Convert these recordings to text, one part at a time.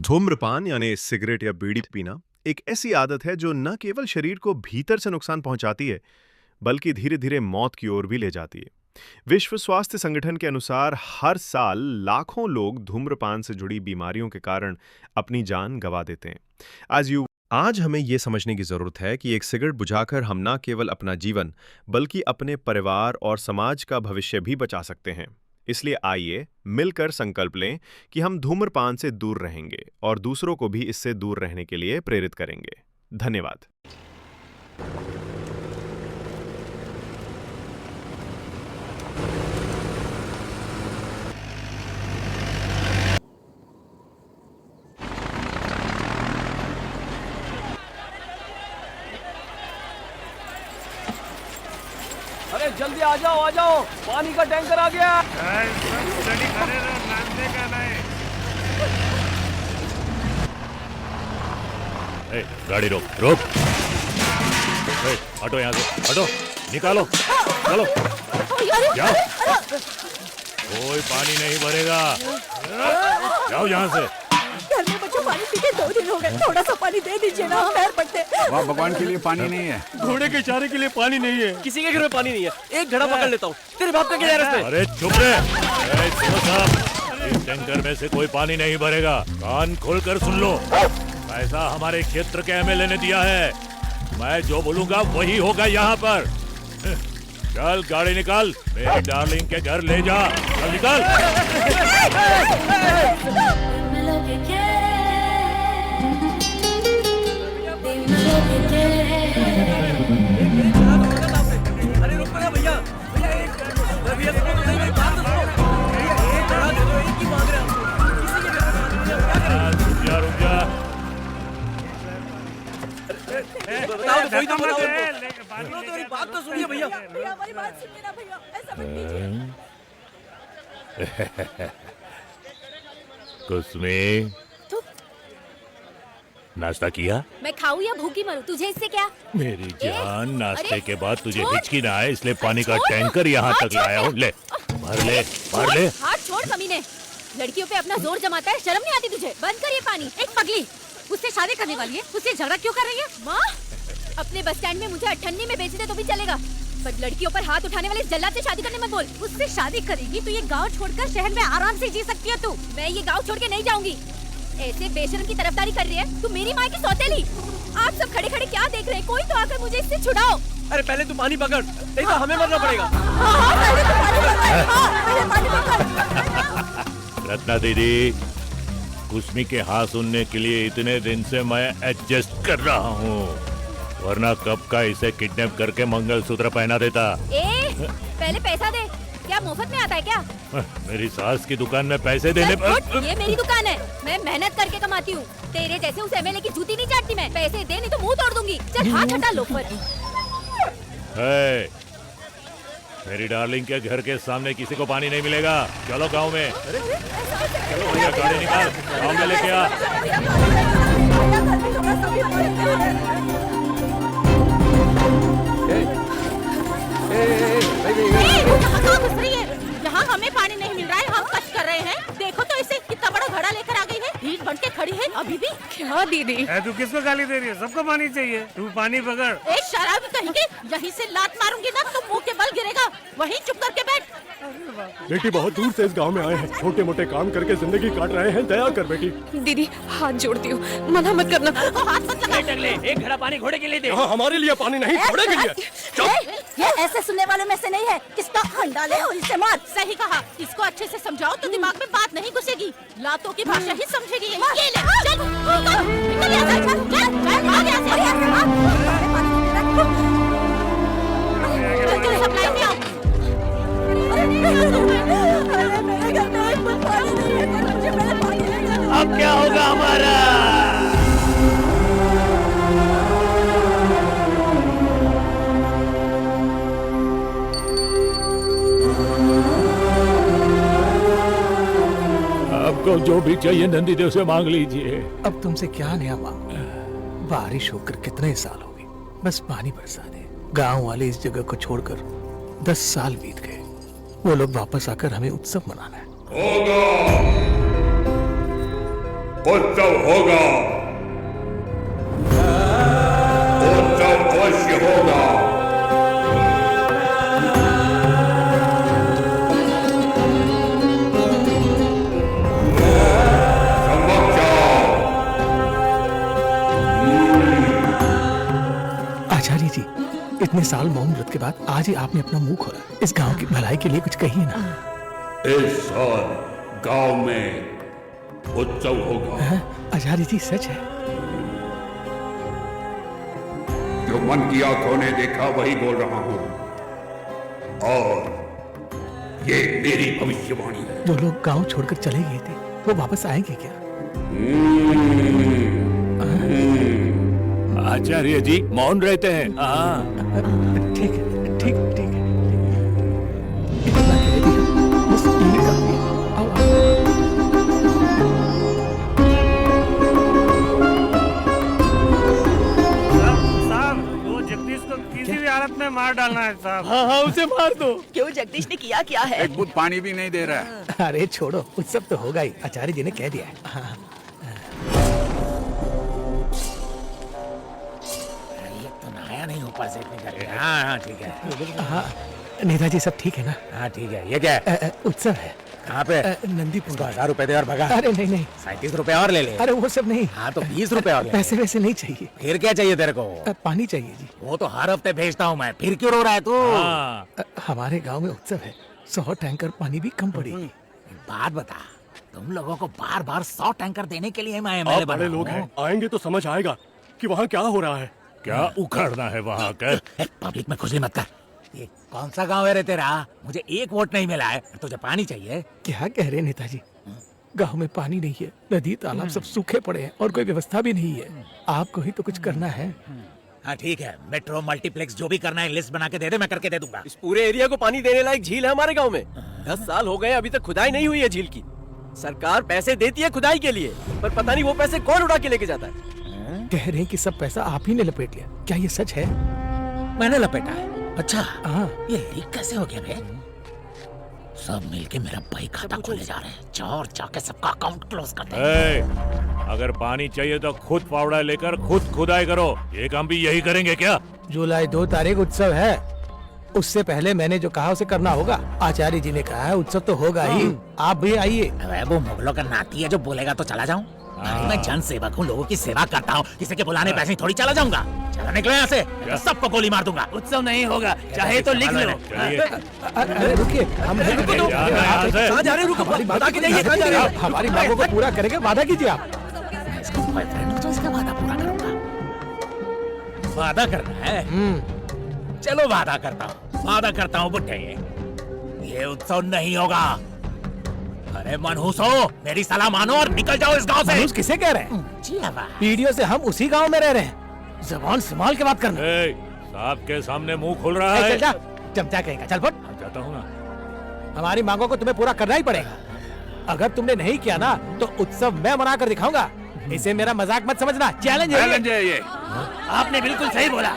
धूम्रपान यानी सिगरेट या बीड़ी पीना एक ऐसी आदत है जो न केवल शरीर को भीतर से नुकसान पहुंचाती है बल्कि धीरे धीरे मौत की ओर भी ले जाती है। विश्व स्वास्थ्य संगठन के अनुसार हर साल लाखों लोग धूम्रपान से जुड़ी बीमारियों के कारण अपनी जान गंवा देते हैं। आज हमें ये समझने की जरूरत है कि एक सिगरेट बुझाकर हम न केवल अपना जीवन बल्कि अपने परिवार और समाज का भविष्य भी बचा सकते हैं। इसलिए आइए मिलकर संकल्प लें कि हम धूम्रपान से दूर रहेंगे और दूसरों को भी इससे दूर रहने के लिए प्रेरित करेंगे। धन्यवाद। अरे जल्दी आ जाओ, पानी का टैंकर आ गया। गाड़ी रोक रोक। हटो यहाँ से, हटो, निकालो, चलो जाओ। कोई पानी नहीं भरेगा, जाओ यहाँ से। घर में बच्चों पानी पी के 2 दिन हो गए, थोड़ा सा पानी दे दीजिए ना, हम पैर पड़ते। वाह, भगवान के लिए पानी नहीं है, घोड़े के चारे के लिए पानी नहीं है, किसी के घर में पानी नहीं है। एक घड़ा पकड़ लेता हूँ, तेरे बाप का क्या है रास्ते? अरे चुप रहे। सुनो साहब, इस टैंकर में से कोई पानी नहीं भरेगा। कान खोलकर सुन लो, पैसा हमारे क्षेत्र के एमएलए ने दिया है। मैं जो बोलूंगा वही होगा यहाँ पर। चल गाड़ी निकाल, मेरी डार्लिंग के घर ले जा। चल निकाल। अरे रुको ना भैया, भैया सुनो तो सही, मेरी बात तो सुनो। एक घड़ा दे दो, एक ही मांग रहे हम, किसी के घर में क्या करें? रुक जा। बताओ तो, कोई तो बताओ उनको। मेरी बात तो सुनिए भैया। भैया हमारी बात सुनिए ना भैया, ऐसा मत कीजिए। कुसमी, नाश्ता किया? मैं खाऊं या भूखी मरूं, तुझे इससे क्या? मेरी जान, नाश्ते अरे, के बाद तुझे छोड़। हिचकी ना आए इसलिए पानी का टैंकर यहाँ तक लाया हूँ। ले भर ले, भर ले। हाथ छोड़ कमीने, लड़कियों पे अपना जोर जमाता है, शर्म नहीं आती तुझे? बंद कर ये पानी। एक पगली, उससे शादी करने वाली है, उससे झगड़ा क्यों कर रही है? माँ, अपने बस स्टैंड में मुझे 98 में बेच दे तो भी चलेगा, पर लड़कियों पर हाथ उठाने वाले जल्लाद से शादी करने मत बोल। उससे शादी करेगी तो ये गाँव छोड़कर शहर में आराम से जी सकती है तू। मैं ये गाँव छोड़ के नहीं जाऊंगी। ऐसे बेशर्म की तरफदारी कर रही है तू, मेरी माँ की सौतेली। आप सब खड़े खड़े क्या देख रहे हैं? कोई तो आकर मुझे इससे छुड़ाओ। अरे पहले तू पानी पकड़, नहीं तो हमें मरना पड़ेगा। रत्ना दीदी, कुसमी के हाथ सुनने के लिए इतने दिन से मैं एडजस्ट कर रहा हूँ, वरना कब का इसे किडनैप करके मंगलसूत्र पहना देता। पहले पैसा दे। क्या मुफ्त में आता है क्या? मेरी सास की दुकान में पैसे देने पर। ये मेरी दुकान है, मैं मेहनत करके कमाती हूँ। तेरे जैसे उस एमएलए की जूती नहीं चाटती मैं। पैसे दे नहीं तो मुंह तोड़ दूंगी। चल हाथ हटा लोफर। मेरी डार्लिंग के घर के सामने किसी को पानी नहीं मिलेगा। चलो गांव में। चलो भैया, गाड़ी निकाल, गांव में लेके आ। यहाँ हमें पानी नहीं मिल रहा है, हम कष्ट कर रहे हैं। देखो तो इसे कितना बड़ा घड़ा लेकर आ गई है, भीड़ बन के खड़ी है अभी भी। क्या दीदी? तू किसको गाली दे रही है? सबको पानी चाहिए, तू पानी पकड़। एक शराबी कहेंगे, यहीं से लात मारूंगी ना तो मुंह के बल गिरेगा। वहीं चुप करके बैठ। बेटी बहुत दूर से इस गांव में आए हैं, छोटे मोटे काम करके जिंदगी काट रहे हैं, दया कर बेटी। दीदी हाथ जोड़ती हूँ, मना मत करना। हाथ मत लगा। एक घड़ा पानी घोड़े के लिए दे। यहाँ हमारे लिए पानी नहीं, घोड़े के लिए। ये ऐसे सुनने वालों में से नहीं है, किसका अंडा ले और इसे मार। सही कहा, इसको अच्छे से समझाओ तो दिमाग में बात नहीं घुसेगी, लातों की भाषा ही समझेगी। ये ले, चल, निकल यहाँ से, चल, भाग यहाँ से। सप्लाई में आओ। अरे मेरे घर में एक पल पानी नहीं है, मुझे पहले पानी देना। अब क्या होगा हमारा? आपको जो भी चाहिए नंदी देव से मांग लीजिए। अब तुमसे क्या नया मांगू? बारिश होकर कितने साल हो गए, बस पानी बरसा दे। गांव वाले इस जगह को छोड़कर 10 साल बीत गए। वो लोग वापस आकर हमें उत्सव मनाना है। उत्सव होगा, उत्सव अवश्य होगा। संभव जाओ। आचार्य जी, इतने साल मौन व्रत के बाद आज ही आपने अपना मुंह खोला। इस गांव की भलाई के लिए कुछ कहिए ना। इस साल गांव में उत्सव होगा। हाँ, आचार्य जी सच है। जो मन की आंखों ने देखा वही बोल रहा हूं, और ये मेरी भविष्यवाणी है। जो लोग गांव छोड़कर चले गए थे वो वापस आएंगे क्या? आचार्य जी मौन रहते हैं। ठीक है, ठीक है, ठीक है। इतना कह दिया, बस यही काफी है। आओ, आओ। साहब वो जगदीश को किसी भी हालत में मार डालना है साहब। हाँ उसे मार दो। क्यों जगदीश ने किया क्या है? एक बूंद पानी भी नहीं दे रहा है। अरे छोड़ो, उत्सव तो होगा ही। आचार्य जी ने कह दिया है। हाँ, नया नहीं ऊपर से इतनी गर्मी। हाँ ठीक है। हाँ, नेताजी सब ठीक है ना? हाँ ठीक है। ये क्या है? उत्सव है। कहाँ पे? नंदीपुर। 1000 रुपए दे और भगा। अरे नहीं नहीं, 37 रुपए और ले ले। अरे वो सब नहीं। हाँ तो 20 रुपए और ले ले। पैसे वैसे नहीं चाहिए। फिर क्या चाहिए तेरे को? पानी चाहिए जी। वो तो हर हफ्ते भेजता हूँ मैं, फिर क्यों रो रहा है तू? हमारे गांव में उत्सव है, 100 टैंकर पानी भी कम पड़ेगी। बात बता, तुम लोगों को बार बार 100 टैंकर देने के लिए मैं आप एमएलए बड़े लोग हैं, आएंगे तो समझ आएगा कि वहाँ क्या हो रहा है। क्या उखड़ना है वहाँ कर? पब्लिक में खुजली मत कर। ये कौन सा गांव है रे तेरा? मुझे एक वोट नहीं मिला है, तुझे पानी चाहिए? क्या कह रहे हैं नेताजी? गांव में पानी नहीं है, नदी तालाब सब सूखे पड़े हैं और कोई व्यवस्था भी नहीं है। आपको ही तो कुछ करना है। हाँ ठीक है, मेट्रो मल्टीप्लेक्स जो भी करना है लिस्ट बना के दे दे, मैं करके दे दूंगा। इस पूरे एरिया को पानी देने लायक झील है हमारे गांव में। 10 साल हो गए अभी तक खुदाई नहीं हुई है झील की। सरकार पैसे देती है खुदाई के लिए, पर पता नहीं वो पैसे कौन उड़ा के लेके जाता है। कह रहे हैं कि सब पैसा आप ही ने लपेट लिया, क्या ये सच है? मैंने लपेटा है? अच्छा हाँ। ये लीक कैसे हो गया बे? सब मिलके मेरा बही खाता खोले जा रहे हैं। जाओ और जाके सबका अकाउंट क्लोज कर दे। अगर पानी चाहिए तो खुद फावड़ा लेकर खुद खुदाई करो। ये काम भी यही करेंगे क्या? जुलाई 2 तारीख उत्सव है, उससे पहले मैंने जो कहा उसे करना होगा। आचार्य जी ने कहा है उत्सव तो होगा ही, आप भी आइए। अबे वो मुगलों का नाती है, जो बोलेगा तो चला जाऊं। भाई मैं जन सेवक हूँ, लोगों की सेवा करता हूँ, किसी के बुलाने पैसे थोड़ी चला जाऊंगा। चलो निकलो यहाँ से, तो सबको गोली मार दूंगा। उत्सव नहीं होगा, चाहे तो लिख लो। अरे रुकिए, हम कहाँ जा रहे हो? रुको, बता के जाइए कहाँ जा रहे हो? हमारी मांगों को पूरा करेंगे, वादा कीजिए आप। मैं इसका बॉयफ्रेंड हूँ तो इसका वादा पूरा करूंगा। वादा करना है? चलो वादा करता हूँ बुड्ढे, ये उत्सव नहीं होगा। अरे मनहूस हो, मेरी सलाह मानो और निकल जाओ इस गांव से। मनहूस किसे कह रहे हैं? जी हवा। पीढ़ियों से हम उसी गांव में रह रहे हैं, जबान संभाल के बात करना। साहब के सामने मुंह खोल रहा है। चल जा, चमचा कहेगा, चल फट। जाता हूँ ना। हमारी मांगों को तुम्हें पूरा करना ही पड़ेगा। अगर तुमने नहीं किया ना तो उत्सव मैं मना कर दिखाऊंगा। इसे मेरा मजाक मत समझना, चैलेंज है ये। आपने बिल्कुल सही बोला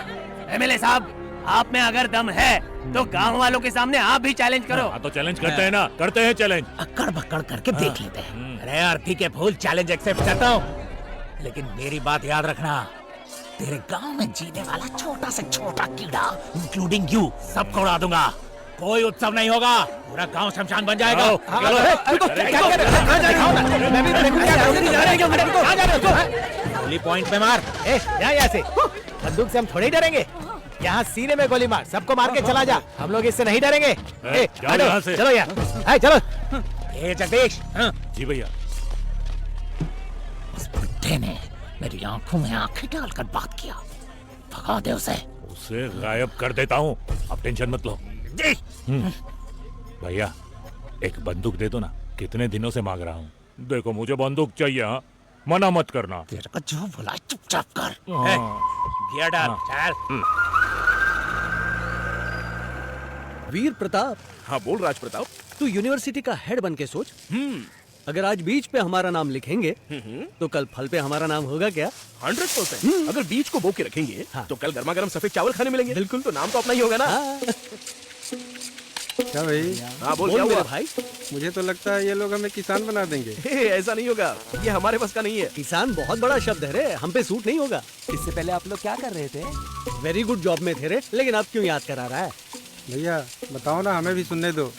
एमएलए साहब, आप में अगर दम है तो गांव वालों के सामने आप भी चैलेंज करो। हाँ तो चैलेंज करते हैं ना, करते हैं चैलेंज। अक्कड़ बक्कड़ करके देख लेते हैं। अरे आरती के फूल, चैलेंज एक्सेप्ट करता हूँ, लेकिन मेरी बात याद रखना, तेरे गांव में जीने वाला छोटा से छोटा कीड़ा इंक्लूडिंग यू सबको उड़ा दूंगा। कोई उत्सव नहीं होगा, पूरा गांव शमशान बन जाएगा। गोली पॉइंट पे मार। यहाँ से बंदूक से हम थोड़े ही डरेंगे। यहाँ सीने में गोली मार, सबको मार के चला जा। हम लोग इससे नहीं डरेंगे। चलो यार, चलो। ए जगदीश। जी भैया। उस बुड्ढे ने मेरी आंखों में आंखें डालकर बात किया, भगा दे उसे। उसे गायब कर देता हूँ, अब टेंशन मत लो। भैया एक बंदूक दे दो ना, कितने दिनों से मांग रहा हूँ। देखो मुझे बंदूक चाहिए, हाँ मना मत करना। तेरे को जो बोला चुपचाप कर। गियर डाल, चल। वीर प्रताप। हाँ बोल राज प्रताप। तू यूनिवर्सिटी का हेड बन के सोच। अगर आज बीच पे हमारा नाम लिखेंगे तो कल फल पे हमारा नाम होगा क्या? 100%। अगर बीच को बो के रखेंगे तो कल गर्मा गर्म सफेद चावल खाने मिलेंगे। बिल्कुल, तो नाम तो अपना ही होगा ना। क्या भाई? हाँ बोल क्या हुआ भाई? मुझे तो लगता है ये लोग हमें किसान बना देंगे। ऐसा नहीं होगा, ये हमारे बस का नहीं है। किसान बहुत बड़ा शब्द है रे, हम पे सूट नहीं होगा। इससे पहले आप लोग क्या कर रहे थे? वेरी गुड जॉब में थे रे, लेकिन अब क्यों याद करा रहा है? भैया बताओ ना, हमें भी सुनने दो।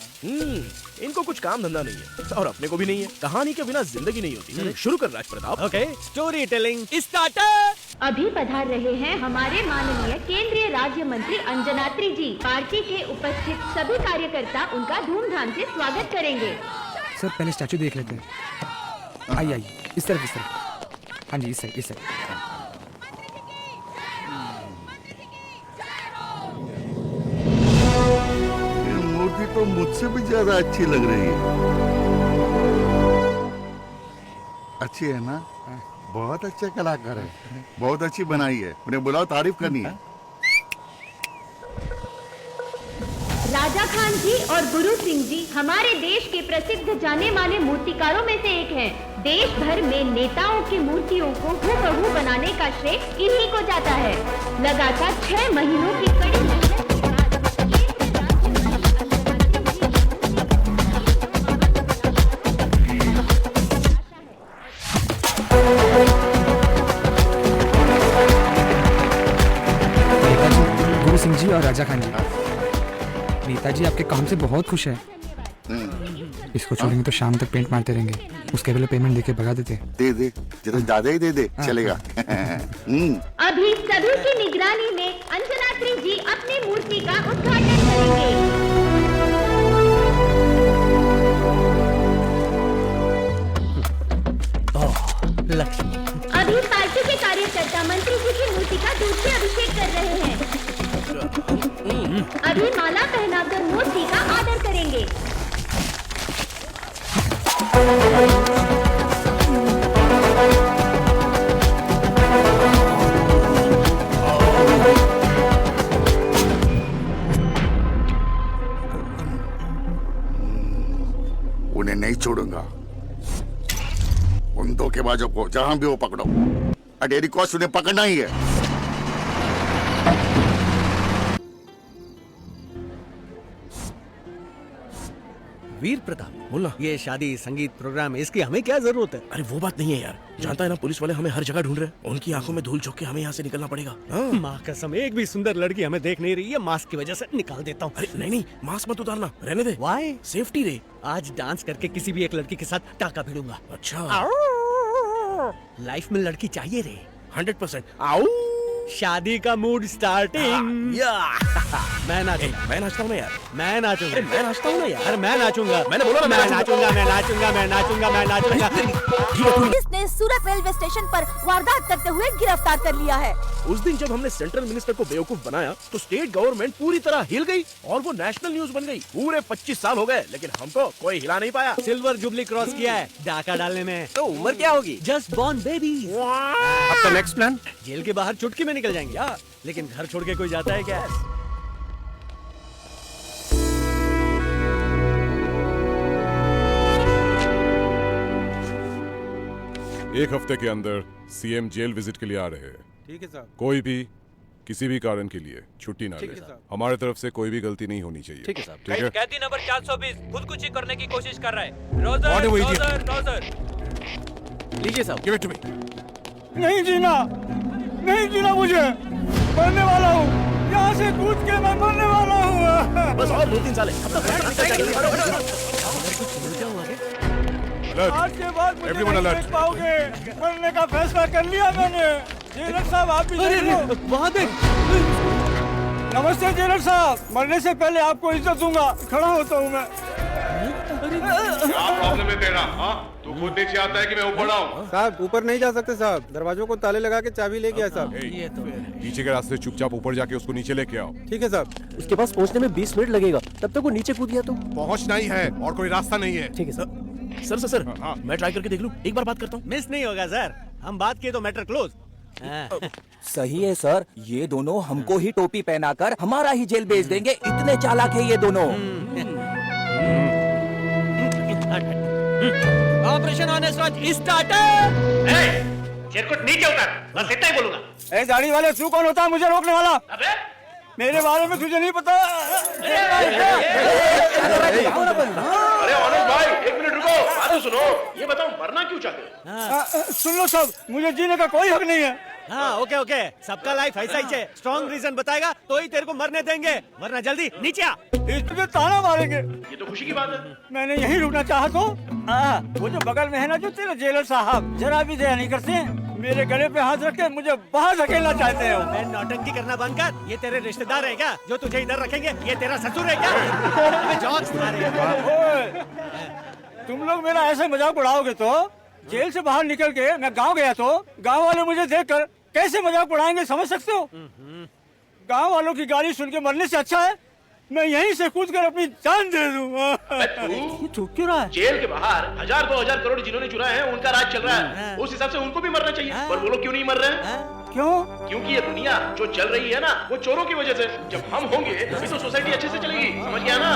इनको कुछ काम धंधा नहीं है और अपने को भी नहीं है। कहानी के बिना जिंदगी नहीं होती। शुरू कर Raj Pratap. Okay, story telling starter. अभी पधार रहे हैं हमारे माननीय केंद्रीय राज्य मंत्री अंजनात्री जी। पार्टी के उपस्थित सभी कार्यकर्ता उनका धूमधाम से स्वागत करेंगे। सर पहले स्टैचू देख लेते हैं। आइए आइए, इस तरफ। हाँ जी, इस साइड। मूर्ति तो मुझसे भी ज्यादा अच्छी लग रही है। अच्छी है ना? बहुत अच्छे कलाकार है, बहुत अच्छी बनाई है। उन्हें बुलाओ, तारीफ करनी है। राजा खान जी और गुरु सिंह जी हमारे देश के प्रसिद्ध जाने माने मूर्तिकारों में से एक हैं। देश भर में नेताओं की मूर्तियों को हूबहू बनाने का श्रेय इन्हीं को जाता है। लगातार 6 महीनों की कड़ी मेहनत गुरु सिंह जी और राजा खान जी, नेताजी आपके काम से बहुत खुश है। इसको छोड़ेंगे तो शाम तक पेंट मारते रहेंगे। उसके पहले पेमेंट देके भगा देते। दे जितना ज्यादा ही दे चलेगा। अभी सभी की निगरानी में अंजनात्री जी अपनी मूर्ति का उद्घाटन करेंगे। लक्ष्मी। अभी पार्टी के कार्यकर्ता मंत्री जी की मूर्ति का दूध से अभिषेक कर रहे हैं। अभी माला पहनाकर मूर्ति का आदर करेंगे। उन्हें नहीं छोड़ूंगा। उन धोखेबाजों को जहां भी हो पकड़ो। अडेरी कॉस्ट उन्हें पकड़ना ही है। वीर प्रताप बोलना। ये शादी संगीत प्रोग्राम, इसकी हमें क्या जरूरत है? अरे वो बात नहीं है यार, जानता है ना पुलिस वाले हमें हर जगह ढूंढ रहे हैं। उनकी आंखों में धूल झोंक के हमें यहाँ से निकलना पड़ेगा। माँ कसम, एक भी सुंदर लड़की हमें देख नहीं रही है। मास्क की वजह से निकाल देता हूँ। अरे नहीं, मास्क मत उतारना, रहने दे। वाई? सेफ्टी रे। आज डांस करके किसी भी एक लड़की के साथ टाका भिड़ूंगा। अच्छा, लाइफ में लड़की चाहिए रे। 100%। आओ, शादी का मूड स्टार्टिंग। मैं नाचता हूँ ना यार। मैं नाचूंगा। अरे मैं नाचता हूँ ना यार। अरे मैं नाचूंगा। मैंने बोला ना मैं नाचूंगा। पुलिस ने सूरत रेलवे स्टेशन पर वारदात करते हुए गिरफ्तार कर लिया है। उस दिन जब हमने सेंट्रल मिनिस्टर को बेवकूफ बनाया तो स्टेट गवर्नमेंट पूरी तरह हिल गई और वो नेशनल न्यूज बन गई। पूरे 25 साल हो गए लेकिन हमको कोई हिला नहीं पाया। सिल्वर जुबली क्रॉस किया है डाका डालने में। तो उम्र क्या होगी? Just born baby. आपका नेक्स्ट प्लान? जेल के बाहर चुटकी में निकल जाएंगे यार, लेकिन घर छोड़ के कोई जाता है क्या? एक हफ्ते के अंदर सीएम जेल विजिट के लिए आ रहे हैं। ठीक है साहब। कोई भी किसी भी कारण के लिए छुट्टी ना ले। हमारे तरफ से कोई भी गलती नहीं होनी चाहिए। ठीक है साहब। ठीक है। कैदी नंबर 420 खुदकुशी करने की कोशिश कर रहा है। रोजर। लीजिए साहब। Give it to me. नहीं जीना मुझे, मरने वाला हूँ। यहाँ से कूद के मैं मरने वाला हूँ। बस और 2-3 साल है। आज के बाद मुझे नहीं देख पाओगे। मरने का फैसला कर लिया मैंने। जेलर साहब आप भी नमस्ते जेलर साहब, मरने से पहले आपको इज्जत दूंगा। खड़ा होता हूँ मैं। क्या प्रॉब्लम है तेरा? तू खुद नीचे आता है कि मैं ऊपर आऊं? साहब ऊपर नहीं जा सकते साहब, दरवाजों को ताले लगा के चाबी ले गया साहब। पीछे के रास्ते चुपचाप ऊपर जाके उसको नीचे लेके आओ। ठीक है साहब। उसके पास पहुंचने में 20 मिनट लगेगा, तब तक वो नीचे कूद गया तो पहुंचना ही है और कोई रास्ता नहीं है। ठीक है सर। मैं ट्राई करके देख लूं, एक बार बात करता हूँ। मिस नहीं होगा सर, हम बात किए तो मैटर क्लोज। सही है सर, ये दोनों हमको ही टोपी पहनाकर हमारा ही जेल भेज देंगे। इतने चालाक है ये दोनों। Operation honest watch starter. चिरकुट नीचे उतर, बस इतना ही बोलूंगा। दाढ़ी वाले तू कौन होता है मुझे रोकने वाला? अबे मेरे बारे में तुझे नहीं पता। अरे अनुज भाई, एक मिनट रुको, बात तो सुनो। ये बताओ, मरना क्यों चाहते हो? सुन लो सब, मुझे जीने का कोई हक नहीं है। हाँ ओके ओके, सबका लाइफ ऐसा ही है। स्ट्रॉन्ग रीजन बताएगा तो ही तेरे को मरने देंगे, वरना जल्दी नीचे आ। तुझे ताना मारेंगे। ये तो खुशी की बात है। मैंने यहीं रुकना चाहा तो वो जो बगल में है ना, जो तेरे जेलर साहब, जरा भी दया नहीं करते हैं। मेरे गले पे हाथ रख के मुझे बाहर धकेलना चाहते हैं। मैं नौटंकी करना बंद कर। ये तेरे रिश्तेदार है क्या जो तुझे इधर रखेंगे? ये तेरा ससुर है क्या? जॉक्स मारे। तुम लोग मेरा ऐसे मजाक उड़ाओगे तो जेल से बाहर निकल के मैं गांव गया तो गांव वाले मुझे देखकर कैसे मजाक उड़ाएंगे, समझ सकते हो? गांव वालों की गाली सुन के मरने से अच्छा है मैं यहीं से कूद कर अपनी जान दे दूं। तू क्यों रहा है? जेल के बाहर 1000-2000 करोड़ जिन्होंने चुराए हैं, उनका राज चल रहा है। उस हिसाब से उनको भी मरना चाहिए। पर वो लोग क्यों नहीं मर रहे हैं? क्यों? क्योंकि ये दुनिया जो चल रही है ना, वो चोरों की वजह से। जब हम होंगे तभी तो सोसाइटी अच्छे से चलेगी, समझ गया ना?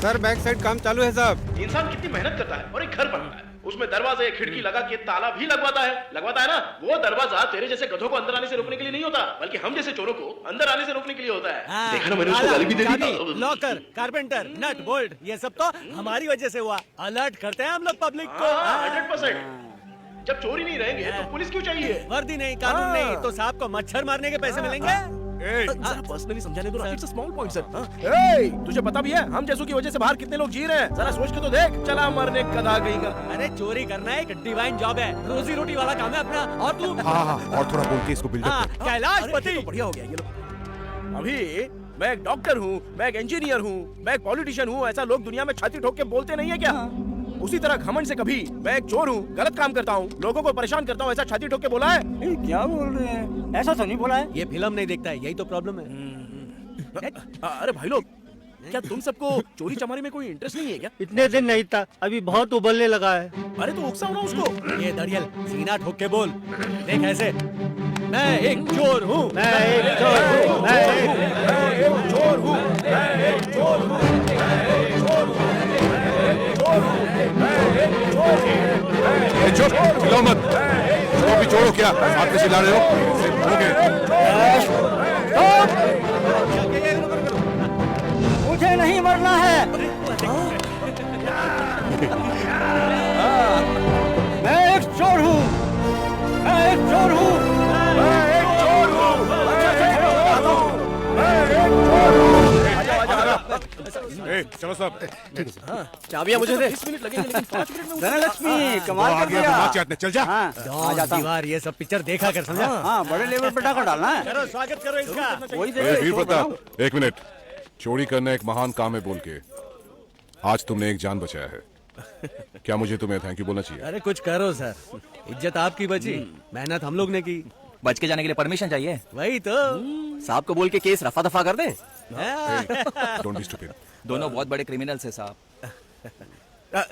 सर बैक साइड काम चालू है साहब। इंसान कितनी मेहनत करता है और एक घर बनता है, उसमें दरवाजे खिड़की लगा के ताला भी लगवाता है ना। वो दरवाजा तेरे जैसे गधों को अंदर आने से रोकने के लिए नहीं होता, बल्कि हम जैसे चोरों को अंदर आने से रोकने के लिए होता है। देखा ना, मैंने उसको गाली भी दे दी। लॉकर, कारपेंटर, नट बोल्ट, ये सब तो हमारी वजह से हुआ। अलर्ट करते हैं हम लोग पब्लिक को। 100%। जब चोरी नहीं रहेंगे तो पुलिस क्यों चाहिए? वर्दी नहीं, कानून नहीं, तो साहब को मच्छर मारने के पैसे मिलेंगे। पर्सनली समझाने दो, it's a small point sir. तुझे पता भी है हम जैसों की वजह से बाहर कितने लोग जी रहे हैं? जरा सोच के तो देख। चला मरने गधा कहीं का। अरे चोरी करना एक डिवाइन जॉब है, रोजी रोटी वाला काम है अपना। और तू? हाँ, और थोड़ा बोल के इसको बिल्डअप कर। कैलाश पति। बढ़िया हो गया ये लोग। अभी मैं एक डॉक्टर हूँ, मैं एक इंजीनियर हूँ, मैं एक पॉलिटिशियन हूँ, ऐसा लोग दुनिया में छाती ठोक के बोलते नहीं है क्या? उसी तरह घमंड से कभी मैं एक चोर हूँ, गलत काम करता हूँ, लोगों को परेशान करता हूँ, ऐसा छाती ठोक के बोला है? क्या बोल रहे हैं? ऐसा तो नहीं बोला है। ये फिल्म नहीं देखता है, यही तो प्रॉब्लम है। अरे भाई लोग, क्या तुम सबको चोरी चमारी में कोई इंटरेस्ट नहीं है क्या? इतने दिन नहीं था, अभी बहुत उबलने लगा है। अरे तो उकसाओ ना उसको। ये दरियल सीना ठोक के बोल। देख ऐसे, मैं एक चोर हूँ, मैं एक चोर हूँ, मैं एक चोर हूँ, मैं एक चोर हूँ, मैं एक चोर हूँ, चुप, चिल्लाओ मत। चोर भी चोर हो क्या? साथ में चिल्ला रहे हो? मुझे नहीं मरना है। मैं एक चोर हूँ, मैं एक चोर हूँ, मैं एक चोर हूँ, मैं एक चोर हूँ। चलो साहब। चाबियां मुझे दे। 20 मिनट लगेंगे, लेकिन 5 मिनट में धनलक्ष्मी कमाल कर दिया। चल जा। आ जाता हूँ। दीवार ये सब पिक्चर देखा कर, समझा? हाँ, बड़े लेवल पे टाका डालना है। करो, स्वागत करो इसका। वही वीर प्रताप, एक मिनट। चोरी करना एक महान काम है बोल के आज तुमने एक जान बचाया है। क्या मुझे तुम्हें थैंक यू बोलना चाहिए? अरे कुछ करो सर, इज्जत आपकी बची, मेहनत हम लोग ने की। बच के जाने के लिए परमिशन चाहिए। वही तो। साहब को बोल के केस रफा दफा कर दे। Don't be stupid. दोनों बहुत बड़े क्रिमिनल्स हैं साहब।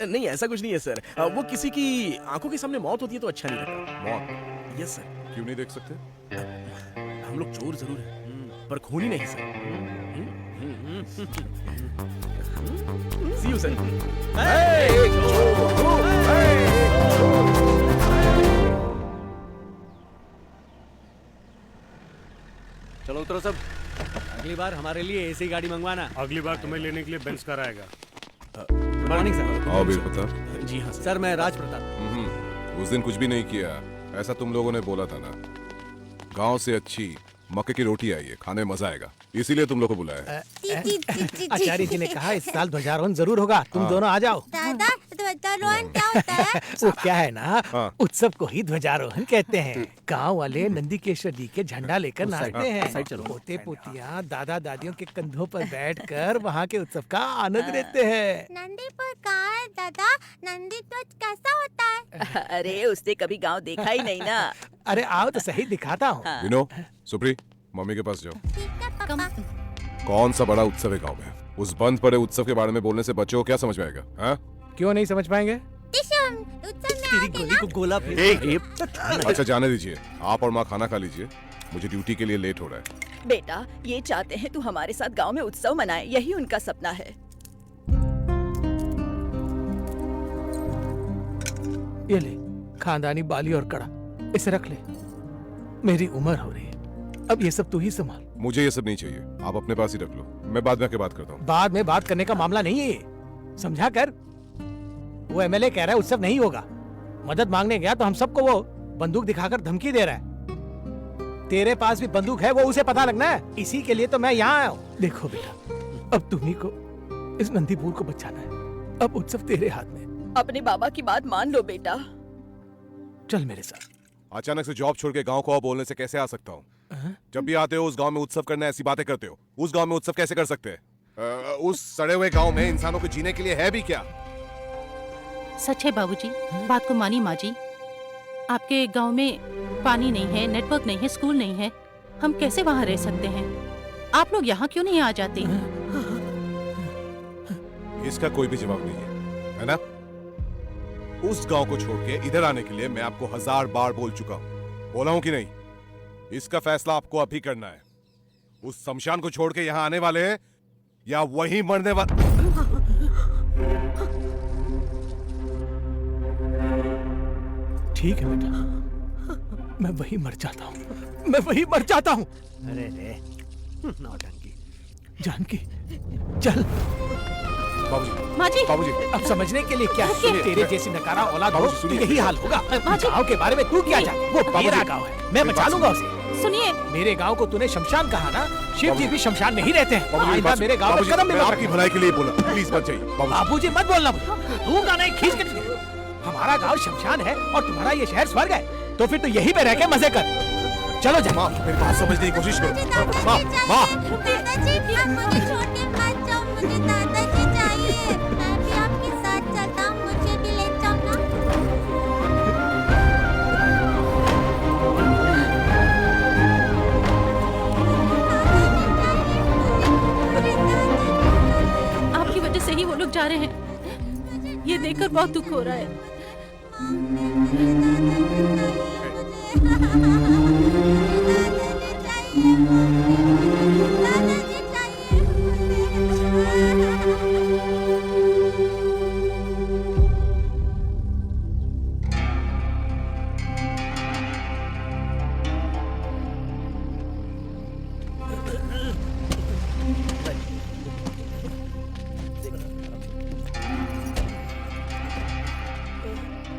नहीं ऐसा कुछ नहीं है सर। वो किसी की आंखों के सामने मौत होती है तो अच्छा नहीं लगता। मौत? Yes sir. क्यों नहीं देख सकते? हम लोग चोर जरूर हैं पर खूनी नहीं सर। See you sir। चलो उतरो सब। अगली बार हमारे लिए ऐसी गाड़ी मंगवाना। अगली बार तुम्हें लेने के लिए बेंस कार आएगा। Good morning sir. आओ वीर प्रताप। जी हाँ सर, मैं राज प्रताप। उस दिन कुछ भी नहीं किया, ऐसा तुम लोगों ने बोला था ना। गांव से अच्छी मक्के की रोटी आई है, खाने में मजा आएगा, इसीलिए तुम लोग को बुलाया है। आचार्य जी ने कहा इस साल ध्वजारोहण जरूर होगा, तुम दोनों आ जाओ। दादा, ध्वजारोहण क्या होता है? वो क्या है ना, उत्सव को ही ध्वजारोहण कहते हैं। गांव वाले नंदीकेश्वर जी के झंडा लेकर नाचते हैं। पोते पोतियां दादा दादियों के कंधों पर बैठकर वहाँ के उत्सव का आनंद लेते हैं। नंदी पर कहाँ है दादा? नंदी ध्वज कैसा होता है? अरे उसने कभी गांव देखा ही नहीं ना। अरे आओ तो सही दिखाता हूँ। विनो, सुप्री, मम्मी के पास जाओ। ठीक है पापा। कौन सा बड़ा उत्सव है गांव में? उस बंद पड़े उत्सव के बारे में बोलने से बच्चों को क्या समझ में आएगा? हाँ? क्यों नहीं समझ पाएंगे? उत्सव में गोली को गोला फेंक। अच्छा जाने दीजिए, आप और माँ खाना खा लीजिए, मुझे ड्यूटी के लिए लेट हो रहा है। बेटा, ये चाहते हैं तू हमारे साथ गांव में उत्सव मनाए, यही उनका सपना है। ये ले खानदानी बाली और कड़ा, इसे रख ले। मेरी उम्र हो रही है, अब ये सब तू ही संभाल। मुझे ये सब नहीं चाहिए, आप अपने पास ही रख लो, मैं बाद में आके बात करता हूँ। बाद में बात करने का मामला नहीं है ये, समझा कर। वो एमएलए कह रहा है उत्सव नहीं होगा। मदद मांगने गया तो हम सबको वो बंदूक दिखाकर धमकी दे रहा है। तेरे पास भी बंदूक है, वो उसे पता लगना है, इसी के लिए तो मैं यहाँ आया हूँ। देखो बेटा, अब तुम्ही को इस नंदीपुर को बचाना है। अब उत्सव तेरे हाथ में। अपने बाबा की बात मान लो बेटा। चल मेरे साथ। अचानक से जॉब छोड़ के गांव को बोलने से कैसे आ सकता हूँ? जब भी आते हो उस गांव में उत्सव करने ऐसी बातें करते हो। उस गांव में उत्सव कैसे कर सकते हैं? उस सड़े हुए गांव में इंसानों को जीने के लिए है भी क्या? सच है बाबूजी, बात को मानी माँ जी। आपके गांव में पानी नहीं है, नेटवर्क नहीं है, स्कूल नहीं है, हम कैसे वहाँ रह सकते हैं? आप लोग यहाँ क्यों नहीं आ जाते? इसका कोई भी जवाब नहीं है ना? उस गांव को छोड़ के इधर आने के लिए मैं आपको 1000 बार बोल चुका हूं। बोला हूं कि नहीं? इसका फैसला आपको अभी करना है। उस शमशान को छोड़ के यहाँ आने वाले हैं या वहीं मरने वाले? ठीक है बेटा, मैं वही मर जाता हूँ, मैं वही मर जाता हूँ। अरे रे नौटंकी। जानकी चल। माजी, बाबूजी, अब समझने के लिए क्या है? तेरे जैसी नकारा औलाद हो तो यही हाल होगा। गाँव के बारे में तू क्या जाने? वो मेरा गाँव है, मैं बचा लूंगा उसे। सुनिए, मेरे गांव को तूने शमशान कहा ना? शिव जी भी शमशान में ही रहते हैं। आइंदा मेरे गांव में कदम नहीं आपकी भलाई के लिए बोला, प्लीज मत जाइए। बाबूजी मत बोलना मुझे, दूंगा नहीं खींच के तुझे। हमारा गांव शमशान है और तुम्हारा ये शहर स्वर्ग है, तो फिर तो यहीं पे रह के मजे कर। चलो जा। माँ, मेरी बात समझने की कोशिश करो। माँ, माँ। दादाजी प्लीज मुझे छोड़ के मत जाओ, मुझे दादाजी चाहिए। मैं भी आपके साथ चलता हूँ, मुझे भी ले जाओ ना। आपकी वजह से ही वो लोग जा रहे हैं। ये देखकर बहुत दुख हो रहा है।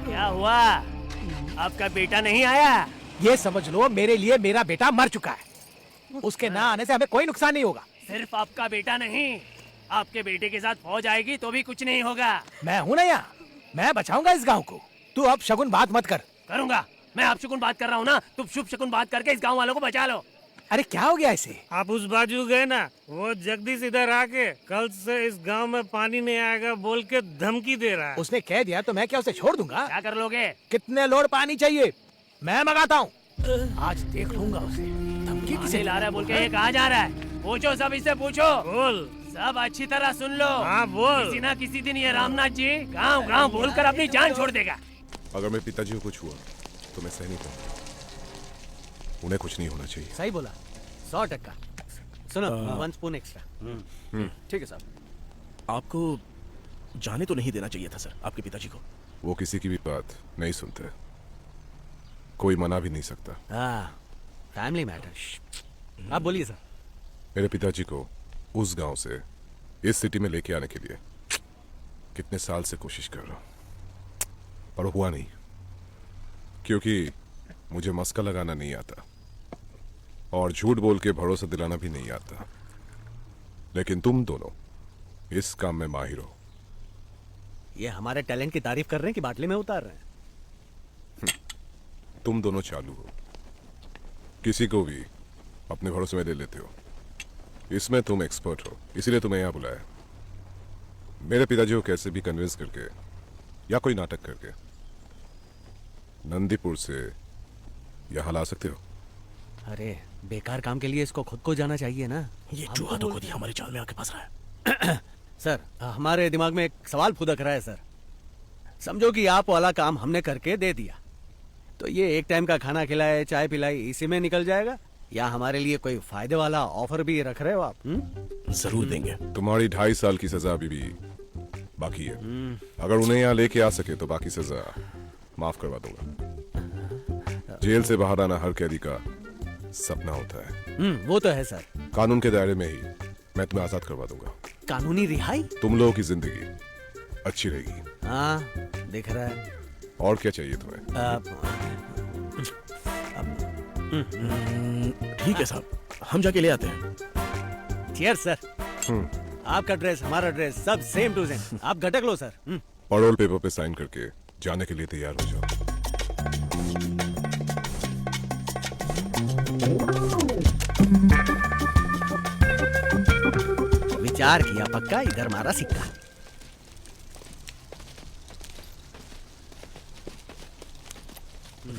क्या हुआ? आपका बेटा नहीं आया? ये समझ लो मेरे लिए मेरा बेटा मर चुका है। उसके ना आने से हमें कोई नुकसान नहीं होगा। सिर्फ आपका बेटा नहीं, आपके बेटे के साथ फौज आएगी तो भी कुछ नहीं होगा। मैं हूं ना यहाँ, मैं बचाऊंगा इस गांव को। तू अब शगुन बात मत कर। करूंगा, मैं आप शगुन बात कर रहा हूँ ना, तुम शुभ शगुन बात करके इस गांव वालों को बचा लो। अरे क्या हो गया इसे? आप उस बाजू गए ना, वो जगदीश इधर आके कल से इस गांव में पानी नहीं आएगा बोल के धमकी दे रहा है। उसने कह दिया तो मैं क्या उसे छोड़ दूंगा? क्या कर लोगे? कितने लोड पानी चाहिए मैं मंगाता हूँ। आज देख लूंगा उसे। धमकी किसे ला रहा है बोल के ये कहाँ जा रहा है? पूछो, सब इससे पूछो। बोल। सब अच्छी तरह सुन लो। हाँ बोल। किसी ना किसी दिन ये रामनाथ जी गाँव गाँव बोलकर अपनी जान छोड़ देगा। अगर मेरे पिताजी को कुछ हुआ तो मैं सह नहीं पाऊंगा। उन्हें कुछ नहीं होना चाहिए। सही बोला, 100%। सुनो, 1 स्पून एक्स्ट्रा। ठीक है साहब। आपको जाने तो नहीं देना चाहिए था सर, आपके पिताजी को। वो किसी की भी बात नहीं सुनते, कोई मना भी नहीं सकता। Family matter. आप बोलिए सर। मेरे पिताजी को उस गांव से इस सिटी में लेके आने के लिए कितने साल से कोशिश कर रहा हूं, पर हुआ नहीं, क्योंकि मुझे मस्का लगाना नहीं आता और झूठ बोल के भरोसा दिलाना भी नहीं आता। लेकिन तुम दोनों इस काम में माहिर हो। ये हमारे टैलेंट की तारीफ कर रहे हैं कि बाटले में उतार रहे हैं? तुम दोनों चालू हो, किसी को भी अपने भरोसे में ले लेते हो। इसमें तुम एक्सपर्ट हो, इसीलिए तुम्हें यहाँ बुलाया। मेरे पिताजी को कैसे भी कन्विंस करके या कोई नाटक करके नंदीपुर से यहाँ ला सकते हो। अरे बेकार काम के लिए इसको खुद को जाना चाहिए ना। ये चूहा तो खुद ही हमारे जाल में आके फंस रहा है। सर, हमारे दिमाग में एक सवाल फुदक रहा है सर। समझो कि आप वाला काम हमने करके दे दिया, तो ये एक टाइम का खाना खिलाए, चाय पिलाई, इसी में निकल जाएगा, या हमारे लिए कोई फायदे वाला ऑफर भी रख रहे हो आप? जरूर देंगे। तुम्हारी 2.5 साल की सजा अभी भी बाकी है। अगर उन्हें यहाँ लेके आ सके तो बाकी सजा माफ करवा दूंगा। जेल से बाहर आना हर कैदी का सपना होता है। वो तो है सर। कानून के दायरे में ही मैं तुम्हें आजाद करवा दूंगा। कानूनी रिहाई? तुम लोगों की जिंदगी अच्छी रहेगी। हाँ, दिख रहा है। और क्या चाहिए तुम्हें? ठीक है साहब, हम जाके ले आते हैं। Cheers sir. आपका ड्रेस, हमारा ड्रेस, सब सेम टू सेम। आप घटक लो सर। पैरोल पेपर पे साइन करके जाने के लिए तैयार हो जाओ। विचार किया पक्का, इधर मारा सिक्का।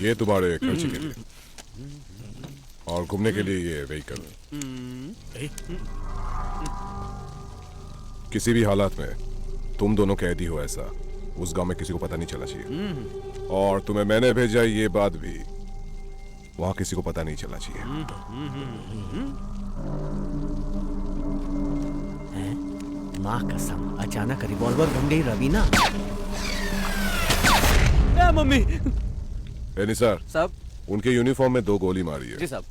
ये तुम्हारे खर्चे के लिए और घूमने के लिए ये व्हीकल। किसी भी हालात में तुम दोनों कैदी हो, ऐसा उस गांव में किसी को पता नहीं चलना चाहिए। और तुम्हें मैंने भेजा ये बात भी वहां किसी को पता नहीं चलना चाहिए। माँ कसम, अचानक रिवॉल्वर ढूंढी रवीना। मम्मी। निसार साहब, उनके यूनिफॉर्म में 2 गोली मारी है। जी साहब।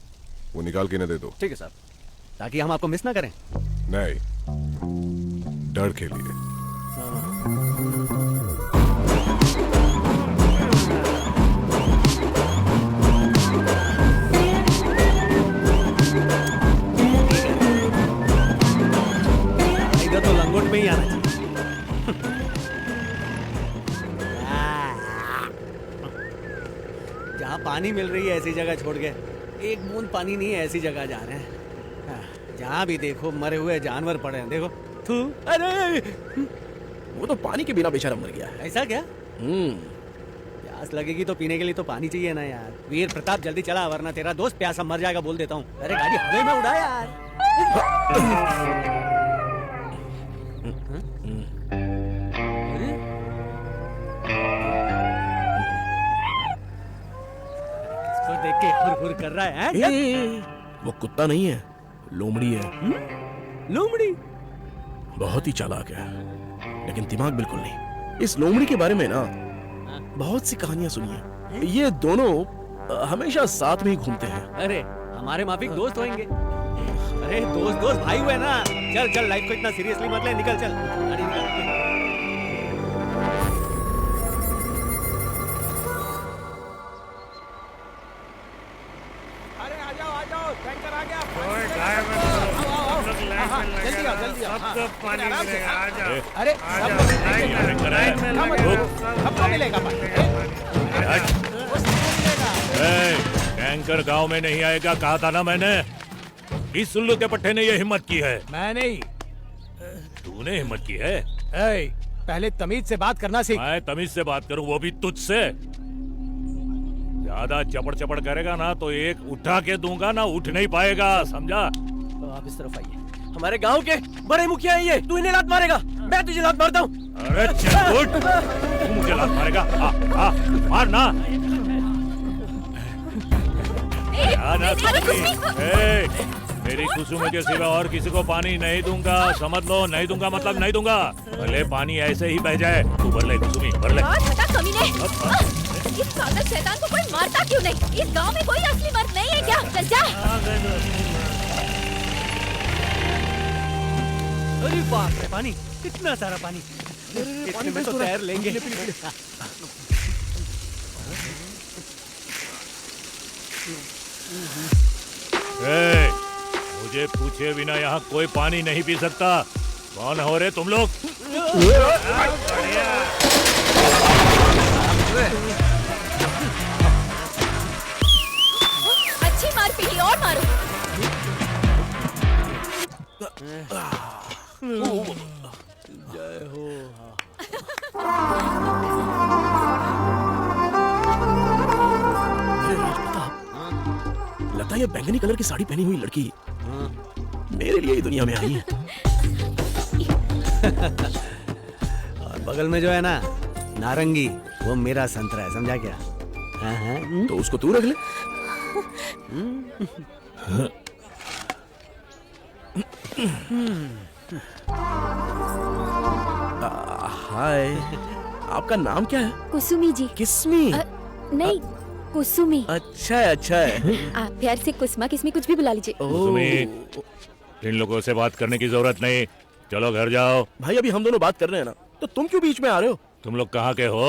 वो निकाल के इन्हें दे दो। ठीक है साहब। ताकि हम आपको मिस ना करें। नहीं, डर के लिए। इधर तो लंगोट में ही आना चाहिए। जहाँ पानी मिल रही है ऐसी जगह छोड़ के, एक बूंद पानी नहीं है ऐसी जगह जा रहे हैं। जहाँ भी देखो मरे हुए जानवर पड़े हैं। देखो तू, अरे वो तो पानी के बिना बेचारा मर गया है। ऐसा क्या? प्यास लगेगी तो पीने के लिए तो पानी चाहिए ना यार। वीर प्रताप जल्दी चला, वरना तेरा दोस्त प्यासा मर जाएगा बोल देता हूँ। अरे गाड़ी हवा में उड़ा यार। इसको देख के हुर-हुर कर रहा है। वो कुत्ता नहीं है, लोमड़ी है। लोमड़ी? बहुत ही चालाक है, लेकिन दिमाग बिल्कुल नहीं। इस लोमड़ी के बारे में ना बहुत सी कहानियां सुनी है। ये दोनों हमेशा साथ में ही घूमते हैं। अरे हमारे माफिक दोस्त होंगे। अरे दोस्त भाई हुए ना। चल चल, लाइफ को इतना सीरियसली मत ले, निकल चल। गाड़ी निकल। अरे आ जाओ, टैंकर आ गया। जल्दी आओ, जल्दी आओ। सब पानी मिलेगा, आ जाओ। अरे सबको मिलेगा टैंकर गांव में नहीं आएगा, कहा था ना मैंने। इस उल्लू के पट्टे ने ये हिम्मत की है। मैं नहीं, तूने हिम्मत की है। पहले तमीज से बात करना सीख। मैं तमीज से बात करूं, वो भी तुझसे। ज्यादा चपड़ चपड़ करेगा ना तो एक उठा के दूंगा ना, उठ नहीं पाएगा, समझा? तो आप इस तरफ आइए। हमारे गांव के बड़े मुखिया हैं ये। तू इन्हें लात मारेगा, मैं तुझे लात मारता हूँ। अरे चल उठ, तू मुझे लात मारेगा। मार ना। मेरी कुसुम के सिवा और किसी को पानी नहीं दूंगा, समझ लो। नहीं दूंगा मतलब नहीं दूंगा, भले पानी ऐसे ही बह जाए। तू भर ले कुसुमी, भर ले। इस सादर शैतान को कोई मारता क्यों नहीं? इस गांव में कोई असली मर्द नहीं है क्या? चल जा। अरे बाप रे, पानी, कितना सारा पानी। इतने में तो तैर लेंगे। मुझे पूछे बिना यहाँ कोई पानी नहीं पी सकता। कौन हो रे तुम लोग? अच्छी मार पीली, और मारो। जय हो। लगता है ये बैंगनी कलर की साड़ी पहनी हुई लड़की मेरे लिए ही दुनिया में आई है। और बगल में जो है ना नारंगी, वो मेरा संतरा है, समझा क्या? तो उसको तू रख ले। हाय, आपका नाम क्या है? कुसुमी जी। किस्मी? नहीं, कुसुमी। अच्छा है, अच्छा है। आप प्यार से कुसमा किस्मी कुछ भी बुला लीजिए। कुसुमी, इन लोगों से बात करने की जरूरत नहीं, चलो घर जाओ। भाई अभी हम दोनों बात कर रहे हैं ना, तो तुम क्यों बीच में आ रहे हो? तुम लोग कहाँ के हो?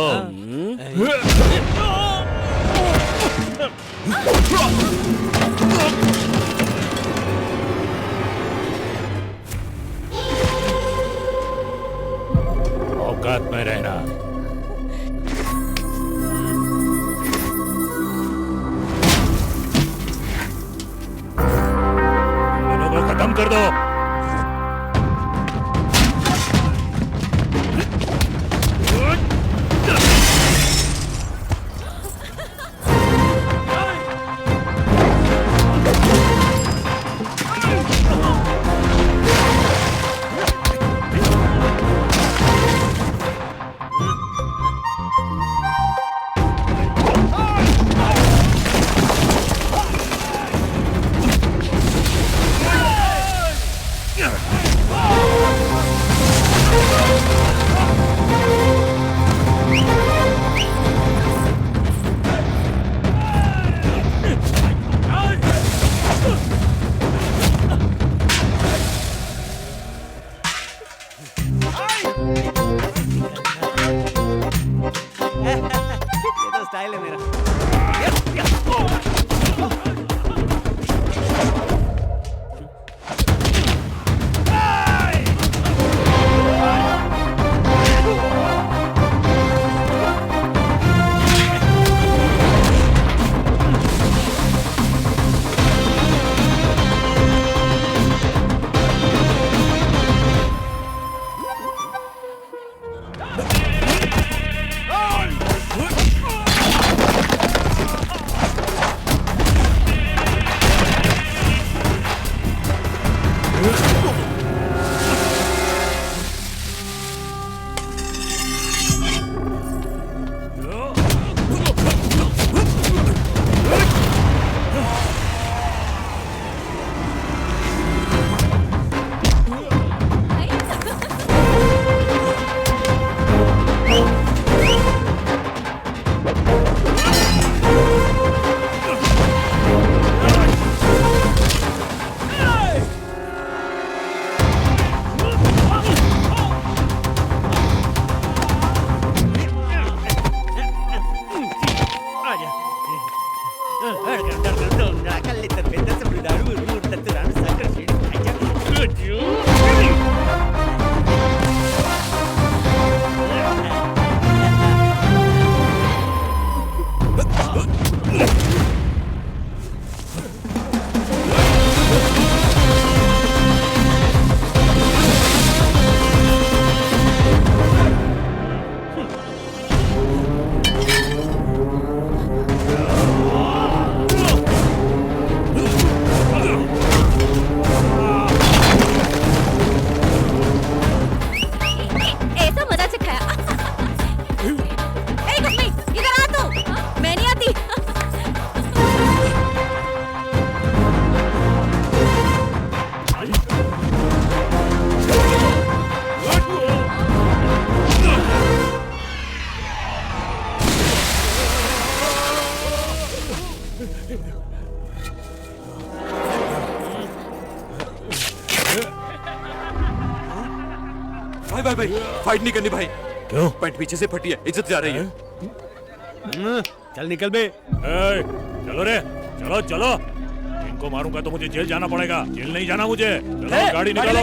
औकात में रहना। दोनों को खत्म कर दो। स्टाइल है मेरा। भाई भाई भाई फाइट नहीं करनी भाई। क्यों? पैंट पीछे से फटी है, इज्जत जा रही है। चल निकल बे। चलो रे, चलो चलो। इनको मारूंगा तो मुझे जेल जाना पड़ेगा। जेल नहीं जाना मुझे। चलो गाड़ी निकालो।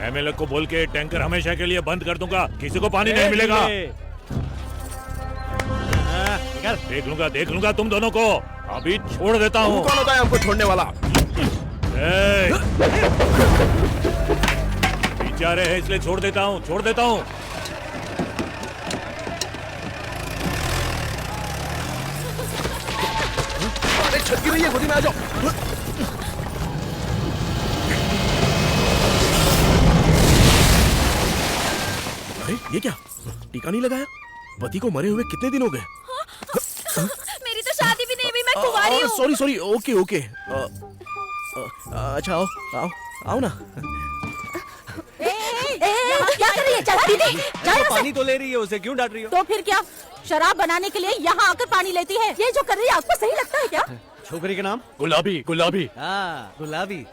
एमएलए को बोल के टैंकर हमेशा के लिए बंद कर दूंगा, किसी को पानी नहीं मिलेगा। देख लूंगा तुम दोनों को। अभी छोड़ देता हूँ। कौन होता है हमको छोड़ने वाला? पीछे आ रहे हैं इसलिए छोड़ देता हूँ। अरे छत गिर रही है, गोदी में आ जाओ। अरे ये क्या, टीका नहीं लगाया? पति को मरे हुए कितने दिन हो गए? मेरी तो शादी भी नहीं हुई, मैं कुंवारी हूँ। Sorry okay. अच्छा आओ ना। क्या कर रही है? चला दीदी, जा यहाँ से। पानी तो ले रही है, उसे क्यों डांट रही हो? तो फिर क्या, शराब बनाने के लिए यहाँ आकर पानी लेती है? ये जो कर रही है आपको सही लगता है क्या? छोकरी का नाम गुलाबी। गुलाबी। हाँ, गुलाबी।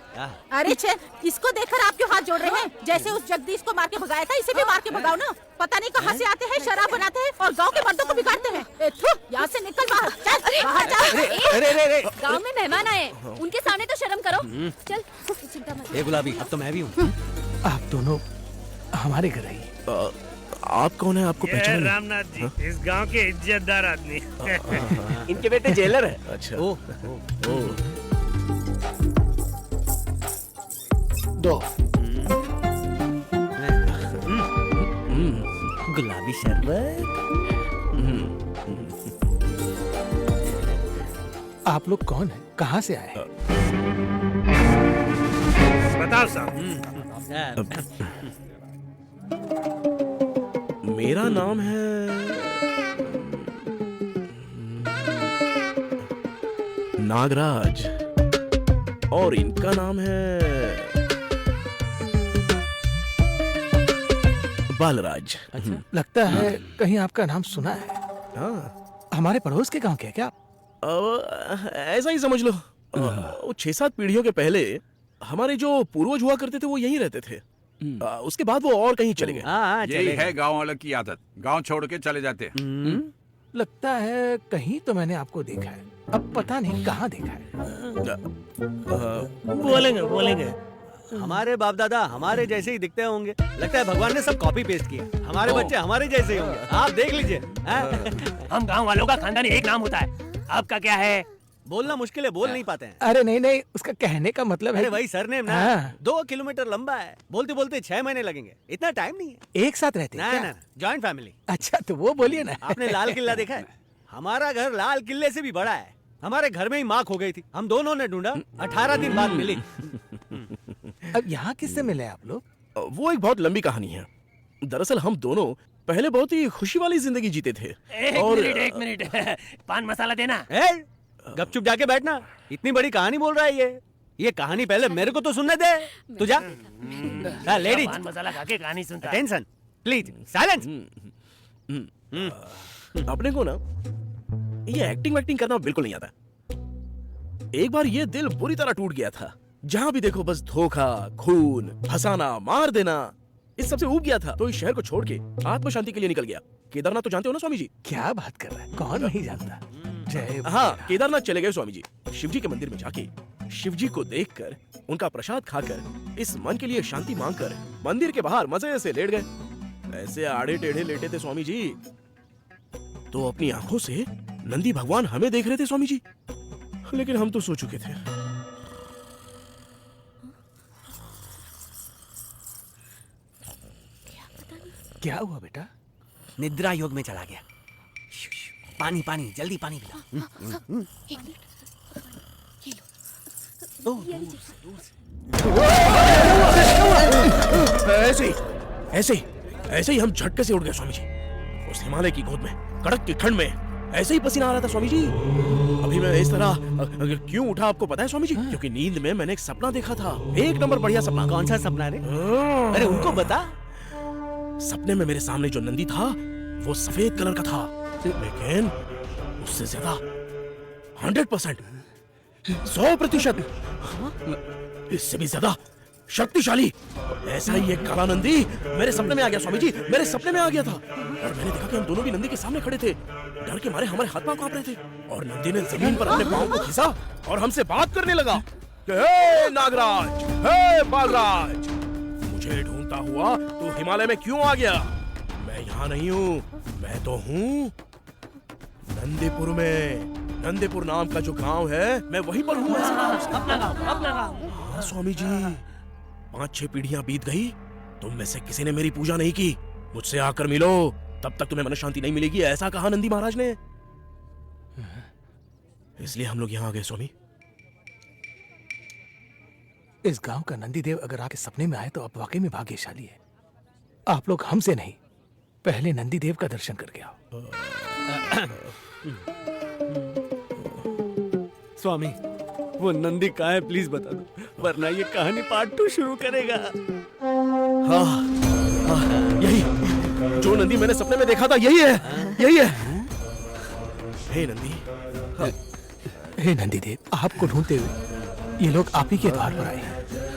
अरे छे, इसको देखकर आप क्यों हाथ जोड़ रहे हैं? जैसे उस जगदीश को मार के भगाया था, इसे भी मार के भगाओ ना। पता नहीं कहाँ से आते हैं, शराब बनाते हैं और गांव के मर्दों को बिगाड़ते हैं। यहाँ से निकल बाहर, चल बाहर जा। गांव में मेहमान आए, उनके सामने तो शर्म करो। चल, चिंता मत। ए गुलाबी, अब तो मैं भी हूँ। आप दोनों हमारे घर आइए। आप कौन है? आपको पहचान? रामनाथ जी, इस गांव के इज्जतदार आदमी। इनके बेटे जेलर है। अच्छा। दो गुलाबी शरबत। आप लोग कौन हैं? कहाँ से आए हैं? बताओ साहब। मेरा नाम है नागराज और इनका नाम है बालराज। अच्छा, लगता है कहीं आपका नाम सुना है। हाँ, हमारे पड़ोस के गांव के क्या? ऐसा ही समझ लो। वो 6-7 पीढ़ियों के पहले हमारे जो पूर्वज हुआ करते थे वो यहीं रहते थे। उसके बाद वो और कहीं चले गए। यही है गांव वालों की आदत, गांव छोड़ के चले जाते हैं। लगता है कहीं तो मैंने आपको देखा है, अब पता नहीं कहाँ देखा है। बोलेंगे। हमारे बाप दादा हमारे जैसे ही दिखते होंगे। लगता है भगवान ने सब कॉपी पेस्ट किया। हमारे बच्चे हमारे जैसे ही होंगे, आप देख लीजिए। हम गांव वालों का खानदानी एक नाम होता है। आपका क्या है? बोलना मुश्किल है, बोल नहीं पाते हैं। अरे नहीं, उसका कहने का मतलब है। अरे वही सरनेम ना। हाँ। 2 किलोमीटर लंबा है, बोलते बोलते 6 महीने लगेंगे। इतना टाइम नहीं है। एक साथ रहते हैं? ना, जॉइंट फैमिली। अच्छा, तो वो बोलिए ना। आपने लाल किला देखा है? हमारा घर लाल किले से भी बड़ा है। हमारे घर में ही माँ खो गई थी, हम दोनों ने ढूंढा, 18 दिन बाद मिली। अब यहाँ किससे मिले आप लोग? वो एक बहुत लंबी कहानी है। दरअसल हम दोनों पहले बहुत ही खुशी वाली जिंदगी जीते थे। एक मिनट पान मसाला देना। गपचुप जाके बैठना, इतनी बड़ी कहानी बोल रहा है ये कहानी पहले मेरे को तो सुनने दे। तू जा। लेडीज, पान मसाला खा के कहानी सुनता है। Attention please, silence. अपने को ना ये एक्टिंग करना बिल्कुल नहीं आता। एक बार ये दिल बुरी तरह टूट गया था। जहां भी देखो बस धोखा, खून, फंसाना, मार देना, इस सबसे ऊब गया था। तो इस शहर को छोड़ के आत्म शांति के लिए निकल गया। केदारनाथ तो जानते हो ना स्वामी जी? क्या बात कर रहा है, कौन नहीं जानता। हाँ, केदारनाथ चले गए स्वामी जी। शिव जी के मंदिर में जाके शिव जी को देखकर, उनका प्रसाद खाकर, इस मन के लिए शांति मांगकर मंदिर के बाहर मजे से लेट गए। ऐसे आड़े टेढ़े लेटे थे स्वामी जी, तो अपनी आंखों से नंदी भगवान हमें देख रहे थे स्वामी जी। लेकिन हम तो सो चुके थे। क्या हुआ बेटा? निद्रा योग में चला गया। पानी जल्दी पानी पिला। एक मिनट, ये लो। ऐसे ही हम झटके से उठ गए स्वामी जी। उस हिमालय की गोद में, कड़क की ठंड में ऐसे ही पसीना आ रहा था स्वामी जी। अभी मैं इस तरह क्यों उठा आपको पता है स्वामी जी? क्योंकि नींद में मैंने एक सपना देखा था, एक नंबर बढ़िया सपना। कौन सा सपना रे? अरे उनको बता। सपने में मेरे सामने जो नंदी था वो सफेद कलर का था, लेकिन उससे ज्यादा 100%, 100%, इससे भी ज्यादा शक्तिशाली। ऐसा ही एक काला नंदी मेरे सपने में आ गया स्वामी जी, मेरे सपने में आ गया था। और मैंने देखा कि हम दोनों भी नंदी के सामने खड़े थे। डर के मारे हमारे हाथ पांव कांप रहे थे। और नंदी ने जमीन पर अपने पांव को खींचा और हमसे बात करने लगा। हे नागराज, हे बालराज, मुझे ढूंढता हुआ तू हिमालय में क्यों आ गया? मैं यहाँ नहीं हूँ, मैं तो हूँ नंदीपुर में। नंदीपुर नाम का जो गांव है, मैं वहीं पर हूँ। अपना गांव। स्वामी जी, 5-6 पीढ़ियां बीत गई, तुम में से किसी ने मेरी पूजा नहीं की। मुझसे आकर मिलो, तब तक तुम्हें मन शांति नहीं मिलेगी, ऐसा कहा नंदी महाराज ने। इसलिए हम लोग यहाँ आ गए स्वामी। इस गांव का नंदी देव अगर आके सपने में आए तो आप वाकई में भाग्यशाली है। आप लोग हमसे नहीं, पहले नंदी देव का दर्शन करके आओ। स्वामी, वो नंदी कहाँ है प्लीज बता दो, वरना ये कहानी पार्ट 2 शुरू करेगा। हाँ, यही जो नंदी मैंने सपने में देखा था, यही है, यही है। हे नंदी, हे नंदी देव, आपको ढूंढते हुए ये लोग आप ही के द्वार पर आए।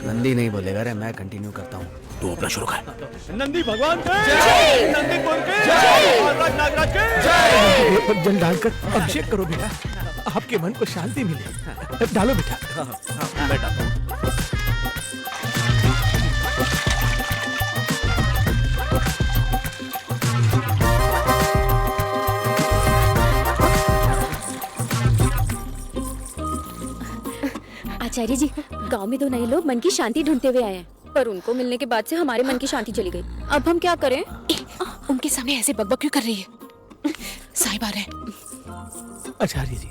नंदी नहीं बोलेगा रे, मैं कंटिन्यू करता हूँ। तू अपना शुरू कर। नंदी भगवान के जय, नंदीपुर के जय, महाराज नागराज के जय। पर जल डालकर अभिषेक करो बेटा, आपके मन को शांति मिले। डालो बेटा। मैं डालता हूँ। आचार्य जी, गांव में 2 नए लोग मन की शांति ढूंढते हुए आए हैं, पर उनको मिलने के बाद से हमारे मन की शांति चली गई। अब हम क्या करें? उनके सामने ऐसे बकबक क्यों कर रही है? साहिब आ रहे हैं। आचार्य जी,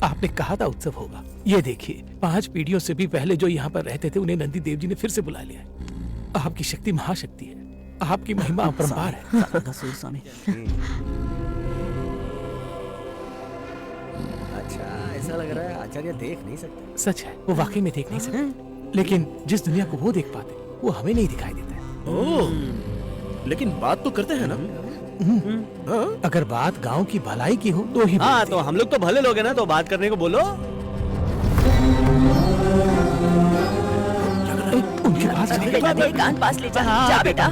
आपने कहा था उत्सव होगा। ये देखिए, 5 पीढ़ियों से भी पहले जो यहाँ पर रहते थे, उन्हें नंदी देव जी ने फिर से बुला लिया है। आपकी शक्ति महाशक्ति है, आपकी महिमा अपरंपार है। अच्छा, ऐसा लग रहा है आचार्य देख नहीं सकते। सच है, वो वाकई में देख नहीं सकते, लेकिन जिस दुनिया को वो देख पाते, वो हमें नहीं दिखाई देता है। ओह, लेकिन बात तो करते हैं ना। अगर बात गांव की भलाई की हो तो ही। हाँ, तो हम लोग तो भले लोग हैं ना, तो बात करने को बोलो। उनके पास मेरे कान पास ले जा, जा बेटा।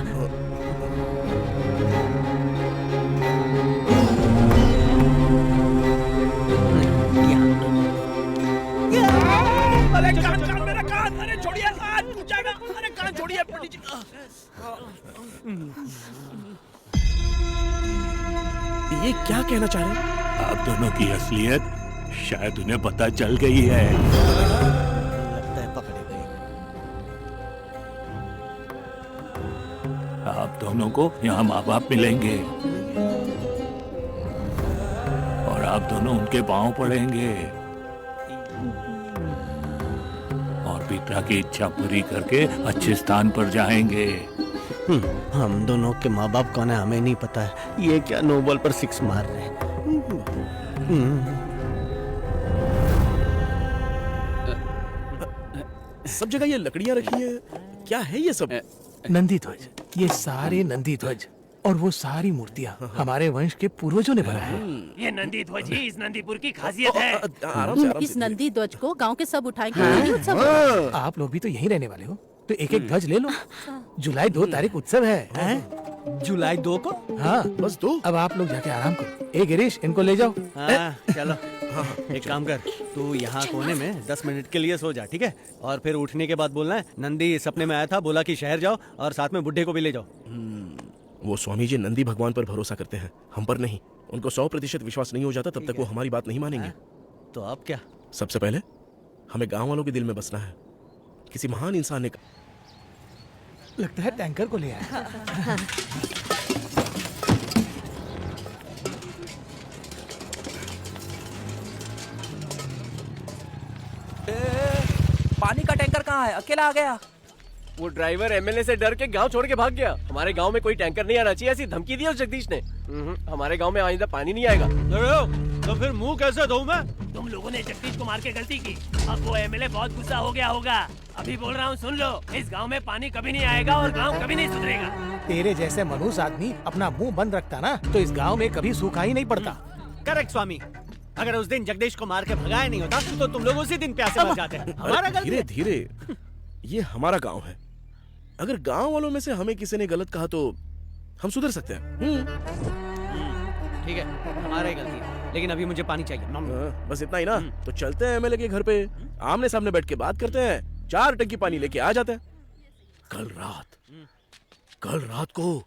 अरे कान, मेरा कान, अरे छोड़िए, कान टूट जाएगा। अरे कान छोड़िए पंडित जी। ये क्या कहना चाह रहे हैं? आप दोनों की असलियत शायद उन्हें पता चल गई है। लगता है पकड़े गए। आप दोनों को यहाँ माँ बाप मिलेंगे और आप दोनों उनके पांव पड़ेंगे और पिता की इच्छा पूरी करके अच्छे स्थान पर जाएंगे। हम दोनों के माँ बाप कौन है हमें नहीं पता है। ये क्या नो बॉल पर 6 मार रहे हैं। सब जगह ये लकड़ियां रखी है, क्या है ये सब? नंदी ध्वज, ये सारे नंदी ध्वज और वो सारी मूर्तियाँ हमारे वंश के पूर्वजों ने बनाया है। ये नंदी ध्वज ही इस नंदीपुर की खासियत है। इस नंदी ध्वज को गांव के सब उठाएंगे। यही उत्सव है। आप लोग भी तो यहीं रहने वाले हो, तो एक एक ध्वज ले लो। जुलाई 2 तारीख उत्सव है। जुलाई 2 को? हाँ, बस 2। अब आप लोग जाके आराम करो। ए गिरीश, इनको ले जाओ। हाँ, चलो। एक काम कर, तू यहाँ कोने में 10 मिनट के लिए सो जा, ठीक है? और फिर उठने के बाद बोलना है नंदी सपने में आया था, बोला कि शहर जाओ और साथ में बुड्ढे को भी ले जाओ। वो स्वामी जी नंदी भगवान पर भरोसा करते हैं, हम पर नहीं। उनको 100% विश्वास नहीं हो जाता तब तक वो हमारी बात नहीं मानेंगे। तो अब क्या? सबसे पहले हमें गांव वालों के दिल में बसना है। किसी महान इंसान ने लगता है टैंकर को ले आया। पानी का टैंकर कहाँ है? अकेला आ गया। वो ड्राइवर एमएलए से डर के गांव छोड़ के भाग गया। हमारे गांव में कोई टैंकर नहीं आना चाहिए, ऐसी धमकी दी उस जगदीश ने। हमारे गांव में आइंदा पानी नहीं आएगा। तो फिर मुंह कैसे धोऊं मैं? तुम लोगों ने जगदीश को मार के गलती की। अब वो एमएलए बहुत गुस्सा हो गया होगा। अभी बोल रहा हूँ, सुन लो, इस गांव में पानी कभी नहीं आएगा और गांव कभी नहीं सुधरेगा। तेरे जैसे मनुष्य आदमी अपना मुंह बंद रखता ना, तो इस गांव में कभी सूखा ही नहीं पड़ता। करेक्ट स्वामी। अगर उस दिन जगदीश को मार के भगाया नहीं होता तो तुम लोग उसी दिन प्यासे मर जाते। हमारा गलती है। धीरे धीरे, ये हमारा गांव है। अगर गांव वालों में से हमें किसी ने गलत कहा तो हम सुधर सकते हैं। ठीक है, हमारा ही गलती है, लेकिन अभी मुझे पानी चाहिए। बस इतना ही ना? तो चलते हैं एमएलए के घर पे, आमने सामने बैठ के बात करते हैं, 4 टंकी पानी लेके आ जाते हैं। कल रात को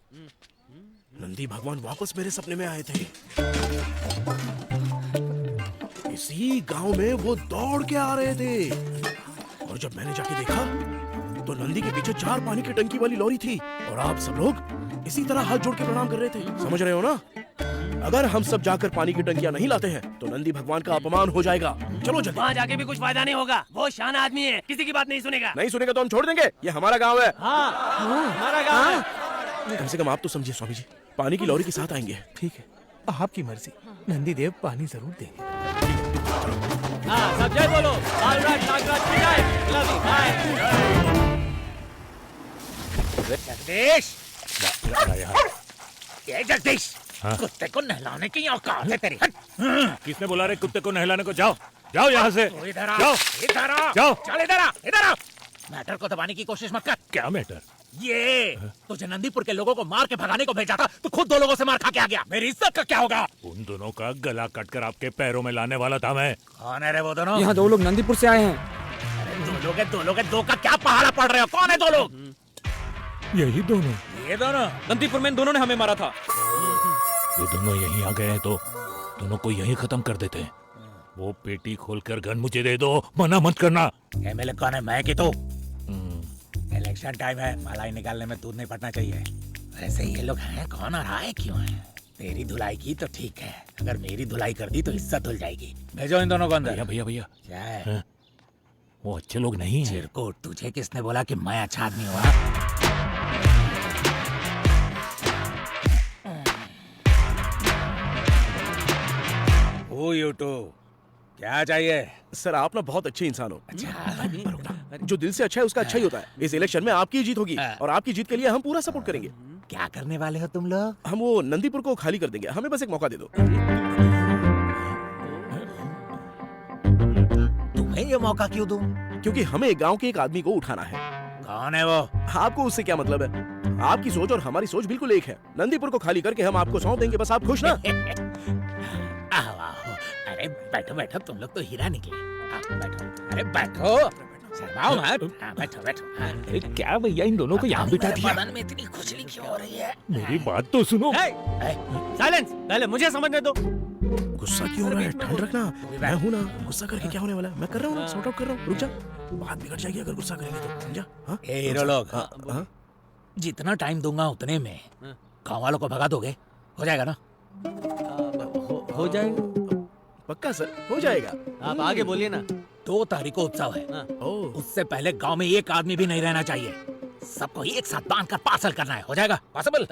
नंदी भगवान वापस मेरे सपने में आए थे। इसी गांव में वो दौड़ के आ रहे थे और जब मैंने जाके देखा तो नंदी के पीछे 4 पानी की टंकी वाली लॉरी थी और आप सब लोग इसी तरह हाथ जोड़ के प्रणाम कर रहे थे। समझ रहे हो ना? अगर हम सब जाकर पानी की टंकियां नहीं लाते हैं तो नंदी भगवान का अपमान हो जाएगा। चलो जल्दी। वहाँ जाके भी कुछ फायदा नहीं होगा। वो शान आदमी है, किसी की बात नहीं सुनेगा। नहीं सुनेगा तो हम छोड़ देंगे। ये हमारा गाँव है। हाँ, हमारा गाँव है। कम से कम आप तो समझिए स्वामी जी, पानी की लॉरी के साथ आएंगे। ठीक है, आपकी मर्जी। नंदी देव पानी जरूर देंगे। हाँ, सब जय बोलो। बालराज नागराज की जय। जगदीश, ये जगदीश, हाँ? कुत्ते को नहलाने की औकात है तेरी। हट। किसने बोला रे कुत्ते को नहलाने को? जाओ जाओ यहाँ से, तू इधर आ, जाओ इधर आ, जाओ। चल इधर आ, इधर आ। मैटर को दबाने की कोशिश मत कर। क्या मैटर? ये तुझे नंदीपुर के लोगों को मार के भगाने को भेजा था, तो खुद 2 लोगों से मार खा के आ गया। मेरी इज्जत का क्या होगा? उन दोनों का गला कटकर आपके पैरों में लाने वाला था मैं। कौन है रे वो दोनों? यहाँ 2 लोग नंदीपुर से आए हैं। अरे 2 लोग है, 2 लोग है, 2 का क्या पहाड़ा पड़ रहे हो? कौन है 2 लोग? यही दोनों। ये दोनों नंदीपुर में इन दोनों ने हमें मारा था। ये दोनों यहीं आ गए हैं तो दोनों को यहीं खत्म कर देते हैं। वो पेटी खोलकर गन मुझे दे दो, मना मत करना। एमएलए कौन है, मैं कि तू? इलेक्शन टाइम है, मलाई निकालने में दूध नहीं पड़ना चाहिए। वैसे ये लोग हैं कौन और आए क्यों हैं? तेरी धुलाई की तो ठीक है, अगर मेरी धुलाई कर दी तो इज्जत धुल जाएगी। भेजो इन दोनों को अंदर। भैया भैया क्या है? वो अच्छे लोग नहीं हैं। चिरकुट, तुझे किसने बोला कि मैं अच्छा आदमी हुआ? ओ यूट्यूब, क्या चाहिए? सर आप ना बहुत अच्छे इंसान हो। जो दिल से अच्छा है उसका अच्छा ही होता है। इस इलेक्शन में आपकी जीत होगी और आपकी जीत के लिए हम पूरा सपोर्ट करेंगे। क्या करने वाले हो तुम लोग? हम वो नंदीपुर को खाली कर देंगे, हमें बस एक मौका दे दो। तुम्हें ये मौका क्यों दूं? क्योंकि हमें गांव के एक आदमी को उठाना है। कौन है वो? आपको उससे क्या मतलब है? आपकी सोच और हमारी सोच बिल्कुल एक है। नंदीपुर को खाली करके हम आपको सौंप देंगे, बस आप खुश ना? अरे बैठो बैठो, तुम लोग तो हीरा निकले। बैठो, अरे बैठो, शर्माओ मत। बैठो बैठो। अरे क्या भैया, इन दोनों को यहाँ बिठा दिया? बदन में इतनी खुजली क्यों हो रही है? मेरी बात तो सुनो। साइलेंस, पहले मुझे समझने दो। गुस्सा क्यों हो रहा है? ठंड रखना, मैं हूँ ना। गुस्सा करके क्या होने वाला है? मैं कर रहा हूँ ना, सॉर्ट आउट कर रहा हूँ। रुक जा, बात बिगड़ जाएगी अगर गुस्सा करेंगे तो, समझा? हाँ? ए हीरो लोग, जितना टाइम दूंगा उतने में गाँव वालों को भगा दोगे? हो जाएगा ना? हो जाएगा। पक्का सर, हो जाएगा। आप आगे बोलिए ना। 2 तारीख को उत्सव है। उससे पहले गांव में एक आदमी भी नहीं रहना चाहिए। सबको एक साथ बांधकर पार्सल करना है। हो जाएगा? पॉसिबल?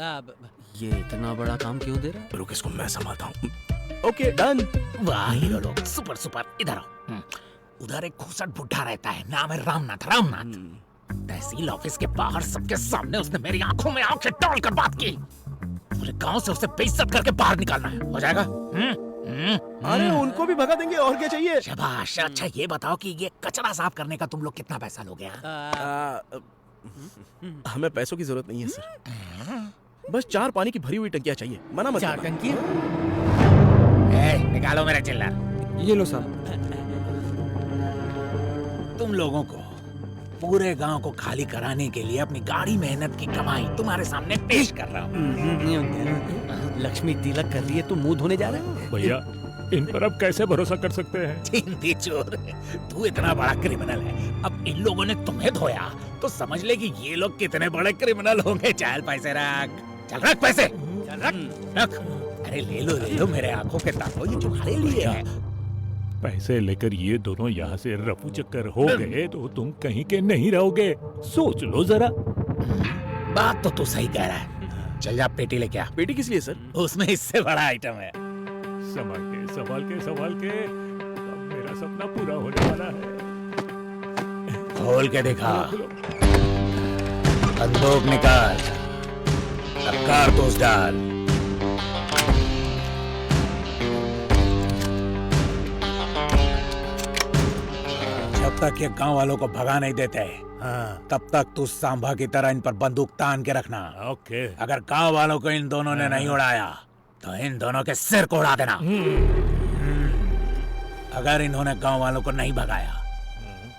ये इतना बड़ा काम क्यों दे रहा है? रुक, इसको मैं संभालता हूँ। Okay done. वाह हीरो लोग, सुपर सुपर। इधर आओ। उधर एक खूसट बुढ़ा रहता है, नाम है रामनाथ। रामनाथ तहसील ऑफिस के बाहर सबके सामने उसने मेरी आंखों में आंखें डालकर बात की। पूरे गांव से उसे बेइज्जत करके बाहर निकालना है। हो जाएगा? अरे उनको भी भगा देंगे, और क्या चाहिए? शाबाश। अच्छा ये बताओ कि ये कचरा साफ करने का तुम लोग कितना पैसा लोगे? हमें पैसों की जरूरत नहीं है सर, बस 4 पानी की भरी हुई टंकियां चाहिए। मना मत 4 टंकी? निकालो मेरा चिल्लर। ये लो साहब। तुम लोगों को पूरे गांव को खाली कराने के लिए अपनी गाड़ी मेहनत की कमाई तुम्हारे सामने पेश कर रहा हूँ। लक्ष्मी तिलक कर रही है, तुम मुंह धोने जा रहे हो? भैया इन पर अब कैसे भरोसा कर सकते हैं? चिंदी चोर, तू इतना बड़ा क्रिमिनल है, अब इन लोगों ने तुम्हें धोया तो समझ ले कि ये लोग कितने बड़े क्रिमिनल होंगे। चल पैसे रख, चल रख पैसे, चल रख। अरे ले लो मेरे आंखों के तारों, ये तुम्हारे लिए है। पैसे लेकर ये दोनों यहाँ से रफू चक्कर हो गए तो तुम कहीं के नहीं रहोगे। सोच लो जरा। बात तो तू सही कह रहा है। चल जा पेटी लेके आ। पेटी किस लिए सर? उसमें इससे बड़ा आइटम है। संभाल के अब मेरा सपना पूरा होने वाला है। खोल के दिखा, बंदूक निकाल, अब कारतूस डाल। जब तक ये गांव वालों को भगा नहीं देते, तब तक तू सांभा की तरह इन पर बंदूक तान के रखना। ओके। अगर गांव वालों को इन दोनों ने नहीं उड़ाया तो इन दोनों के सिर को उड़ा देना। अगर इन्होंने गांव वालों को नहीं भगाया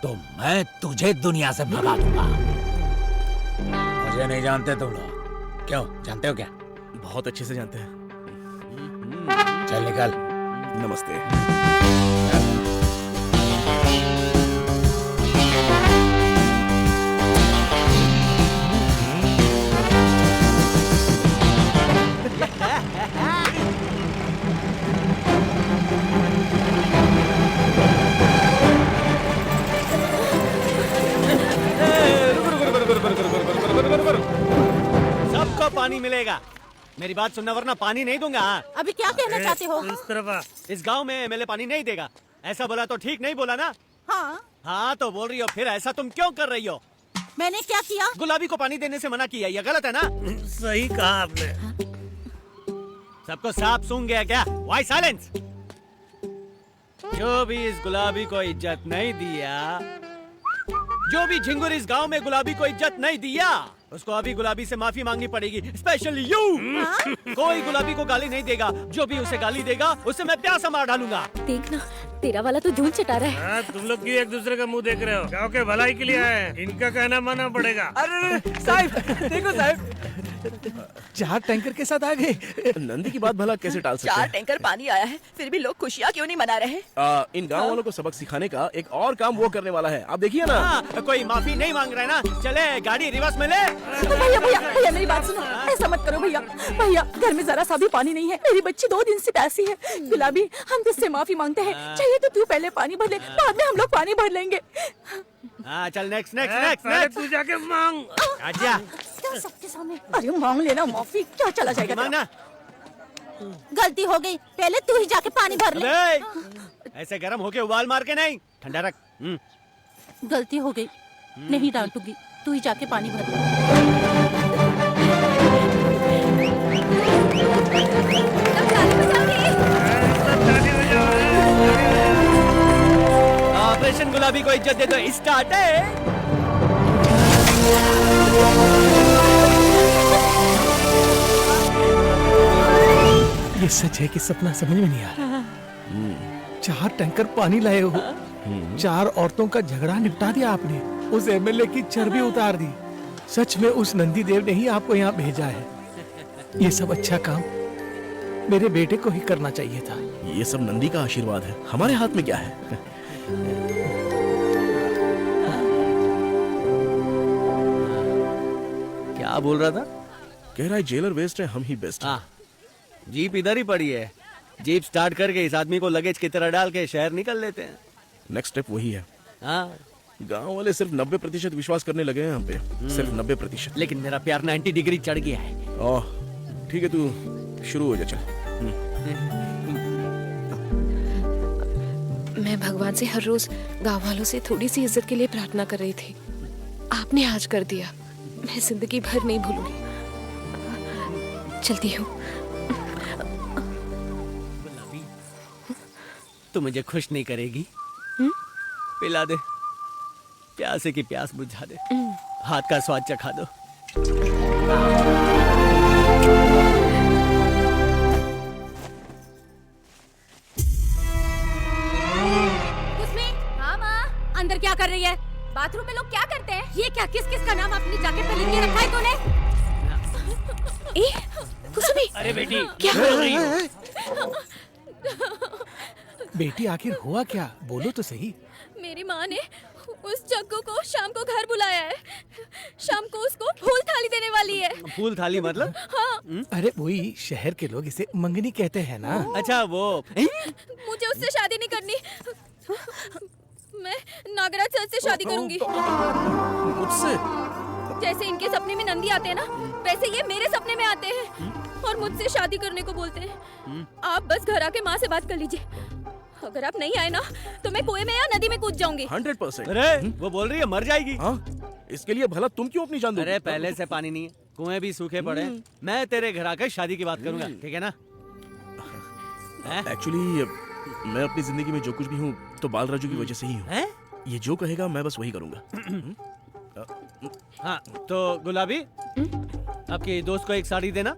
तो मैं तुझे दुनिया से भगा दूंगा। मुझे नहीं जानते तुम लोग? क्यों, जानते हो क्या? बहुत अच्छे से जानते हैं। चल निकल। नमस्ते। सबको पानी मिलेगा, मेरी बात सुनना वरना पानी नहीं दूंगा। अभी क्या कहना चाहते हो? इस गांव में एमएलए पानी नहीं देगा, ऐसा बोला तो ठीक नहीं बोला ना? हाँ हाँ तो बोल रही हो, फिर ऐसा तुम क्यों कर रही हो? मैंने क्या किया? गुलाबी को पानी देने से मना किया, ये गलत है ना? सही कहा आपने। सबको साफ सूंघ गया क्या? Why silence? जो भी इस गुलाबी को इज्जत नहीं दिया, जो भी झिंगुर इस गांव में गुलाबी को इज्जत नहीं दिया, उसको अभी गुलाबी से माफी मांगनी पड़ेगी, स्पेशली यू। कोई गुलाबी को गाली नहीं देगा, जो भी उसे गाली देगा उसे मैं प्यासा मार डालूंगा। देखना, तेरा वाला तो धूल चटा रहा है। तुम लोग क्यों एक दूसरे का मुंह देख रहे हो? गाँव के भलाई के लिए आए, इनका कहना मानना पड़ेगा। अरे साहब, देखो साहब, 4 टैंकर के साथ आ गए। नंदी की बात भला कैसे टाल सकते 4 हैं? टैंकर पानी आया है, फिर भी लोग खुशियाँ क्यों नहीं मना रहे? इन गांव वालों को सबक सिखाने का एक और काम वो करने वाला है, आप देखिए ना। कोई माफी नहीं मांग रहा है ना, चले गाड़ी रिवर्स में ले। भैया भैया भैया मेरी बात सुनो, ऐसा मत करो भैया। भैया घर में जरा सा भी पानी नहीं है, मेरी बच्ची 2 दिन से प्यासी है। गुलाबी हम तुझसे माफी मांगते हैं, चाहिए तो तू पहले पानी भर ले, बाद में हम लोग पानी भर लेंगे। हाँ चल नेक्स्ट नेक्स्ट नेक्स्ट नेक्स्ट। तू जाके मांग। आजा। सबके सामने अरे मांग लेना माफी, क्या चला जाएगा? मांगना। गलती हो गई, पहले तू ही जाके पानी भर ले। ऐसे गरम होके उबाल मार के नहीं, ठंडा रख। गलती हो गई, नहीं डांटूंगी, तू ही जाके पानी भर ले। ऑपरेशन गुलाबी को इज्जत दे दो, स्टार्ट है। ये सच है कि सपना समझ में नहीं आ रहा। 4 टैंकर पानी लाए हो, 4 औरतों का झगड़ा निपटा दिया आपने, उस एमएलए की चर्बी उतार दी। सच में उस नंदी देव ने ही आपको यहाँ भेजा है। ये सब अच्छा काम मेरे बेटे को ही करना चाहिए था। ये सब नंदी का आशीर्वाद है, हमारे हाथ में क्या है? क्या बोल रहा था? कह रहा है जेलर वेस्ट है, हम ही बेस्ट। हाँ, जीप इधर ही पड़ी है, जीप स्टार्ट करके इस आदमी को लगेज की तरह डाल के शहर निकल लेते हैं। नेक्स्ट स्टेप वही है। हाँ, गांव वाले सिर्फ 90% विश्वास करने लगे हैं हम पे, सिर्फ 90%। लेकिन मेरा प्यार 90 डिग्री चढ़ गया है। ओह ठीक है, तू शुरू हो जा, चल। मैं भगवान से हर रोज गांव वालों से थोड़ी सी इज्जत के लिए प्रार्थना कर रही थी, आपने आज कर दिया, मैं जिंदगी भर नहीं भूलूंगी। चलती हूँ। तू मुझे खुश नहीं करेगी? पिला दे, प्यासे की प्यास बुझा दे, हाथ का स्वाद चखा दो। हाँ माँ, अंदर क्या कर रही है? बाथरूम में लोग क्या करते हैं? ये क्या, किस किस का नाम अपनी जैकेट पे लिख के रखा है तूने? कुसुमी, अरे बेटी क्या बोल रही हो? बेटी आखिर हुआ क्या, बोलो तो सही। मेरी माँ ने उस जग्गू को शाम को घर बुलाया है, शाम को उसको फूल थाली देने वाली है। फूल थाली मतलब? हाँ। अरे वही शहर के लोग इसे मंगनी कहते हैं ना। अच्छा वो। मुझे उससे शादी नहीं करनी, मैं नागराज सर से शादी करूंगी। मुझसे? जैसे इनके सपने में नंदी आते हैं ना, वैसे ये मेरे सपने में आते हैं और मुझसे शादी करने को बोलते हैं। आप बस घर आके माँ से बात कर लीजिए, अगर आप नहीं आए ना तो मैं कुएं में या नदी में कूद जाऊंगी। 100%। अरे वो बोल रही है मर जाएगी। हाँ, इसके लिए भला तुम क्यों अपनी जान दोगे? अरे पहले से पानी नहीं है, कुएं भी सूखे पड़े। मैं तेरे घर आकर शादी की बात करूंगा, ठीक है ना? एक्चुअली मैं अपनी जिंदगी में जो कुछ भी हूँ तो बाल राजू की वजह से ही हूँ। ये जो कहेगा मैं बस वही करूंगा। हाँ तो गुलाबी, आपकी दोस्त को एक साड़ी देना,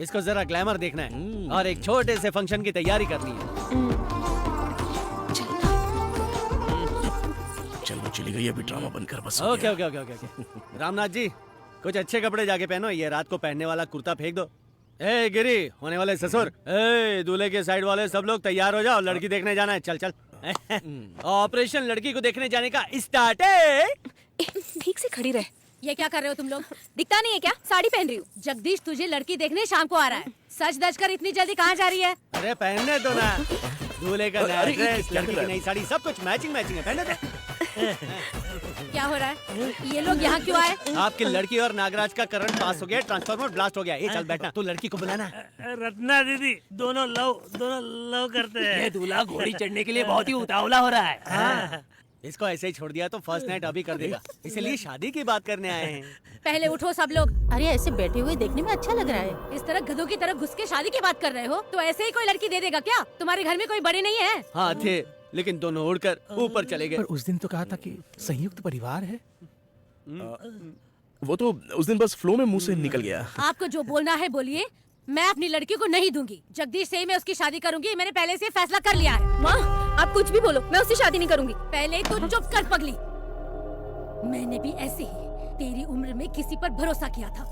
इसको जरा ग्लैमर देखना है और एक छोटे से फंक्शन की तैयारी करनी है। चल वो चली गई, अभी ड्रामा बंद कर बस। Okay okay okay okay. Ramnath ji कुछ अच्छे कपड़े जाके पहनो, ये रात को पहनने वाला कुर्ता फेंक दो। ए गिरी, होने वाले ससुर, ए दूल्हे के साइड वाले सब लोग तैयार हो जाओ, लड़की देखने जाना है। चल चल। ऑपरेशन लड़की को देखने जाने का स्टार्ट है। ठीक से खड़ी रहे। ये क्या कर रहे हो तुम लोग? दिखता नहीं है क्या? साड़ी पहन रही हूँ। जगदीश तुझे लड़की देखने शाम को आ रहा है, सच दज कर इतनी जल्दी कहाँ जा रही है? अरे पहनने दो ना, दूल्हे का नया ड्रेस, लड़की की नई साड़ी, सब कुछ मैचिंग मैचिंग है, पहनने दो। क्या हो रहा है? ये लोग यहाँ क्यों आए? आपकी लड़की और नागराज का करंट पास हो गया, ट्रांसफार्मर ब्लास्ट हो गया। ये चल बैठना, तू लड़की को बुलाना। रत्ना दीदी, दोनों लव करते हैं। ये दूल्हा घोड़ी चढ़ने के लिए बहुत ही उतावला हो रहा है। इसको ऐसे ही छोड़ दिया तो फर्स्ट नाइट अभी कर देगा, इसलिए शादी की बात करने आए हैं। पहले उठो सब लोग। अरे ऐसे बैठे हुए देखने में अच्छा लग रहा है। इस तरह गधों की तरह घुस के शादी की बात कर रहे हो तो ऐसे ही कोई लड़की दे देगा क्या? तुम्हारे घर में कोई बड़े नहीं है? हाँ थे, लेकिन दोनों उड़कर ऊपर चले गए। पर उस दिन तो कहा था कि संयुक्त परिवार है। वो तो उस दिन बस फ्लो में मुंह से निकल गया। आपको जो बोलना है बोलिए, मैं अपनी लड़की को नहीं दूंगी। जगदीश से ही मैं उसकी शादी करूंगी, मैंने पहले से फैसला कर लिया है। माँ आप कुछ भी बोलो, मैं उससे शादी नहीं करूंगी। पहले तो चुप कर पगली। मैंने भी ऐसे ही तेरी उम्र में किसी पर भरोसा किया था।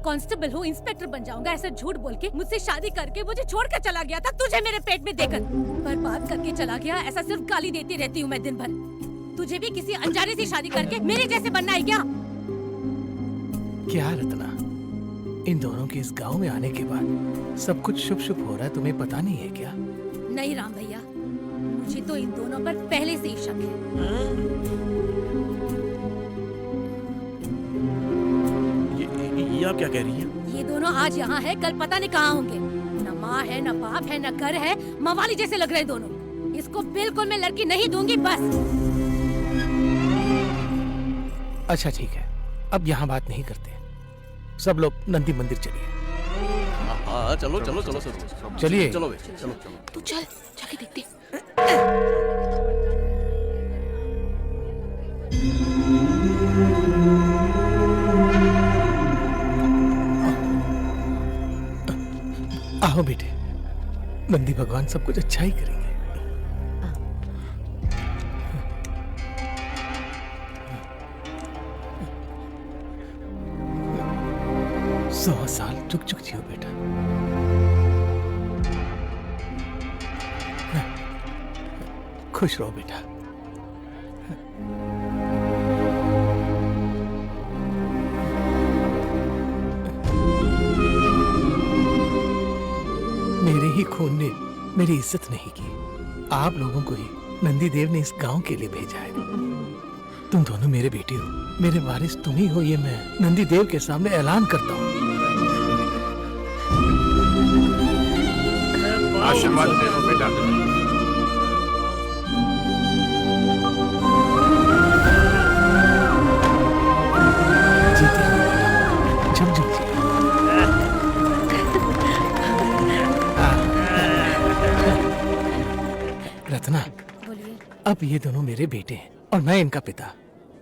कांस्टेबल हूँ, इंस्पेक्टर बन जाऊंगा, ऐसा झूठ बोल के मुझसे शादी करके मुझे छोड़कर चला गया था तुझे मेरे पेट में देकर। बर्बाद करके चला गया, ऐसा सिर्फ गाली देती रहती हूँ मैं दिन भर। तुझे भी किसी अनजाने से शादी करके मेरे जैसे बनना है क्या? क्या रत्ना, इन दोनों के इस गांव में आने के बाद सब कुछ शुभ शुभ हो रहा है, तुम्हें पता नहीं है क्या? नहीं राम भैया, मुझे तो इन दोनों पर पहले से ही शक है। ये आप क्या कह रही हैं? ये दोनों आज यहाँ है, कल पता नहीं कहाँ होंगे। न माँ है, न बाप है, न घर है, मवाली जैसे लग रहे हैं दोनों। इसको बिल्कुल मैं लड़की नहीं दूंगी बस। अच्छा ठीक है, अब यहाँ बात नहीं करते, सब लोग नंदी मंदिर चलिए। हाँ चलो चलो चलो चलो चलिए। चलो चलो। तू चल, जाके देखते। आओ बेटे, नंदी भगवान सब कुछ अच्छा ही करेंगे। 100 साल चुक चुक जियो बेटा। खुश रहो बेटा। मेरे ही खून ने मेरी इज्जत नहीं की, आप लोगों को ही नंदी देव ने इस गांव के लिए भेजा है। तुम दोनों मेरे बेटे हो, मेरे वारिस तुम ही हो, ये मैं नंदी देव के सामने ऐलान करता हूँ। आशीर्वाद दे दो बेटा। जीते रहो बेटा, झुक झुक जी। रत्ना, अब ये दोनों मेरे बेटे हैं और मैं इनका पिता।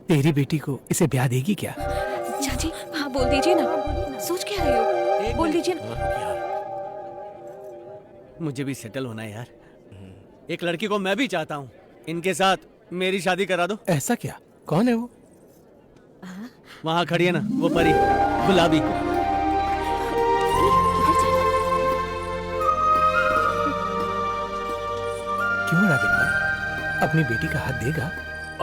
तेरी बेटी को इसे ब्याह देगी क्या? चाची हाँ बोल दीजिए ना, सोच क्या रहे हो, बोल दीजिए ना। मुझे भी सेटल होना है यार, एक लड़की को मैं भी चाहता हूँ, इनके साथ मेरी शादी करा दो। ऐसा क्या? कौन है वो? वहाँ खड़ी है ना वो परी, गुलाबी। क्यों राजन भाई, अपनी बेटी का हाथ देगा?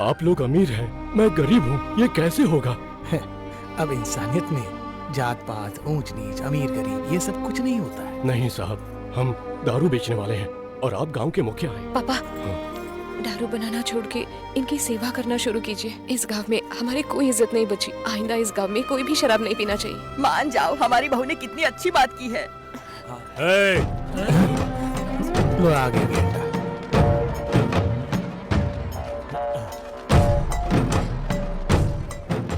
आप लोग अमीर हैं, मैं गरीब हूँ, ये कैसे होगा? अब इंसानियत में जात पात, ऊंच नीच, अमीर गरीब ये सब कुछ नहीं होता है। नहीं साहब, हम दारू बेचने वाले हैं और आप गांव के मुखिया हैं। पापा दारू बनाना छोड़ के इनकी सेवा करना शुरू कीजिए। इस गांव में हमारी कोई इज्जत नहीं बची, आइंदा इस गांव में कोई भी शराब नहीं पीना चाहिए। मान जाओ, हमारी बहू ने कितनी अच्छी बात की है। लो आ गए बेटा।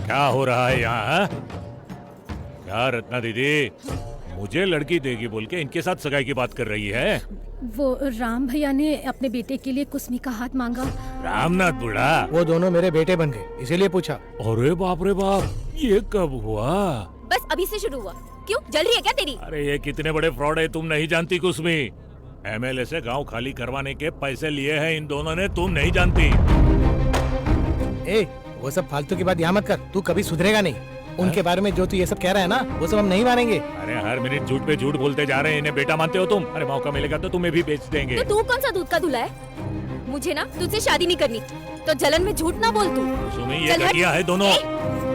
क्या हो रहा है यहाँ? क्या रत्ना दीदी मुझे लड़की देगी बोल के इनके साथ सगाई की बात कर रही है? वो राम भैया ने अपने बेटे के लिए कुसमी का हाथ मांगा। रामनाथ बूढ़ा? वो दोनों मेरे बेटे बन गए, इसीलिए पूछा। अरे बाप रे बाप, ये कब हुआ? बस अभी से शुरू हुआ। क्यों जल रही है क्या तेरी? अरे ये कितने बड़े फ्रॉड है, तुम नहीं जानती कुसमी। एमएलए से गांव खाली करवाने के पैसे लिए हैं इन दोनों ने, तुम नहीं जानती। ए, वो सब फालतू की बात यहाँ मत कर, तू कभी सुधरेगा नहीं। उनके बारे में जो तू ये सब कह रहा है ना, वो सब हम नहीं मानेंगे। अरे हर मिनट झूठ पे झूठ बोलते जा रहे हैं, इन्हें बेटा मानते हो तुम? अरे मौका मिलेगा तो तुम्हें भी बेच देंगे। तो तू कौन सा दूध का दूल्हा है? मुझे ना तुझसे शादी नहीं करनी, तो जलन में झूठ ना बोल तू। सुमी ये घटिया है दोनों।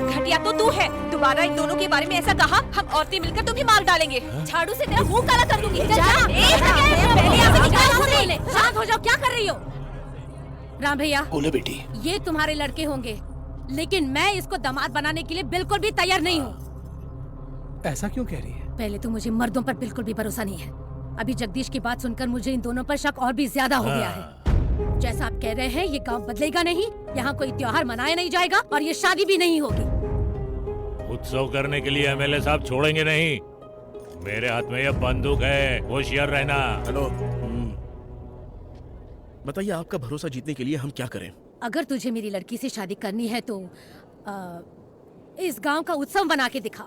घटिया तो तू है, दोबारा इन दोनों के बारे में ऐसा कहा, हम औरतें मिलकर तुम्हें मार डालेंगे। झाड़ू से तेरा मुंह काला कर दूंगी। शांत हो जाओ, क्या कर रही हो? राम भैया बोलो बेटी। ये तुम्हारे लड़के होंगे, लेकिन मैं इसको दामाद बनाने के लिए बिल्कुल भी तैयार नहीं हूँ। ऐसा क्यों कह रही है? पहले तो मुझे मर्दों पर बिल्कुल भी भरोसा नहीं है, अभी जगदीश की बात सुनकर मुझे इन दोनों पर शक और भी ज्यादा हो गया है। जैसा आप कह रहे हैं ये गांव बदलेगा नहीं, यहाँ कोई त्योहार मनाया नहीं जाएगा और ये शादी भी नहीं होगी। उत्सव करने के लिए एमएलए साहब छोड़ेंगे नहीं। मेरे हाथ में ये बंदूक है, होशियार रहना। हेलो, बताइए आपका भरोसा जीतने के लिए हम क्या करें? अगर तुझे मेरी लड़की से शादी करनी है तो इस गांव का उत्सव बना के दिखा,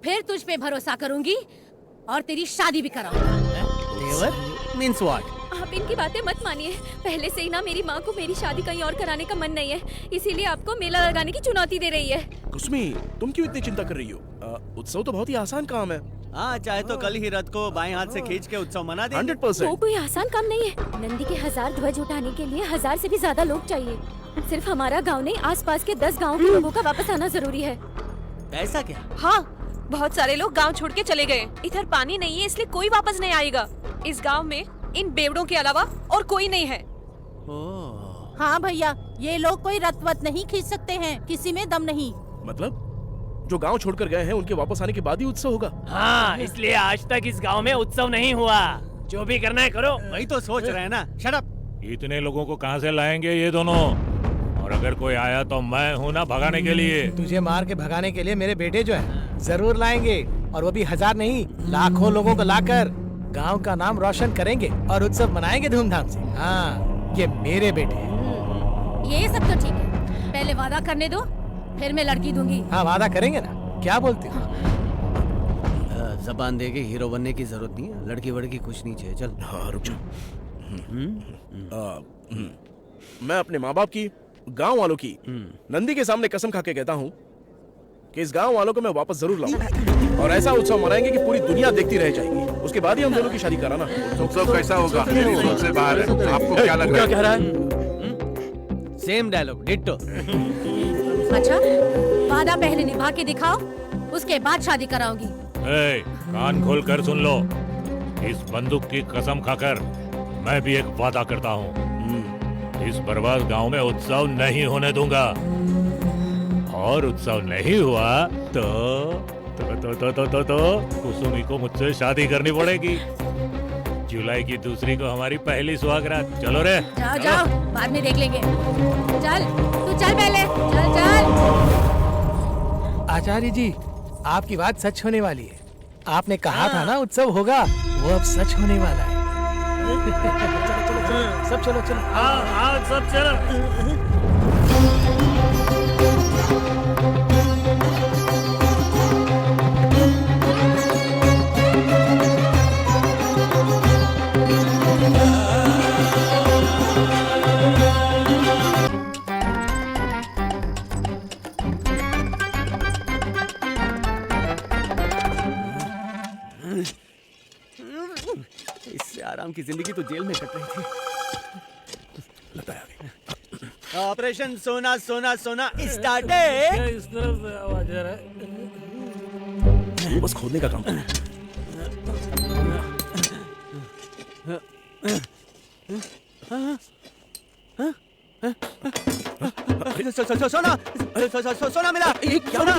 फिर तुझ पे भरोसा करूंगी और तेरी शादी भी कराऊंगी। Means what? आप इनकी बातें मत मानिए। पहले से ही ना मेरी माँ को मेरी शादी कहीं और कराने का मन नहीं है, इसीलिए आपको मेला लगाने की चुनौती दे रही है। कुसुमी, तुम क्यों इतनी चिंता कर रही हो? उत्सव तो बहुत ही आसान काम है। हाँ, चाहे तो कल ही रथ को बाएं हाथ से खींच के उत्सव मना दे। 100%। वो कोई आसान काम नहीं है। नंदी के 1000 ध्वज उठाने के लिए 1000 से भी ज्यादा लोग चाहिए। सिर्फ हमारा गांव नहीं, आसपास के 10 गांव के लोगों का वापस आना जरूरी है। ऐसा क्या? हाँ, बहुत सारे लोग गांव छोड़ के चले गए। इधर पानी नहीं है, इसलिए कोई वापस नहीं आएगा। इस गांव में इन बेवड़ों के अलावा और कोई नहीं है। हाँ भैया, ये लोग कोई रथवत नहीं खींच सकते हैं, किसी में दम नहीं। मतलब जो गांव छोड़कर गए हैं उनके वापस आने के बाद ही उत्सव होगा? हाँ, इसलिए आज तक इस गांव में उत्सव नहीं हुआ। जो भी करना है करो। वही तो सोच रहे हैं ना। Shut up. इतने लोगों को कहाँ से लाएंगे ये दोनों? और अगर कोई आया तो मैं हूँ ना भगाने के लिए। तुझे मार के भगाने के लिए मेरे बेटे जो है जरूर लाएंगे, और वो भी 1000 नहीं, लाखों लोगों को लाकर गांव का नाम रोशन करेंगे और उत्सव मनाएंगे धूमधाम से। हाँ, ये मेरे बेटे हैं। ये सब तो ठीक है, पहले वादा करने दो, फिर मैं लड़की दूंगी। हाँ, वादा करेंगे ना, क्या बोलते हो? जबान दे के हीरो बनने की जरूरत नहीं है, लड़की वड़की कुछ नहीं चाहिए। चल। हाँ, रुक जाओ। मैं अपने माँ बाप की, गांव वालों की, नंदी के सामने कसम खा के कहता हूँ कि इस गांव वालों को मैं वापस जरूर लाऊंगा और ऐसा उत्सव मनाएंगे कि पूरी दुनिया देखती रह जाएगी। उसके बाद ही हम दोनों की शादी कराना। उत्सव कैसा होगा मेरी सोच से बाहर है। आपको क्या लग रहा है? क्या कह रहा है? Same dialogue, ditto. अच्छा, वादा पहले निभा के दिखाओ, उसके बाद शादी कराऊंगी। कान खोल कर सुन लो। इस बंदूक की कसम खाकर मैं भी एक वादा करता हूँ, इस बर्बाद गांव में उत्सव नहीं होने दूंगा। और उत्सव नहीं हुआ तो कुसुमी को मुझसे शादी करनी पड़ेगी। जुलाई की 2 को हमारी पहली सुहागरात। चलो रे। जाओ जाओ, बाद में देख लेंगे। चल, तू चल पहले, चल चल। आचार्य जी, आपकी बात सच होने वाली है। आपने कहा था ना उत्सव होगा, वो अब सच होने वाला है। सब चलो चलो। हाँ, सब चलो। इससे आराम की जिंदगी तो जेल में कट रही थी। ऑपरेशन सोना सोना सोना स्टार्टेड। इस तरफ से आवाज आ रहा है। बस खोदने का काम करो। सोना सोना मिला। सोना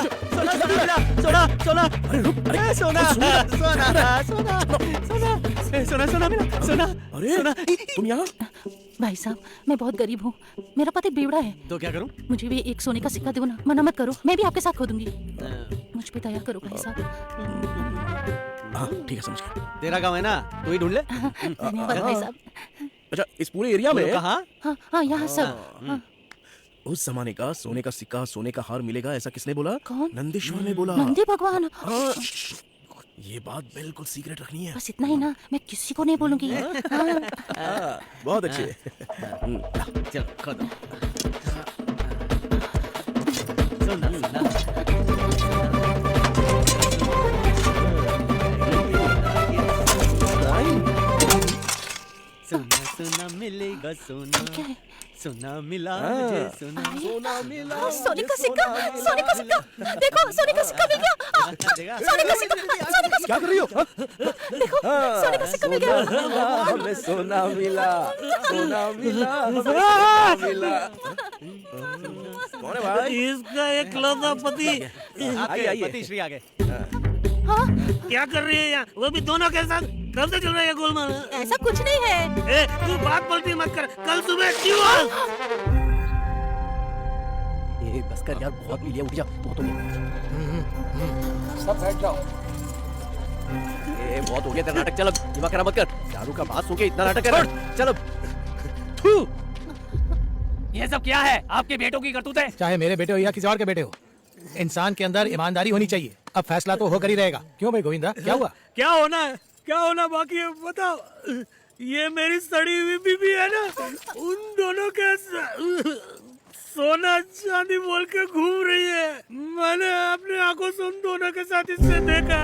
सोना मिला। सोना सोना सोना सोना सोना मिला। सोना। अरे तुम यहाँ? भाई साहब, मैं बहुत गरीब हूँ, मेरा पति बेवड़ा है। तो क्या करूँ? मुझे भी एक सोने का सिक्का दो ना, मना मत करो, मैं भी आपके साथ खोदूंगी। मुझ पे दया करो भाई साहब। हाँ, ठीक है, समझ गया। तेरा काम है ना, तू ही ढूंढ ले। धन्यवाद भाई साहब। अच्छा, इस पूरे एरिया में? कहाँ? हाँ हाँ, यहाँ सब। हाँ। उस जमाने का सोने का सिक्का, सोने का हार मिलेगा, ऐसा किसने बोला? कौन? नंदीश्वर ने बोला। नंदी भगवान। हाँ, ये बात बिल्कुल सीक्रेट रखनी है। बस इतना ही ना, मैं किसी को नहीं बोलूंगी। बहुत अच्छे। चल खोदो। सोना सोना सोना मिलेगा सोना। सोना मिला मुझे, सोना सोना मिला। सोने का सिक्का, सोने का सिक्का, देखो सोने का सिक्का मिल गया। सोने का सिक्का, सोने का सिक्का। क्या कर रही हो? देखो, सोने का सिक्का मिल गया। हमें सोना मिला, सोना मिला, सोना मिला। कौन है भाई? इसका एकलौता पति। आपके पति श्री आ गए। क्या कर रही है यहाँ? वो भी दोनों के साथ? कब से चल रहा है ये गोलमाल? ऐसा कुछ नहीं है। ए, तू बात बोलती मत कर। कल सुबह क्यों? ए, बस कर यार, बहुत पी लिया, उठ जा। बहुत हो गया। सब बैठ जाओ। ए, बहुत हो गया तेरा नाटक, चल अब दिमाग खराब मत कर। दारू का बात सुन के इतना नाटक कर, चल अब। ये सब क्या है? आपके बेटों की करतूत है। चाहे मेरे बेटे हो या किसी और के बेटे हो, इंसान के अंदर ईमानदारी होनी चाहिए। अब फैसला तो होकर ही रहेगा। क्यों भाई गोविंदा, क्या हुआ? क्या होना है? क्या होना बाकी है बताओ। ये मेरी सड़ी हुई बीबी है ना, उन दोनों के सोना चांदी बोल के घूम रही है। मैंने अपने आंखों से उन दोनों के साथ इससे देखा।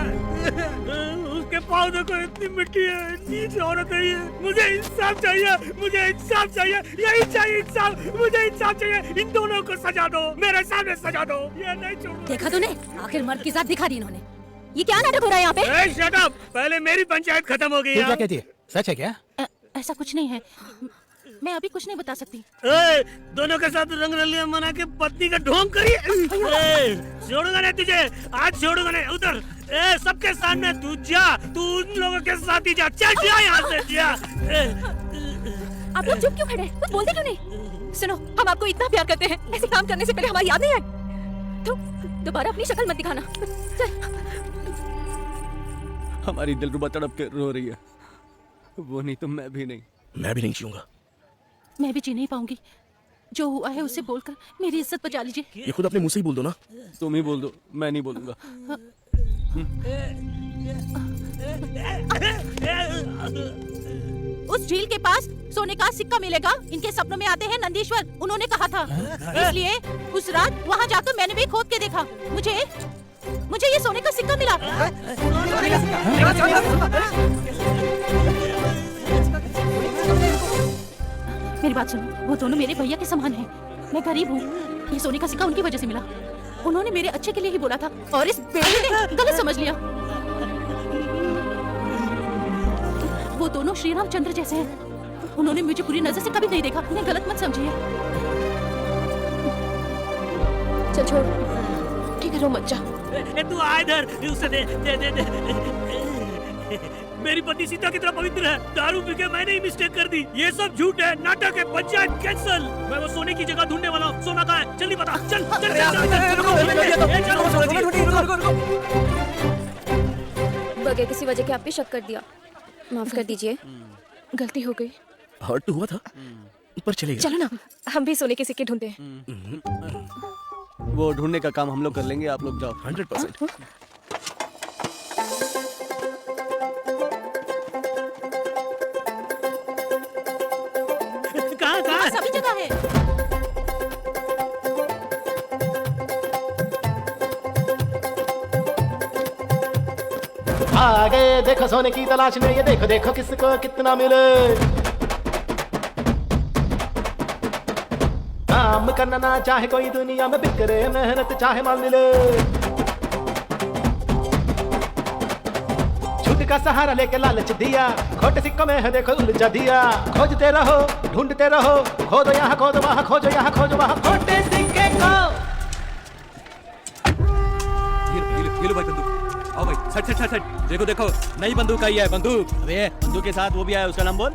उसके पाँव देखो, इतनी मिट्टी है, नीच औरत है ये। मुझे इंसाफ चाहिए, मुझे इंसाफ चाहिए, यही चाहिए इंसाफ, मुझे इंसाफ चाहिए। इन दोनों को सजा दो, मेरे सामने सजा दो, ये नहीं छोड़ूंगा। देखा तूने, आखिर मर्द की जात दिखा दी इन्होंने। ये क्या नाटक हो रहा है यहाँ पे? शट अप, पहले मेरी पंचायत खत्म हो गई। तू क्या कहती है? सच है क्या? ऐसा कुछ नहीं है, मैं अभी कुछ नहीं बता सकती। दोनों के साथ रंग रलियां मना के पत्नी का ढोंग करिए। छोड़ूंगा नहीं तुझे, आज छोड़ूंगा नहीं। उधर सबके सामने तू जा, तू उन लोगों के साथ ही जा। चल जा यहाँ से, जा। आप लोग चुप क्यों खड़े? कुछ बोलते क्यों नहीं? सुनो, हम आपको इतना प्यार करते हैं, ऐसे काम करने से पहले हमारी याद नहीं आई। तो दोबारा अपनी शक्ल मत दिखाना। चल। हमारी दिलरुबा तड़प के रो रही है। वो नहीं तो मैं भी नहीं। मैं भी नहीं जीऊंगा। मैं भी जी नहीं पाऊंगी। जो हुआ है उसे बोलकर मेरी इज्जत बचा लीजिए। ये खुद अपने मुंह से ही बोल दो ना। तुम ही बोल दो, मैं नहीं बोलूंगा। उस झील के पास सोने का सिक्का मिलेगा। इनके सपनों में आते हैं नंदीश्वर, उन्होंने कहा था। इसलिए उस रात वहाँ जाकर मैंने भी खोद के देखा। मुझे ये सोने का सिक्का मिला। मेरी बात सुनो, वो दोनों मेरे भैया के समान हैं। मैं गरीब हूँ, ये सोने का सिक्का उनकी वजह से मिला। उन्होंने मेरे अच्छे के लिए ही बोला था और इस बेटे ने गलत समझ लिया। वो दोनों श्री रामचंद्र जैसे हैं। उन्होंने मुझे बुरी नजर से कभी नहीं देखा, उन्हें गलत मत समझिए। चल छोड़, ठीक है, रो मत जा। तू आ इधर, उसे दे, दे, दे, दे। मेरी पत्नी सीता कितना पवित्र है। दारू पी के मैंने ही मिस्टेक कर दी। ये सब झूठ है, नाटक है, पंचायत कैंसल। मैं वो सोने की जगह ढूंढने वाला हूँ। सोना कहाँ है? जल्दी बता। चल चल बगैर किसी वजह के आप पे शक कर दिया, माफ कर दीजिए, गलती हो गई। हर्ट तो हुआ था, पर चलेगा। चलो ना, हम भी सोने के सिक्के ढूंढते हैं। वो ढूंढने का काम हम लोग कर लेंगे, आप लोग जाओ। 100%। कहाँ? सभी जगह है। आगे देखो सोने की तलाश में, ये देखो देखो किसको कितना मिले। काम करना ना चाहे कोई दुनिया में, बिखरे मेहनत चाहे माल मिले। झूठ का सहारा लेके लालच दिया, खोटे सिक्कों में है देखो उलझा दिया। खोजते रहो, ढूंढते रहो, खोदो यहाँ खोदो वहाँ, खोजो यहाँ खोजो वहाँ, खोटे सिक्के को। ये लो भाई बंदूक। आओ भाई, सट सट सट सट। देखो देखो, नई बंदूक आई है, बंदूक। अबे बंदूक के साथ वो भी आया, उसका नाम बोल।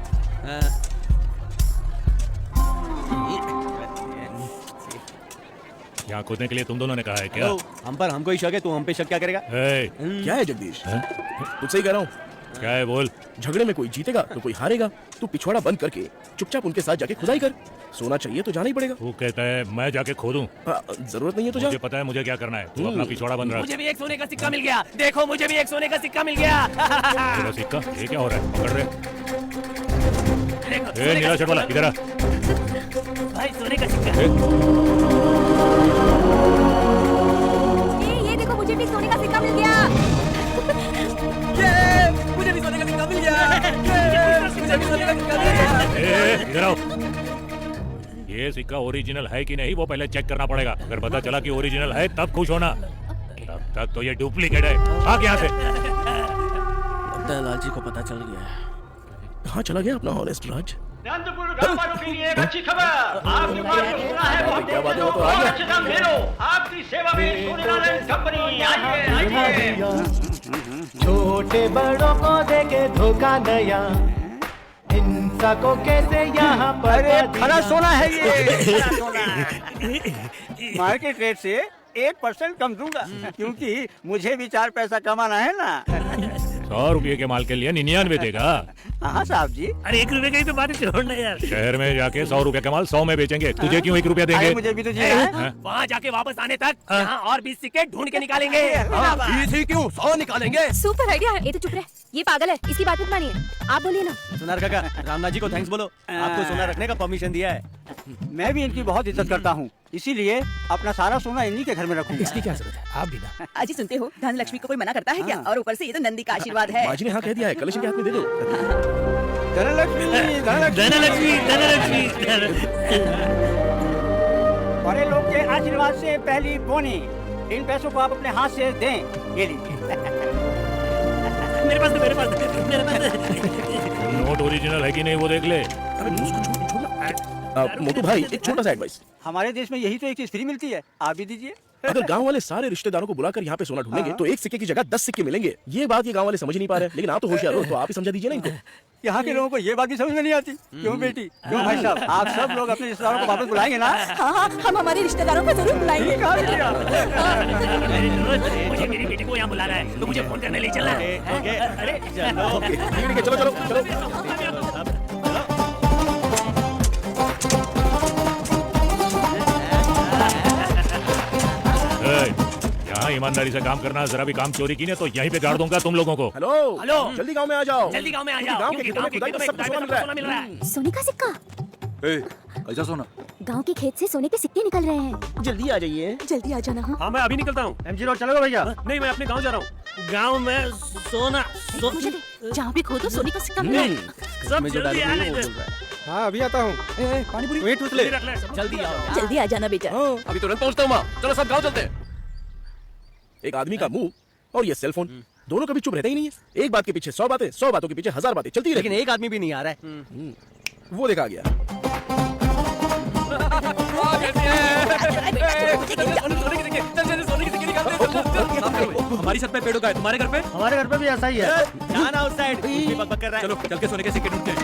यहाँ कूदने के लिए तुम दोनों ने कहा है क्या? हम पर हमको ही शक है, तू हम पे शक क्या करेगा? क्या है जगदीश? तुझसे ही कह रहा हूँ। क्या है बोल? झगड़े में कोई जीतेगा तो कोई हारेगा। तू पिछवाड़ा बंद करके चुपचाप उनके साथ जाके खुदाई कर। सोना चाहिए तो जाना ही पड़ेगा। तू कहता है मैं जाके खोदूं? जरूरत नहीं है तो जा। मुझे पता है मुझे क्या करना है। तू अपना पिछवाड़ा बंद रख। मुझे भी एक सोने का सिक्का मिल गया। देखो, मुझे भी एक सोने का सिक्का मिल गया। तेरा सिक्का? ये क्या हो रहा है? पकड़ रहे। नीला शर्ट वाला, इधर आ। भाई सोने का सिक्का। ये देखो, मुझे भी सोने का सिक्का मिल गया। मुझे भी सोने का सिक्का मिल गया। मुझे भी सोने का सिक्का मिल गया। इधर आओ। ये सिक्का ओरिजिनल है कि नहीं वो पहले चेक करना पड़ेगा। अगर पता चला कि ओरिजिनल है तब खुश होना, तब तक तो ये डुप्लीकेट है। भाग यहाँ से। लगता है लालजी को पता चल गया है। कहाँ चला गया अपना ऑनेस्ट राज? नंदपुर गांव वालों के लिए एक अच्छी खबर। आपके पास जो सुना है वो क्या बात है? वो तो आ और गया। अच्छे दाम ले लो। आपकी सेवा में सोने नारायण कंपनी। आइए आइए। छोटे बड़ों को देके धोखा नया, हिंसा को कैसे यहाँ पर खरा सोना है ये। मार्केट रेट से 1% कम दूंगा, क्योंकि मुझे भी 4 पैसा कमाना है ना। 100 रुपये के माल के लिए 99 देगा। हाँ साहब जी। अरे 1 रुपए की तो बात छोड़ना यार। शहर में जाके 100 रुपये का माल 100 में बेचेंगे, तुझे क्यों 1 रुपया देंगे? मुझे भी तो चाहिए। वहाँ जाके वापस आने तक यहाँ और 20 सिक्के ढूंढ के निकालेंगे। 20 ही क्यों, 100 निकालेंगे। सुपर आइडिया है। ये तो चुप रहे, ये पागल है, इसकी बात मत मानिए। आप बोलिए ना। सोनार काका, रामनाथ जी को थैंक्स बोलो, आपको सोना रखने का परमिशन दिया है। मैं भी इनकी बहुत इज्जत करता हूँ, इसीलिए अपना सारा सोना इन्हीं के घर में रखूंगा। इसकी क्या जरूरत है, आप भी ना। अजी सुनते हो, धन लक्ष्मी को कोई मना करता है क्या? और ऊपर से ये तो नंदी का आशीर्वाद है। बाजी ने हाँ कह दिया है, कलेक्शन के हाथ में दे दो। धनलक्ष्मी, धनलक्ष्मी, धनलक्ष्मी। बड़े लोग के आशीर्वाद से पहली बोनी, इन पैसों को आप अपने हाथ से दें। ये लीजिए। मेरे पास। नोट ओरिजिनल है कि नहीं वो देख ले। मोटू भाई, एक छोटा सा एडवाइस। हमारे देश में यही तो एक चीज फ्री मिलती है, आप भी दीजिए। अगर गांव वाले सारे रिश्तेदारों को बुलाकर यहाँ पे सोना ढूंढेंगे तो 1 सिक्के की जगह 10 सिक्के मिलेंगे। ये बात ये गांव वाले समझ नहीं पा रहे, लेकिन आप तो होशियार हो, तो आप ही समझा दीजिए ना इनको। यहाँ के लोगों को ये बात भी समझ में नहीं आती। क्यों बेटी, क्यों भाई साहब, आप सब लोग अपने रिश्तेदारों को वापस बुलाएंगे ना? हाँ, हम हमारे रिश्तेदारों को जरूर बुलाएंगे। मुझे मेरी बेटी को यहाँ बुलाना है, तो मुझे फोन करने ले चलना है। अरे चलो। यहाँ ईमानदारी से काम करना, जरा भी काम चोरी की ना तो यहीं पे गाड़ दूंगा तुम लोगों को। हेलो, जल्दी गांव में आ जाओ। जल्दी गांव में आ जाओ, गांव के क्योंकि खेतों में खुदाई का सबको सोना मिल रहा है। सोने का सिक्का। कैसा सोना? गांव के खेत से सोने के सिक्के निकल रहे हैं। जल्दी आ जाइए। जल्दी आ जाना। हाँ मैं अभी निकलता हूँ। MG रोड चलोगे भैया? नहीं, मैं अपने गाँव जा रहा हूँ। गांव में सोना जहाँ भी खोदो सोने का सिक्का मिला है। सब जल्दी आने दे। हाँ अभी आता हूँ। पानीपुरी वेट उतले। जल्दी आओ। जल्दी आ जाना बेटा। अभी तुरंत पहुँचता हूँ माँ। चलो सब गाँव चलते हैं। एक आदमी का मुंह और ये सेल फोन, दोनों कभी चुप रहते ही नहीं है। एक बात के पीछे 100 बातें, 100 बातों के पीछे 1000 बातें चलती लेकिन एक आदमी भी नहीं आ रहा है। वो देखा गया। हमारी छत पे पेड़ों का है, तुम्हारे घर पे? हमारे घर पे भी ऐसा ही है। जाना उस साइड, बक कर रहा है। चलो चल के सोने के सिक्के ढूंढते हैं।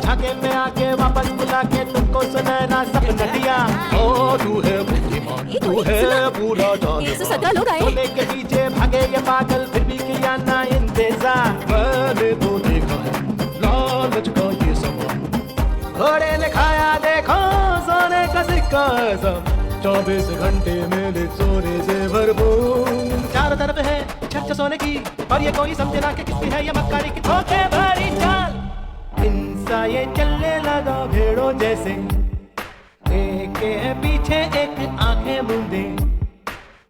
झाके में आके वापस बुला के तुमको सुनहरा सपना दिया। ओ तू है बुद्धिमान, तू है पूरा जान। 117 लोग आए। सोने के पीछे भागे ये पागल, फिर भी किया ना इंतजार। मैंने तो देखा है लालच का ये समान, घोड़े ने खाया देखो सोने का सिक्का ऐसा। 24 घंटे मेरे सोने से भरपूर, चारों तरफ है चर्चा सोने की, और ये कोई समझे ना कि किसकी है ये मक्कारी की धोखे भरी चाल। इंसा ये चलने लगा भेड़ों जैसे, एक के पीछे एक आंखें मूंदे,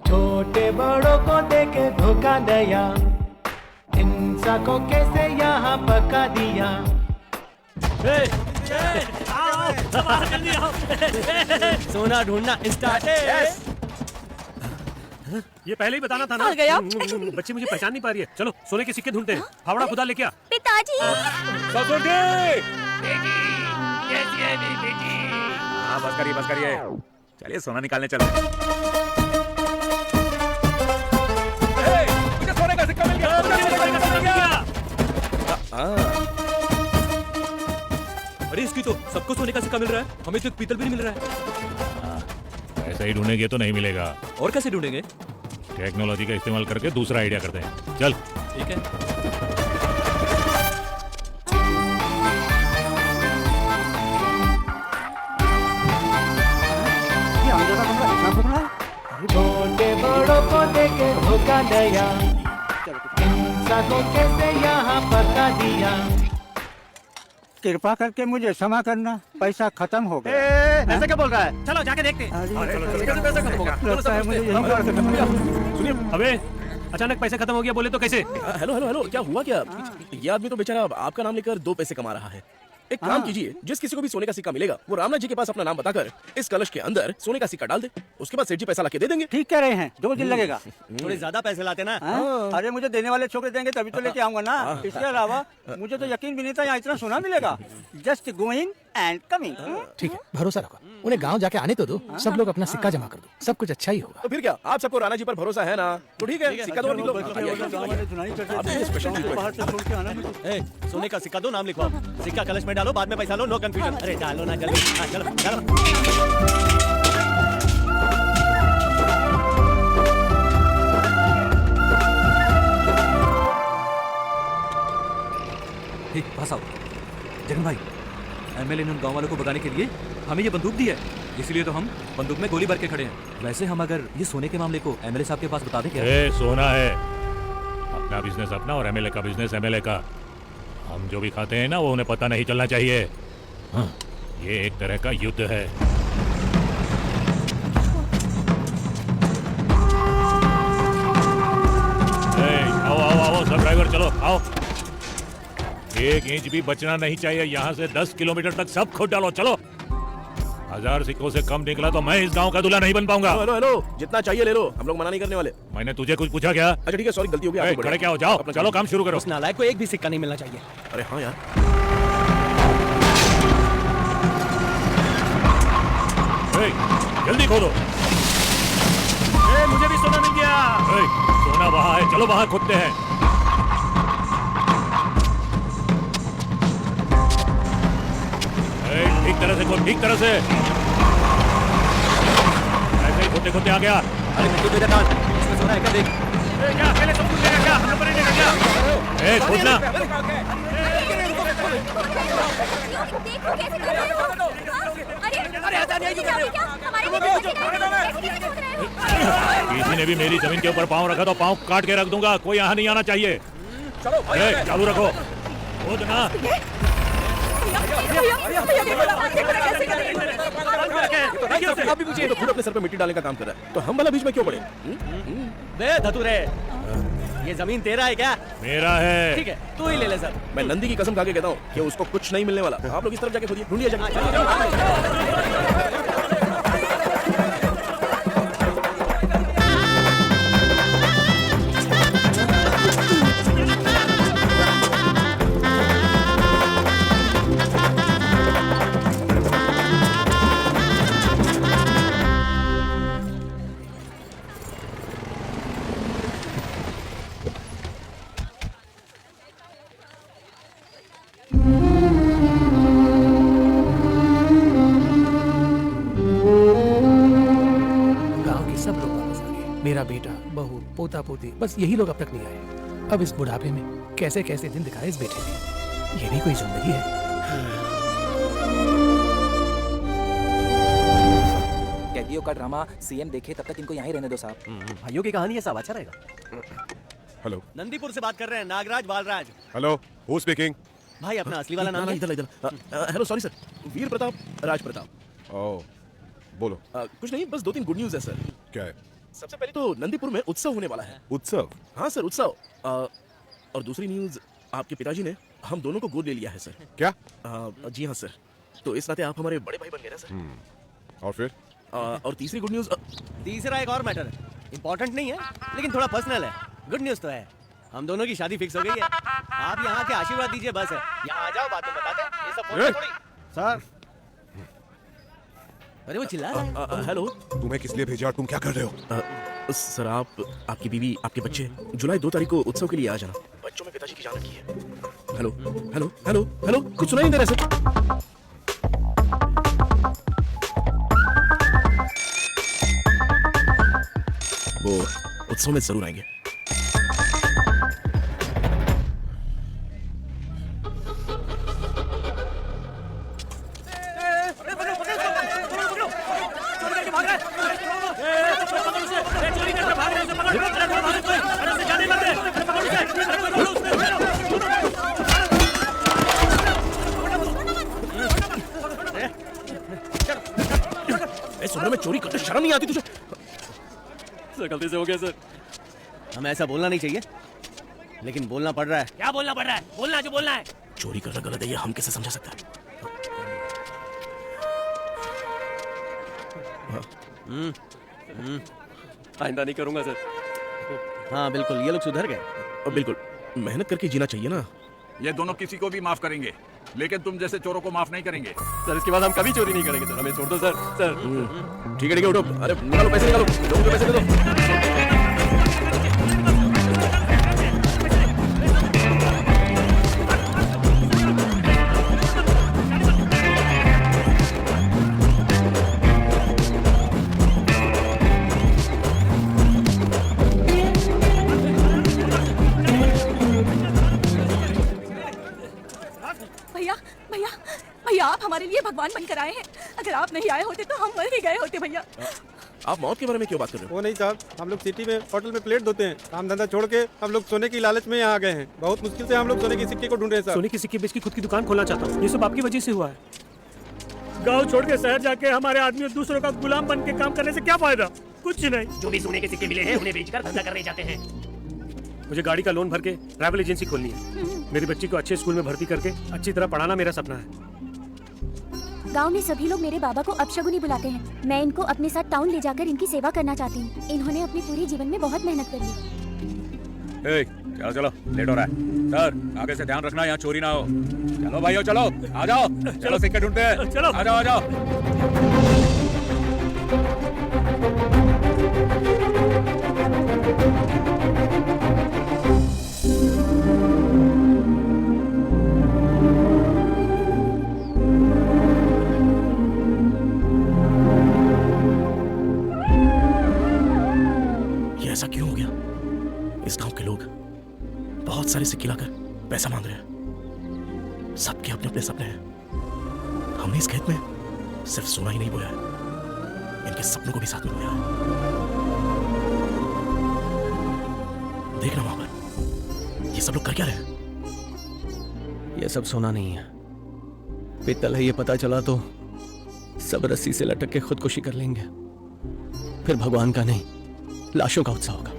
छोटे बड़ों को देके धोखा दिया, इंसा को कैसे यहाँ पका दिया। सोना ढूंढना स्टार्ट है। ये पहले ही बताना था ना। आ गया। बच्ची मुझे पहचान नहीं पा रही है। चलो सोने के सिक्के ढूंढते हैं। फावड़ा खुदा लेके आ। पिताजी। हाँ बस करिए। चलिए सोना निकालने चलो। मुझे सोने का सिक्का मिल गया। अरे इसकी तो सबको सोने का सिक्का मिल रहा है, हमें तो पीतल भी नहीं मिल रहा है। ऐसा ही ढूंढेंगे तो नहीं मिलेगा। और कैसे ढूंढेंगे? टेक्नोलॉजी का इस्तेमाल करके दूसरा आइडिया करते हैं। चल ठीक है। छोटे बड़ों को देके धोखा दिया, इंसान को कैसे यहाँ पका दिया। कृपा करके मुझे क्षमा करना, पैसा खत्म हो गया। ऐसा क्या बोल रहा है? चलो जाके देखते हैं। लगता है मुझे यही बात करना पड़ेगा। सुनिए, अबे अचानक पैसा खत्म हो गया बोले तो कैसे? हेलो, क्या हुआ क्या? ये आदमी तो बेचारा आपका नाम लेकर 2 पैसे कमा रहा है। एक काम कीजिए, जिस किसी को भी सोने का सिक्का मिलेगा वो रामनाथ जी के पास अपना नाम बताकर इस कलश के अंदर सोने का सिक्का डाल दे, उसके बाद सेठ जी पैसा लाके दे देंगे। ठीक कह रहे हैं, 2 दिन लगेगा। थोड़े ज्यादा पैसे लाते ना। अरे मुझे देने वाले छोकरे देंगे तभी तो लेके आऊंगा ना। इसके अलावा मुझे तो यकीन भी नहीं था यहाँ इतना सोना मिलेगा। Just going and coming. ठीक है, भरोसा रखो, उन्हें गांव जाके आने तो दो, सब लोग अपना सिक्का जमा कर दो, सब कुछ अच्छा ही होगा। तो फिर क्या, आप सबको राणा जी पर भरोसा है ना? तो ठीक है, सिक्का दो और निकलो। सोने का सिक्का दो, नाम लिखवाओ, सिक्का कलश में डालो, बाद में पैसा लो, नो कंफ्यूजन। अरे डालो ना जल्दी, हाँ, चलो चलो। पास आओ। जगन भाई, एमएलए ने उन गांव वालों को भगाने के लिए हमें ये बंदूक दी है, इसलिए तो हम बंदूक में गोली भर के खड़े हैं। वैसे हम अगर ये सोने के मामले को एमएलए साहब के पास बता दें क्या? सोना है, अपना बिजनेस अपना और एमएलए का बिजनेस एमएलए का। हम जो भी खाते हैं ना वो उन्हें पता नहीं चलना चाहिए। हाँ, ये एक तरह का युद्ध है। आओ आओ आओ सब ड्राइवर, चलो आओ। 1 इंच भी बचना नहीं चाहिए, यहाँ से 10 किलोमीटर तक सब खोद डालो, चलो। 1000 सिक्कों से कम निकला तो मैं इस गांव का दूल्हा नहीं बन पाऊंगा। हेलो हेलो, जितना चाहिए ले लो, हम लोग मना नहीं करने वाले। मैंने तुझे कुछ पूछा क्या? अच्छा ठीक है, सॉरी, गलती हो गई। खड़े क्या हो, जाओ चलो काम शुरू करो। उस नालायक को एक भी सिक्का नहीं मिलना चाहिए। अरे हाँ यार, जल्दी खोदो। मुझे भी सोना मिल गया। सोना वहाँ है, चलो वहाँ खोदते हैं। ठीक तरह से खोद, ठीक तरह से। ऐसे ही खोदते खोदते आ गया। अरे इसमें सोना है क्या? देख। क्या अकेले सब कुछ लेगा क्या? हम लोग नहीं लेगा क्या? खोदना। किसी ने भी मेरी जमीन के ऊपर पाँव रखा तो पाँव काट के रख दूंगा, कोई यहाँ नहीं आना चाहिए। चालू रखो, खोदना। अभी मुझे तो खुद अपने सर पे मिट्टी डालने का काम कर रहा है, तो हम वाला बीच में क्यों पड़े? बे धतूरे, ये जमीन तेरा है क्या? मेरा है। ठीक है, तू ही ले ले सर। मैं नंदी की कसम खा के कहता हूँ कि उसको कुछ नहीं मिलने वाला। आप लोग इस तरफ जाके खोदिए, ढूंढिए जगह। मेरा बेटा, बहू, पोता पोती, बस यही लोग अब तक नहीं आए। अब इस बुढ़ापे में कैसे कैसे दिन दिखाए इस बेटे ने, ये भी कोई जिंदगी है? कैदियों का ड्रामा सीएम देखे, तब तक इनको यहाँ ही रहने दो साहब। भाइयों की कहानी है, सब अच्छा रहेगा। हेलो, नंदीपुर से बात कर रहे हैं, Nagraj Balraj. Hello, who speaking? भाई अपना असली वाला नाम? इधर hello, sorry sir, Veer Pratap, Raj Pratap. Oh, बोलो। कुछ नहीं, बस 2-3 गुड न्यूज़ है सर। क्या है? सबसे पहले तो नंदीपुर में उत्सव होने वाला है। उत्सव? हाँ सर, उत्सव। और दूसरी न्यूज़, आपके पिताजी ने हम दोनों को गोद ले लिया है सर। क्या? जी हाँ सर, तो इस नाते आप हमारे बड़े भाई बन गए ना सर। और फिर? और तीसरी गुड न्यूज़, तीसरा एक और मैटर है, इम्पोर्टेंट नहीं है लेकिन थोड़ा पर्सनल है। गुड न्यूज़ तो है, हम दोनों की शादी फिक्स हो गई है। आप यहाँ के आशीर्वाद दीजिए बस है। यहाँ आ जाओ, बात में बताते हैं, ये सब फोन पे थोड़ी। सर, अरे वो चिल्ला रहा है। हेलो, तुम्हें किस लिए भेजा और तुम क्या कर रहे हो? सर, आपकी बीवी, आपके बच्चे जुलाई 2 तारीख को उत्सव के लिए आ जाना। बच्चों में पिताजी की जान रखी है। हेलो हेलो हेलो हेलो, कुछ सुनाई नहीं दे रहा सर। वो उत्सव में जरूर आएंगे। सुबह में चोरी करते शर्म नहीं आती तुझे? सर गलती से हो गया सर। हमें ऐसा बोलना नहीं चाहिए, लेकिन बोलना पड़ रहा है। क्या बोलना पड़ रहा है? बोलना जो बोलना है। चोरी करना गलत है, ये हम कैसे समझा सकते हैं? आइंदा नहीं करूंगा सर। हाँ बिल्कुल, ये लोग सुधर गए। बिल्कुल, मेहनत करके जीना चाहिए ना। ये दोनों किसी को भी माफ करेंगे, लेकिन तुम जैसे चोरों को माफ नहीं करेंगे। सर इसके बाद हम कभी चोरी नहीं करेंगे सर, हमें छोड़ दो सर। सर ठीक है उठो, अरे निकालो पैसे, निकालो लोगों को पैसे दे दो। भैया भैया भैया, आप हमारे लिए भगवान बनकर आए हैं। अगर आप नहीं आए होते तो हम मर ही गए होते भैया। आप मौत के बारे में क्यों बात कर रहे हो? वो नहीं साहब, हम लोग सिटी में होटल में प्लेट धोते हैं, काम धंधा छोड़ के हम लोग सोने की लालच में यहाँ आ गए हैं। बहुत मुश्किल से हम लोग सोने की सिक्के को ढूंढ रहे हैं साहब। सोने की सिक्के बेच की खुद की दुकान खोलना चाहता हूँ, ये सब आपकी वजह से हुआ है। गांव छोड़ के शहर जाके हमारे आदमी दूसरों का गुलाम बन के काम करने से क्या फायदा? कुछ नहीं। जो भी सोने के सिक्के मिले हैं उन्हें बेचकर धंधा करने जाते हैं। मुझे गाड़ी का लोन भर के ट्रैवल एजेंसी खोलनी है। मेरी बच्ची को अच्छे स्कूल में भर्ती करके अच्छी तरह पढ़ाना मेरा सपना है। गांव में सभी लोग मेरे बाबा को अपशगुनी बुलाते हैं। मैं इनको अपने साथ टाउन ले जाकर इनकी सेवा करना चाहती हूँ। इन्होंने अपने पूरे जीवन में बहुत मेहनत करी है। चलो चलो, लेट हो रहा है। सर आगे से ध्यान रखना, यहाँ चोरी ना हो। चलो भाइयों चलो, आ जाओ, चलो सिक्के ढूंढते हैं। चलो आ जाओ, आ जाओ। ऐसा क्यों हो गया? इस गांव के लोग बहुत सारे सिक्के लाकर पैसा मांग रहे हैं। सबके अपने अपने सपने हैं। हमने इस खेत में सिर्फ सोना ही नहीं बोया है, इनके सपनों को भी साथ में बोया है। देखना वहां पर ये सब लोग कर क्या रहे हैं? ये सब सोना नहीं है, पित्तल है। ये पता चला तो सब रस्सी से लटक के खुदकुशी कर लेंगे। फिर भगवान का नहीं, लाशों का उत्सव होगा।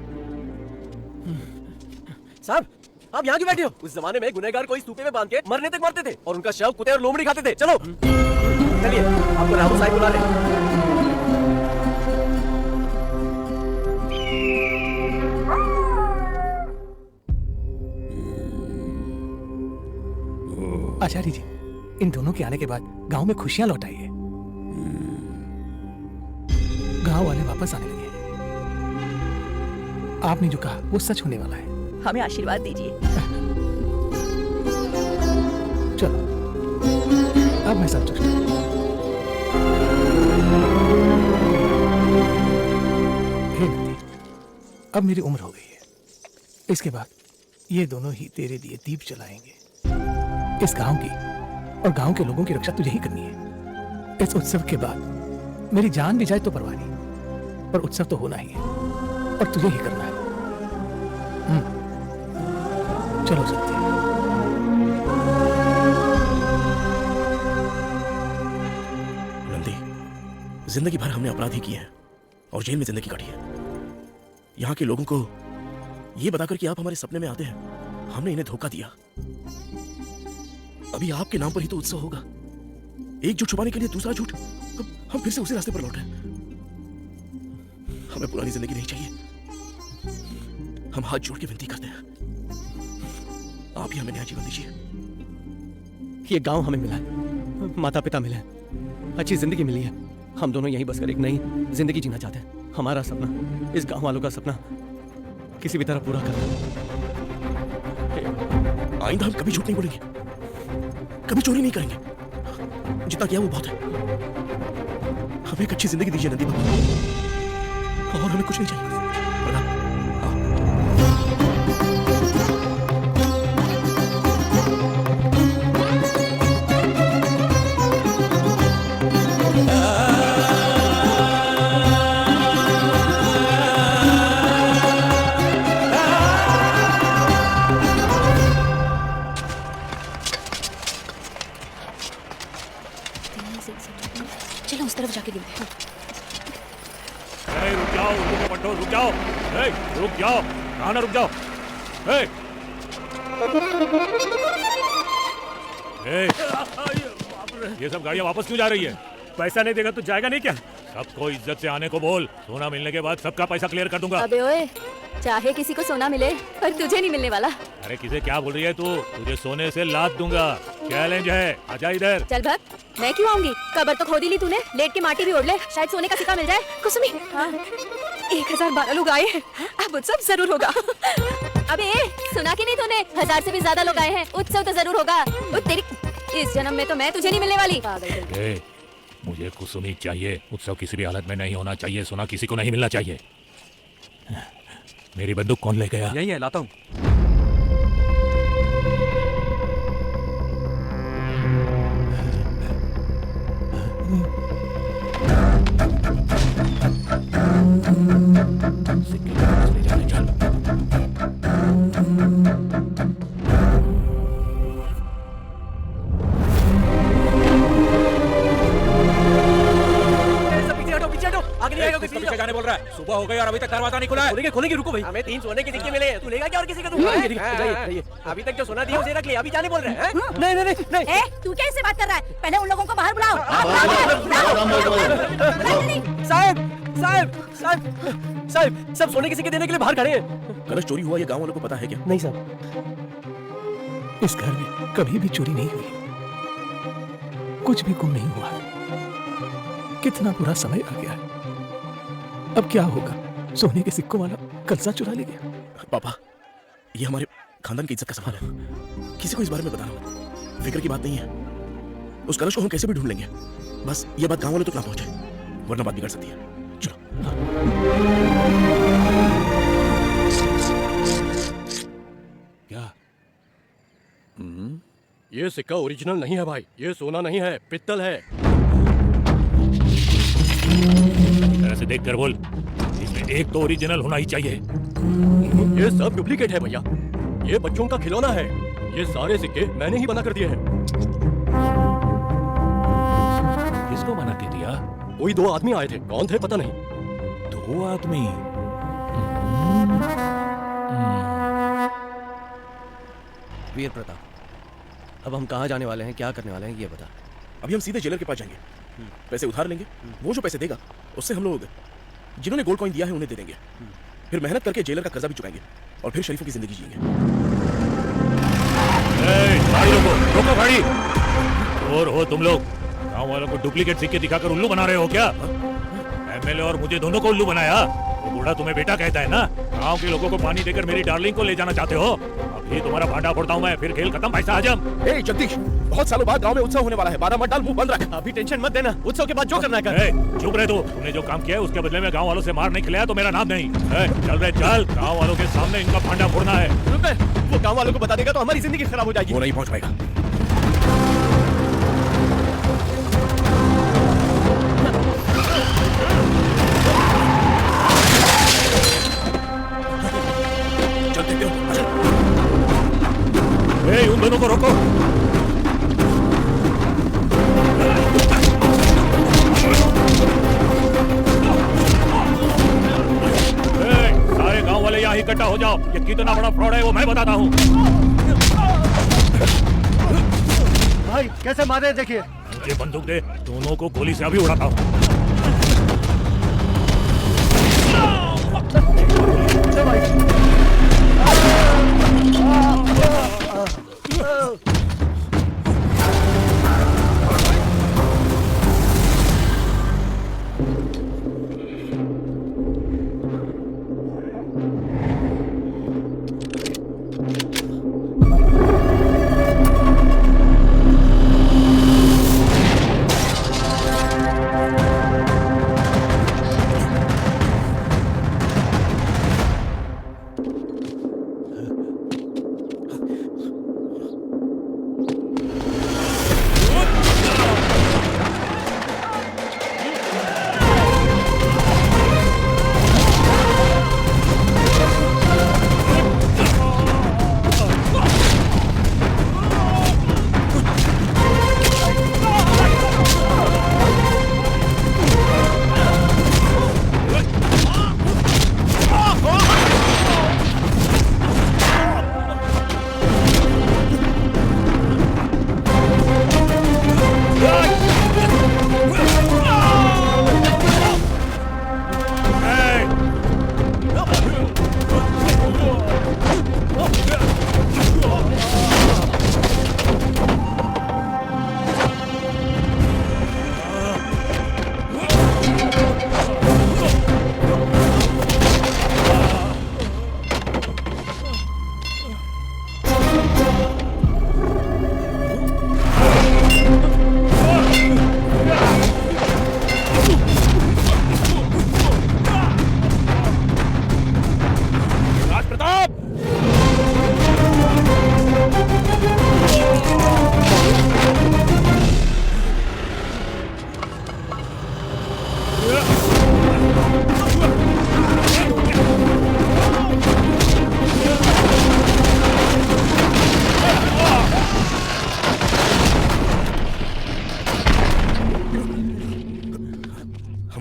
साहब आप यहाँ क्यों बैठे हो? उस जमाने में गुनहगार को इस स्तूपे में बांध के मरने तक मारते थे और उनका शव कुत्ते और लोमड़ी खाते थे। चलो चलिए, आपको रामू साहब बुला ले। आचार्य जी, इन दोनों के आने के बाद गांव में खुशियां लौट आई है। गांव वाले वापस आने लगे। आपने जो कहा वो सच होने वाला है। हमें आशीर्वाद दीजिए। चलो अब मैं सब चुप। हे नंदी, अब मेरी उम्र हो गई है। इसके बाद ये दोनों ही तेरे लिए दीप जलाएंगे। इस गांव की और गांव के लोगों की रक्षा तुझे ही करनी है। इस उत्सव के बाद मेरी जान भी जाए तो परवाह नहीं, पर उत्सव तो होना ही है और तुझे ही करना है। चलो चलते हैं। नंदी, जिंदगी भर हमने अपराध ही किए हैं और जेल में जिंदगी काटी है। यहाँ के लोगों को ये बताकर कि आप हमारे सपने में आते हैं, हमने इन्हें धोखा दिया। अभी आपके नाम पर ही तो उत्सव होगा। एक झूठ छुपाने के लिए दूसरा झूठ। हम फिर से उसी रास्ते पर लौट रहे हैं। हमें पुरानी जिंदगी नहीं चाहिए। हम हाथ जोड़ के विनती करते हैं, आप ही हमें नया जीवन दीजिए। ये गांव हमें मिला है, माता पिता मिले हैं, अच्छी जिंदगी मिली है। हम दोनों यहीं बसकर एक नई जिंदगी जीना चाहते हैं। हमारा सपना, इस गांव वालों का सपना किसी भी तरह पूरा करना। आइंदा हम कभी झूठ नहीं बोलेंगे, कभी चोरी नहीं करेंगे। जितना किया वो बहुत है। हमें एक अच्छी जिंदगी दीजिए नंदी बाबा, और हमें कुछ नहीं चाहिए। चलो उस तरफ जाके देखते हैं। रुक जाओ, रुक जाओ, रुक जाओ, कहाँ ना रुक जाओ। ये सब गाड़ियाँ वापस क्यों जा रही है? पैसा नहीं देगा तो जाएगा नहीं क्या? सबको इज्जत से आने को बोल। सोना मिलने के बाद सबका पैसा क्लियर कर दूंगा। अबे ओए, चाहे किसी को सोना मिले पर तुझे नहीं मिलने वाला। अरे किसे क्या बोल रही है तू? तुझे सोने से लात दूंगा। चैलेंज है, आजा इधर। चल भग, मैं क्यों आऊंगी? कबर तो खोद ही ली तूने, लेट के माटी भी ओढ़ ले, शायद सोने का सिक्का मिल जाए। कुसुमी, हाँ 1012 लोग आए हैं, अब उत्सव जरूर होगा। अबे सुना कि नहीं तूने? 1000 से भी ज्यादा लोग आए हैं, उत्सव तो जरूर होगा। तेरी इस जन्म में तो मैं तुझे नहीं मिलने वाली। ए, मुझे कुसुमी चाहिए। उत्सव किसी भी हालत में नहीं होना चाहिए। सोना किसी को नहीं मिलना चाहिए। मेरी बंदूक कौन ले गया? यही है, लाता हूँ। आगे नहीं आएगा कोई। पीछे जाने बोल रहा है। सुबह हो गई और अभी तक दरवाजा नहीं खुला है। खोलेंगे, रुको भाई। हमें 3 सोने के सिक्के मिले हैं। तू लेगा क्या और किसी का दूंगा? जाइए। अभी तक जो सोना दिया उसे रख लिया, अभी जाने बोल रहे हैं? नहीं नहीं नहीं। ए, तू क्या इससे बात कर रहा है? पहले उन लोगों को बाहर बुलाओ। साहब, सब सोने के सिक्के देने के लिए बाहर खड़े हैं। कलश चोरी हुआ ये गांव वालों को पता है क्या? नहीं साहब, इस घर में कभी भी चोरी नहीं हुई, कुछ भी गुम नहीं हुआ है। कितना बुरा समय आ गया है। अब क्या होगा? सोने के सिक्कों वाला कलसा चुरा ले गया। पापा, ये हमारे खानदान की इज्जत का सवाल है। किसी को इस बारे में बताना मत। फिक्र की बात नहीं है। उस कलश को हम कैसे भी ढूंढ लेंगे। बस ये बात गांव वालों तक ना पहुंचे, वरना बात बिगड़ सकती है। चलो। क्या? ये सिक्का ओरिजिनल नहीं है भाई। ये सोना नहीं है, पित्तल है। तरह से देख कर बोल। इसमें एक तो ओरिजिनल होना ही चाहिए। ये सब डुप्लीकेट है भैया। ये बच्चों का खिलौना है। ये सारे सिक्के मैंने ही बना कर दिए हैं। किसको बना के दिया? कोई 2 आदमी आए थे, कौन थे पता नहीं। 2 आदमी? वीर प्रताप, अब हम कहाँ जाने वाले हैं, क्या करने वाले हैं, ये बता। अभी हम सीधे जेलर के पास जाएंगे, पैसे उधार लेंगे। वो जो पैसे देगा उससे हम लोग जिन्होंने गोल्ड कॉइन दिया है उन्हें दे देंगे। फिर मेहनत करके जेलर का कर्जा भी चुकाएंगे और फिर शरीफों की जिंदगी जिएंगे। रोको गाड़ी। और हो तुम लोग गांव वालों को डुप्लीकेट सिक्के दिखाकर उल्लू बना रहे हो क्या? एमएलए और मुझे दोनों को उल्लू बनाया? वो बूढ़ा तुम्हें बेटा कहता है ना? गांव के लोगों को पानी देकर मेरी डार्लिंग को ले जाना चाहते हो? अभी तुम्हारा भांडा फोड़ता हूँ मैं, फिर खेल खत्म। पैसा आजम। ए जगदीश, बहुत सालों बाद गांव में उत्सव होने वाला है। 12 मत डाल, मुंह बंद रख। अभी टेंशन मत देना, उत्सव के बाद जो करना है कर। चुप रहे तू। तूने जो काम किया है उसके बदले में गांव वालों से मार नहीं खिलाया तो मेरा नाम नहीं। चल रहे चल, गांव वालों के सामने इनका भांडा फोड़ना है। वो गांव वालों को बता देगा तो हमारी जिंदगी खराब हो जाएगी। वो नहीं पहुंच पाएगा। उन दोनों को रोको। सारे गांव वाले यहाँ इकट्ठा हो जाओ। ये कितना बड़ा फ्रॉड है वो मैं बताता हूँ। भाई कैसे मारे देखिए। मुझे बंदूक दे, दोनों को गोली से अभी उड़ाता हूँ।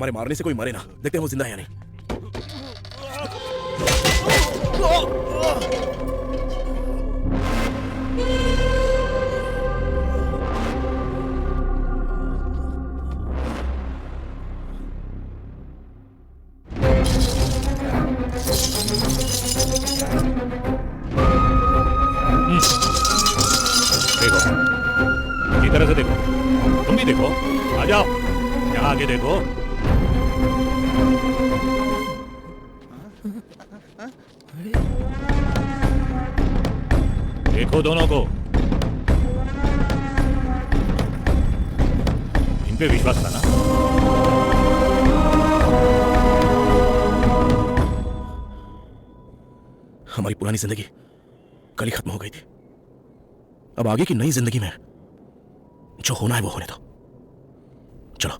हमारे मारने से कोई मरे ना। देखते हैं वो जिंदा है या नहीं। देखो, इसी तरह से देखो, तुम भी देखो, आ जाओ, यहाँ आगे देखो। देखो दोनों को, इन पे विश्वास था ना? हमारी पुरानी जिंदगी कल ही खत्म हो गई थी। अब आगे की नई जिंदगी में जो होना है वो होने दो। चलो।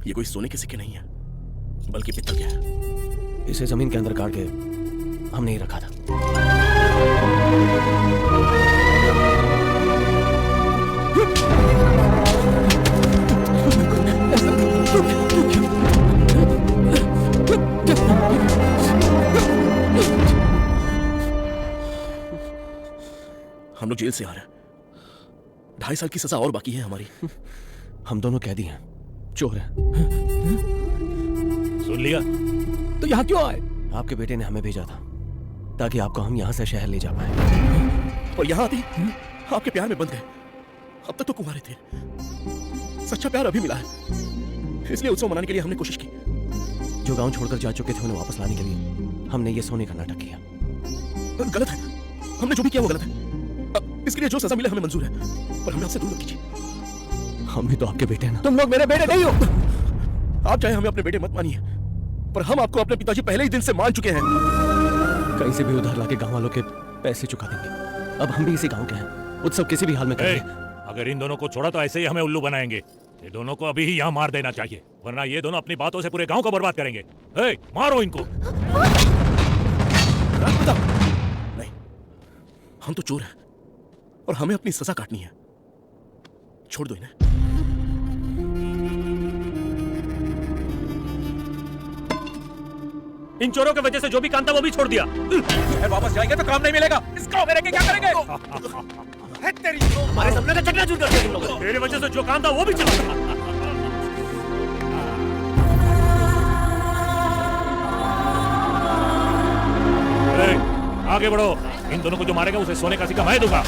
ये कोई सोने के सिक्के नहीं है, बल्कि पित्तल के है। इसे जमीन के अंदर काट के हमने ही रखा था। हम लोग जेल से आ रहे हैं। 2.5 साल की सजा और बाकी है हमारी। हम दोनों कैदी हैं, चोर हैं। सुन लिया? तो यहाँ क्यों आए? आपके बेटे ने हमें भेजा था ताकि आपको हम यहाँ से शहर ले जा पाए। और यहाँ आते आपके प्यार में बंध गए। अब तक तो कुंवारे थे। सच्चा प्यार अभी मिला है, इसलिए उत्सव मनाने के लिए हमने कोशिश की। जो गांव छोड़कर जा चुके थे उन्हें वापस लाने के लिए हमने ये सोने का नाटक किया। गलत है, हमने जो भी किया वो गलत है। इसके लिए जो सजा मिले हमें मंजूर है, पर हमें आपसे दूर मत कीजिए। हम भी तो आपके बेटे हैं ना। तुम लोग मेरे बेटे नहीं हो। आप चाहे हमें अपने बेटे मत मानिए, पर हम आपको अपने पिताजी पहले ही दिन से मान चुके हैं। कहीं से भी उधार लाके गांव वालों के पैसे चुका देंगे। अब हम भी इसी गांव के हैं। उत्सव किसी भी हाल में करेंगे। अगर इन दोनों को छोड़ा तो ऐसे ही हमें उल्लू बनाएंगे। ये दोनों को अभी ही यहाँ मार देना चाहिए, वरना ये दोनों अपनी बातों से पूरे गांव को बर्बाद करेंगे। मारो इनको। नहीं, हम तो चोर हैं और हमें अपनी सजा काटनी है। छोड़ दो इन्हें। इन चोरों की वजह से जो भी काम था वो भी छोड़ दिया। वापस जाएंगे तो काम नहीं मिलेगा। इसको मेरे के क्या करेंगे? हमारे सपने का चकनाचूर कर दिया तुम लोगों ने। मेरी वजह से जो काम था वो भी चला गया। आगे बढ़ो। इन दोनों को जो मारेगा उसे सोने का सिक्का मैं दूंगा।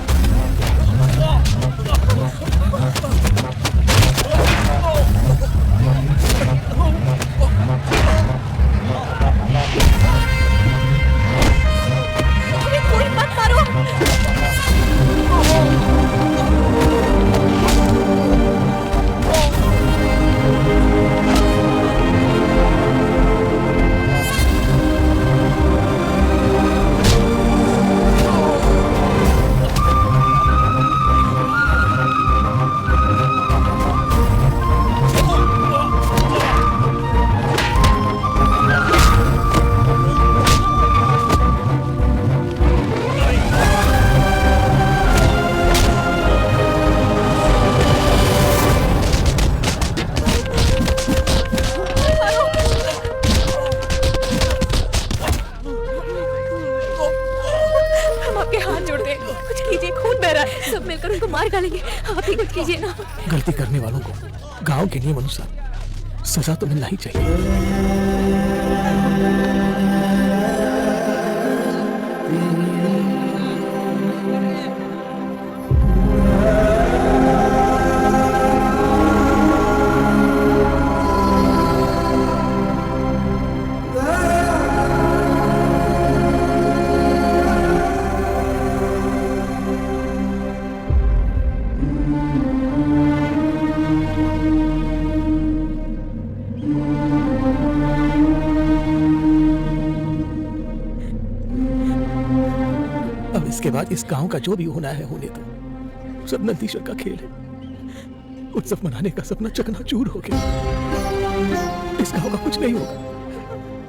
कोई मत मारो। सब मिलकर उनको मार डालेंगे। आप ही कुछ कीजिए ना। गलती करने वालों को गांव के नियम अनुसार सजा तो मिलना ही चाहिए। इसके बाद इस गांव का जो भी होना है होने दो। सब नंदीश्वर का खेल है। उत्सव मनाने का सपना चकनाचूर हो गया। इस गांव का कुछ नहीं होगा।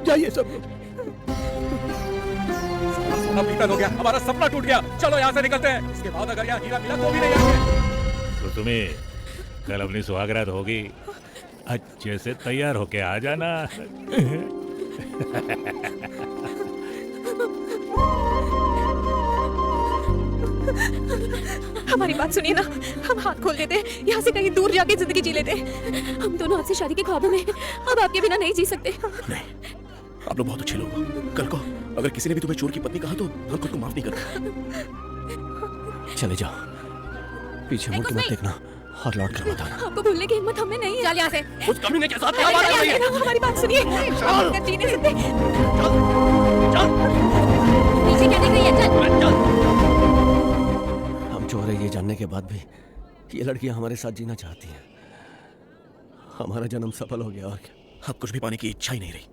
जाइए सब लोग। सोना पीतल हो गया, हमारा सपना टूट गया। चलो यहाँ से निकलते हैं। इसके बाद अगर यहाँ हीरा मिला तो भी नहीं आएंगे। तो तुम्हें कल अपनी सुहागरात होगी, अच्छे से तैयार होके आ जाना। हमारी बात सुनिए ना, हम हाथ खोल देते, यहाँ से कहीं दूर जाके जिंदगी जी लेते। हम दोनों आपसे शादी के ख्वाबों में अब आपके बिना नहीं जी सकते। नहीं, आप लोग बहुत अच्छे लोग हो। कल को अगर किसी ने भी तुम्हें चोर की पत्नी कहा तो हम खुद को माफ नहीं करते। चले जाओ, पीछे मुड़ के मत देखना और लौट कर मत आना। आपको भूलने की हिम्मत हमें नहीं है। चल यहाँ से। उस कमीने के साथ क्या बात कर रही है? हमारी बात सुनिए। चल जी नहीं सकते। पीछे क्या देख रही है? चल। हम चोर है ये जानने के बाद भी ये लड़कियां हमारे साथ जीना चाहती हैं। हमारा जन्म सफल हो गया और क्या। अब कुछ भी पाने की इच्छा ही नहीं रही।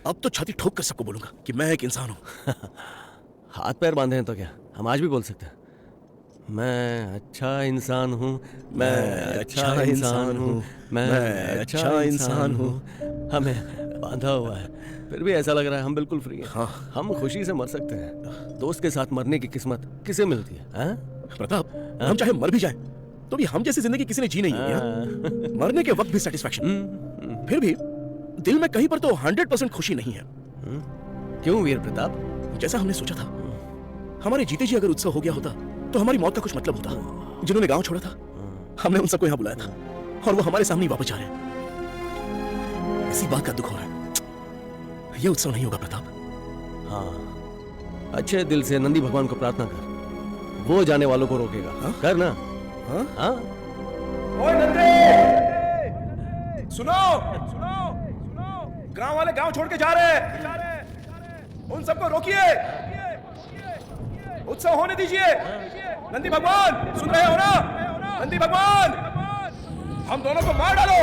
अब तो छाती ठोक कर सबको बोलूंगा कि मैं एक इंसान हूँ। हाथ पैर बांधे हैं तो क्या, हम आज भी बोल सकते हैं। मैं अच्छा इंसान हूँ, मैं अच्छा इंसान हूँ, मैं अच्छा इंसान हूँ। हमें बांधा हुआ है, फिर भी ऐसा लग रहा है हम बिल्कुल फ्री हैं। हाँ। हम खुशी से मर सकते हैं। दोस्त के साथ मरने की किस्मत किसे मिलती है? प्रताप, हम चाहे मर भी जाए तो भी हम जैसी जिंदगी किसी ने जी नहीं है। मरने के वक्त भी सेटिस्फैक्शन, फिर भी दिल में कहीं पर तो 100% खुशी नहीं है। क्यों वीर प्रताप? जैसा हमने सोचा था, हमारे जीते जी अगर उत्सव हो गया होता तो हमारी मौत का कुछ मतलब होता। जिन्होंने गांव छोड़ा था, हमने उन सबको यहाँ बुलाया था और वो हमारे सामने वापस जा रहे हैं। इसी बात का दुख हो रहा है। ये उत्सव नहीं होगा प्रताप। हाँ, अच्छे दिल से नंदी भगवान को प्रार्थना कर, वो जाने वालों को रोकेगा। कर ना। हाँ? ओए नंदे! सुनो, गांव वाले गांव छोड़ के जा रहे हैं। उन सबको रोकिए, उत्सव होने दीजिए। नंदी भगवान, सुन रहे हो ना? नंदी भगवान, हम दोनों को मार डालो,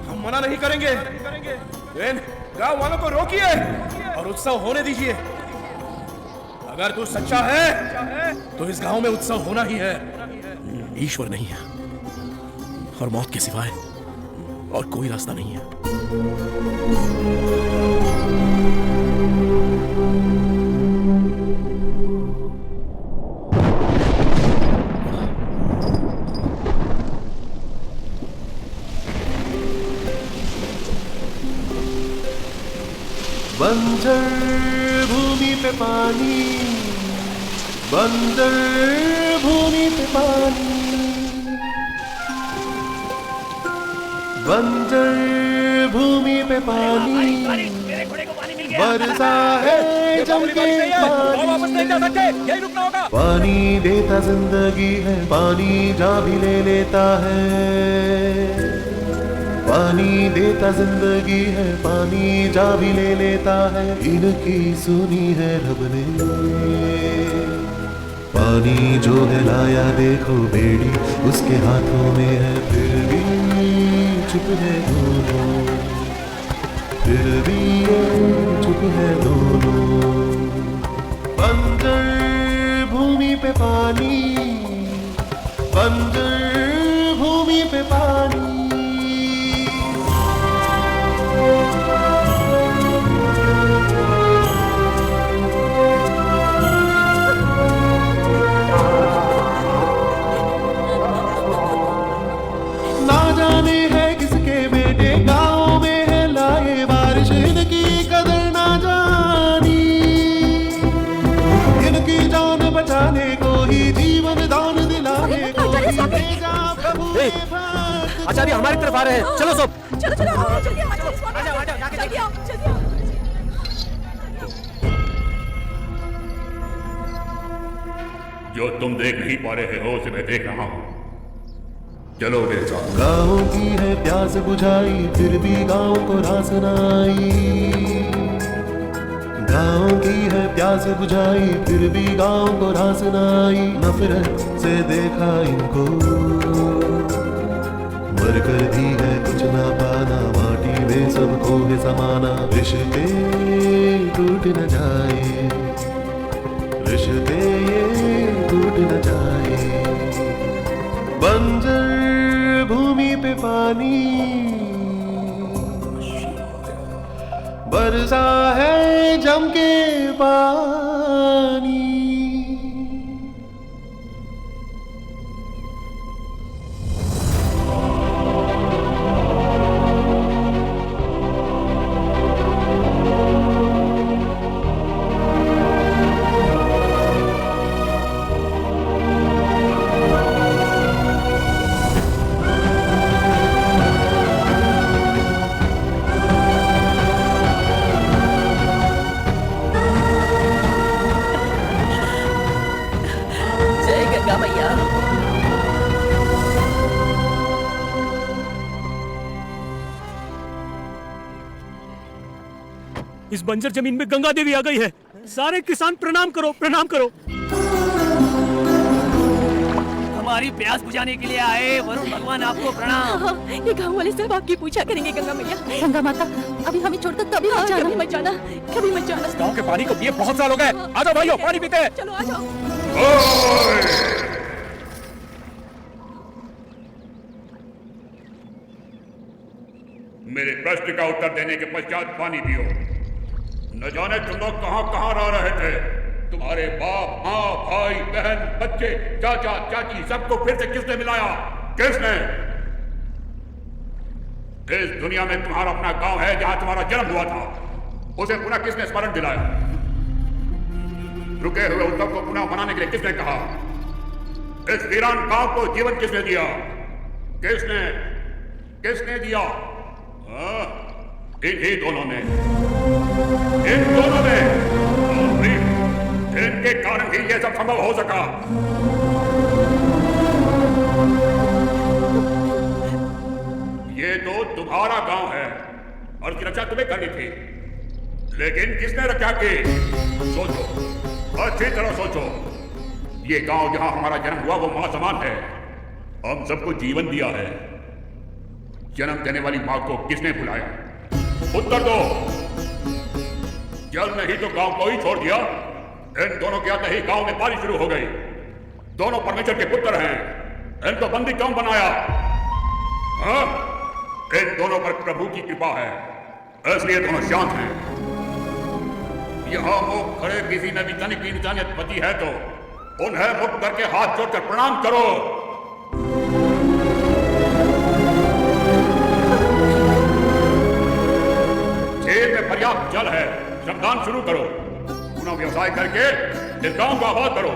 हम मना नहीं करेंगे। लेकिन गांव वालों को रोकिए और उत्सव होने दीजिए। अगर तू सच्चा है तो इस गांव में उत्सव होना ही है। ईश्वर नहीं है और मौत के सिवाय और कोई रास्ता नहीं है। बंजर भूमि पे पानी, बंजर भूमि पे पानी, बंजर भूमि पे पानी, बरसा है जम के पानी देता जिंदगी है, पानी जा भी ले लेता है। पानी देता जिंदगी है, पानी जा भी ले लेता है। इनकी सुनी है रब ने। पानी जो है लाया देखो बेड़ी उसके हाथों में है, फिर भी चुप है दोनों, फिर भी चुप है दोनों। बंजर भूमि पे पानी, बंजर भूमि पे पानी। ना जाने है किसके बेटे गाँव में है लाए बारिश, इनकी कदर ना जानी। इनकी जान बचाने को ही जीवन दान दिलाने को ही भेजा प्रभु ने। आचार्य हमारी तरफ आ रहे हैं, चलो सब। चलो चलो आओ, जल्दी आओ, जल्दी आओ, जल्दी आओ। जो तुम देख नहीं पा रहे हो उसे मैं देख रहा हूँ। चलो मेरे साथ। गाँव की है प्यास बुझाई फिर भी गाँव को रास न आई। गाँव की है प्यास बुझाई फिर भी गाँव को रास न आई। नफरत से देखा इनको मर कर भी है कुछ ना पाना, माटी में सबको है समाना। रिश्ते टूट न जाए, रिश्ते ये टूट न जाए। बंजर भूमि पे पानी बरसा है जम के पानी। जय गंगा मैया। इस बंजर जमीन में गंगा देवी आ गई है। सारे किसान प्रणाम करो, प्रणाम करो। हमारी प्यास बुझाने के लिए आए वरुण भगवान आपको प्रणाम। ये गांव वाले सब आपकी पूजा करेंगे गंगा मैया। गंगा माता अभी हमें छोड़कर कभी मत जाना, कभी मत जाना, कभी मत जाना। गांव के पानी को पिए बहुत साल हो गए। आ जाओ भाइयों, पानी पीते हैं। चलो आ जाओ। मेरे प्रश्न का उत्तर देने के पश्चात पानी पियो। न जाने तुम लोग कहां कहां रह रहे थे। तुम्हारे बाप, माँ, भाई, बहन, बच्चे, चाचा, चाची सबको फिर से किसने मिलाया? किसने? इस दुनिया में तुम्हारा अपना गांव है जहां तुम्हारा जन्म हुआ था। उसे पुनः किसने स्मरण दिलाया? रुके हुए उत्सव को पुनः मनाने के लिए किसने कहा? इस वीरान गांव को जीवन किसने दिया? किसने किसने दिया? इन्हीं दोनों ने, इन दोनों ने। इनके कारण ही यह सब संभव हो सका। ये तो तुम्हारा गांव है और उसकी रक्षा तुम्हें करनी थी, लेकिन किसने रक्षा की? सोचो, अच्छी तरह सोचो। ये गांव जहां हमारा जन्म हुआ वो मां समान है। हम सबको जीवन दिया है। जन्म देने वाली मां को किसने बुलाया? उत्तर दो। जल नहीं तो गांव को ही छोड़ दिया। इन दोनों के आते ही गांव में बारिश शुरू हो गई। दोनों परमेश्वर के पुत्र हैं। इनको बंदी क्यों बनाया? हाँ? इन दोनों पर प्रभु की कृपा है, इसलिए दोनों शांत हैं। यहां मुक्त खड़े किसी में भी तनिक की इंसानियत बची है तो उन्हें मुक्त करके हाथ जोड़कर प्रणाम करो। जेल में पर्याप्त जल है, श्रमदान शुरू करो। पुनः व्यवसाय करके इस गांव को आबाद करो,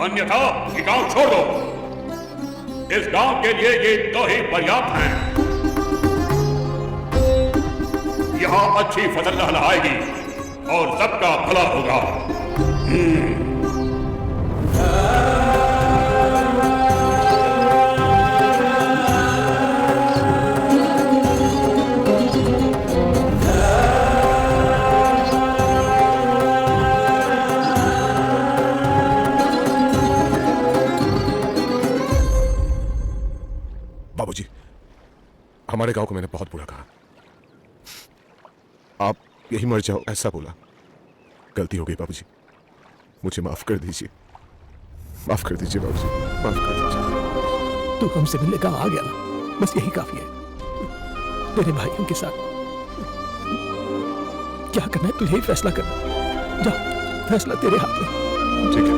अन्यथा ये गांव छोड़ दो। इस गांव के लिए ये दो ही पर्याप्त हैं। यहां अच्छी फसल लहलहाएगी और सबका भला होगा। बाबूजी, हमारे गांव को मैंने बहुत बुरा कहा। आप यही मर जाओ ऐसा बोला। गलती हो गई बाबूजी, मुझे माफ कर दीजिए। माफ कर दीजिए बाबूजी, माफ कर दीजिए। तू हमसे मिलने का आ गया ना, बस यही काफी है। तेरे भाइयों के साथ क्या करना है तुझे ही फैसला करना। जा, फैसला तेरे हाथ में। ठीक है।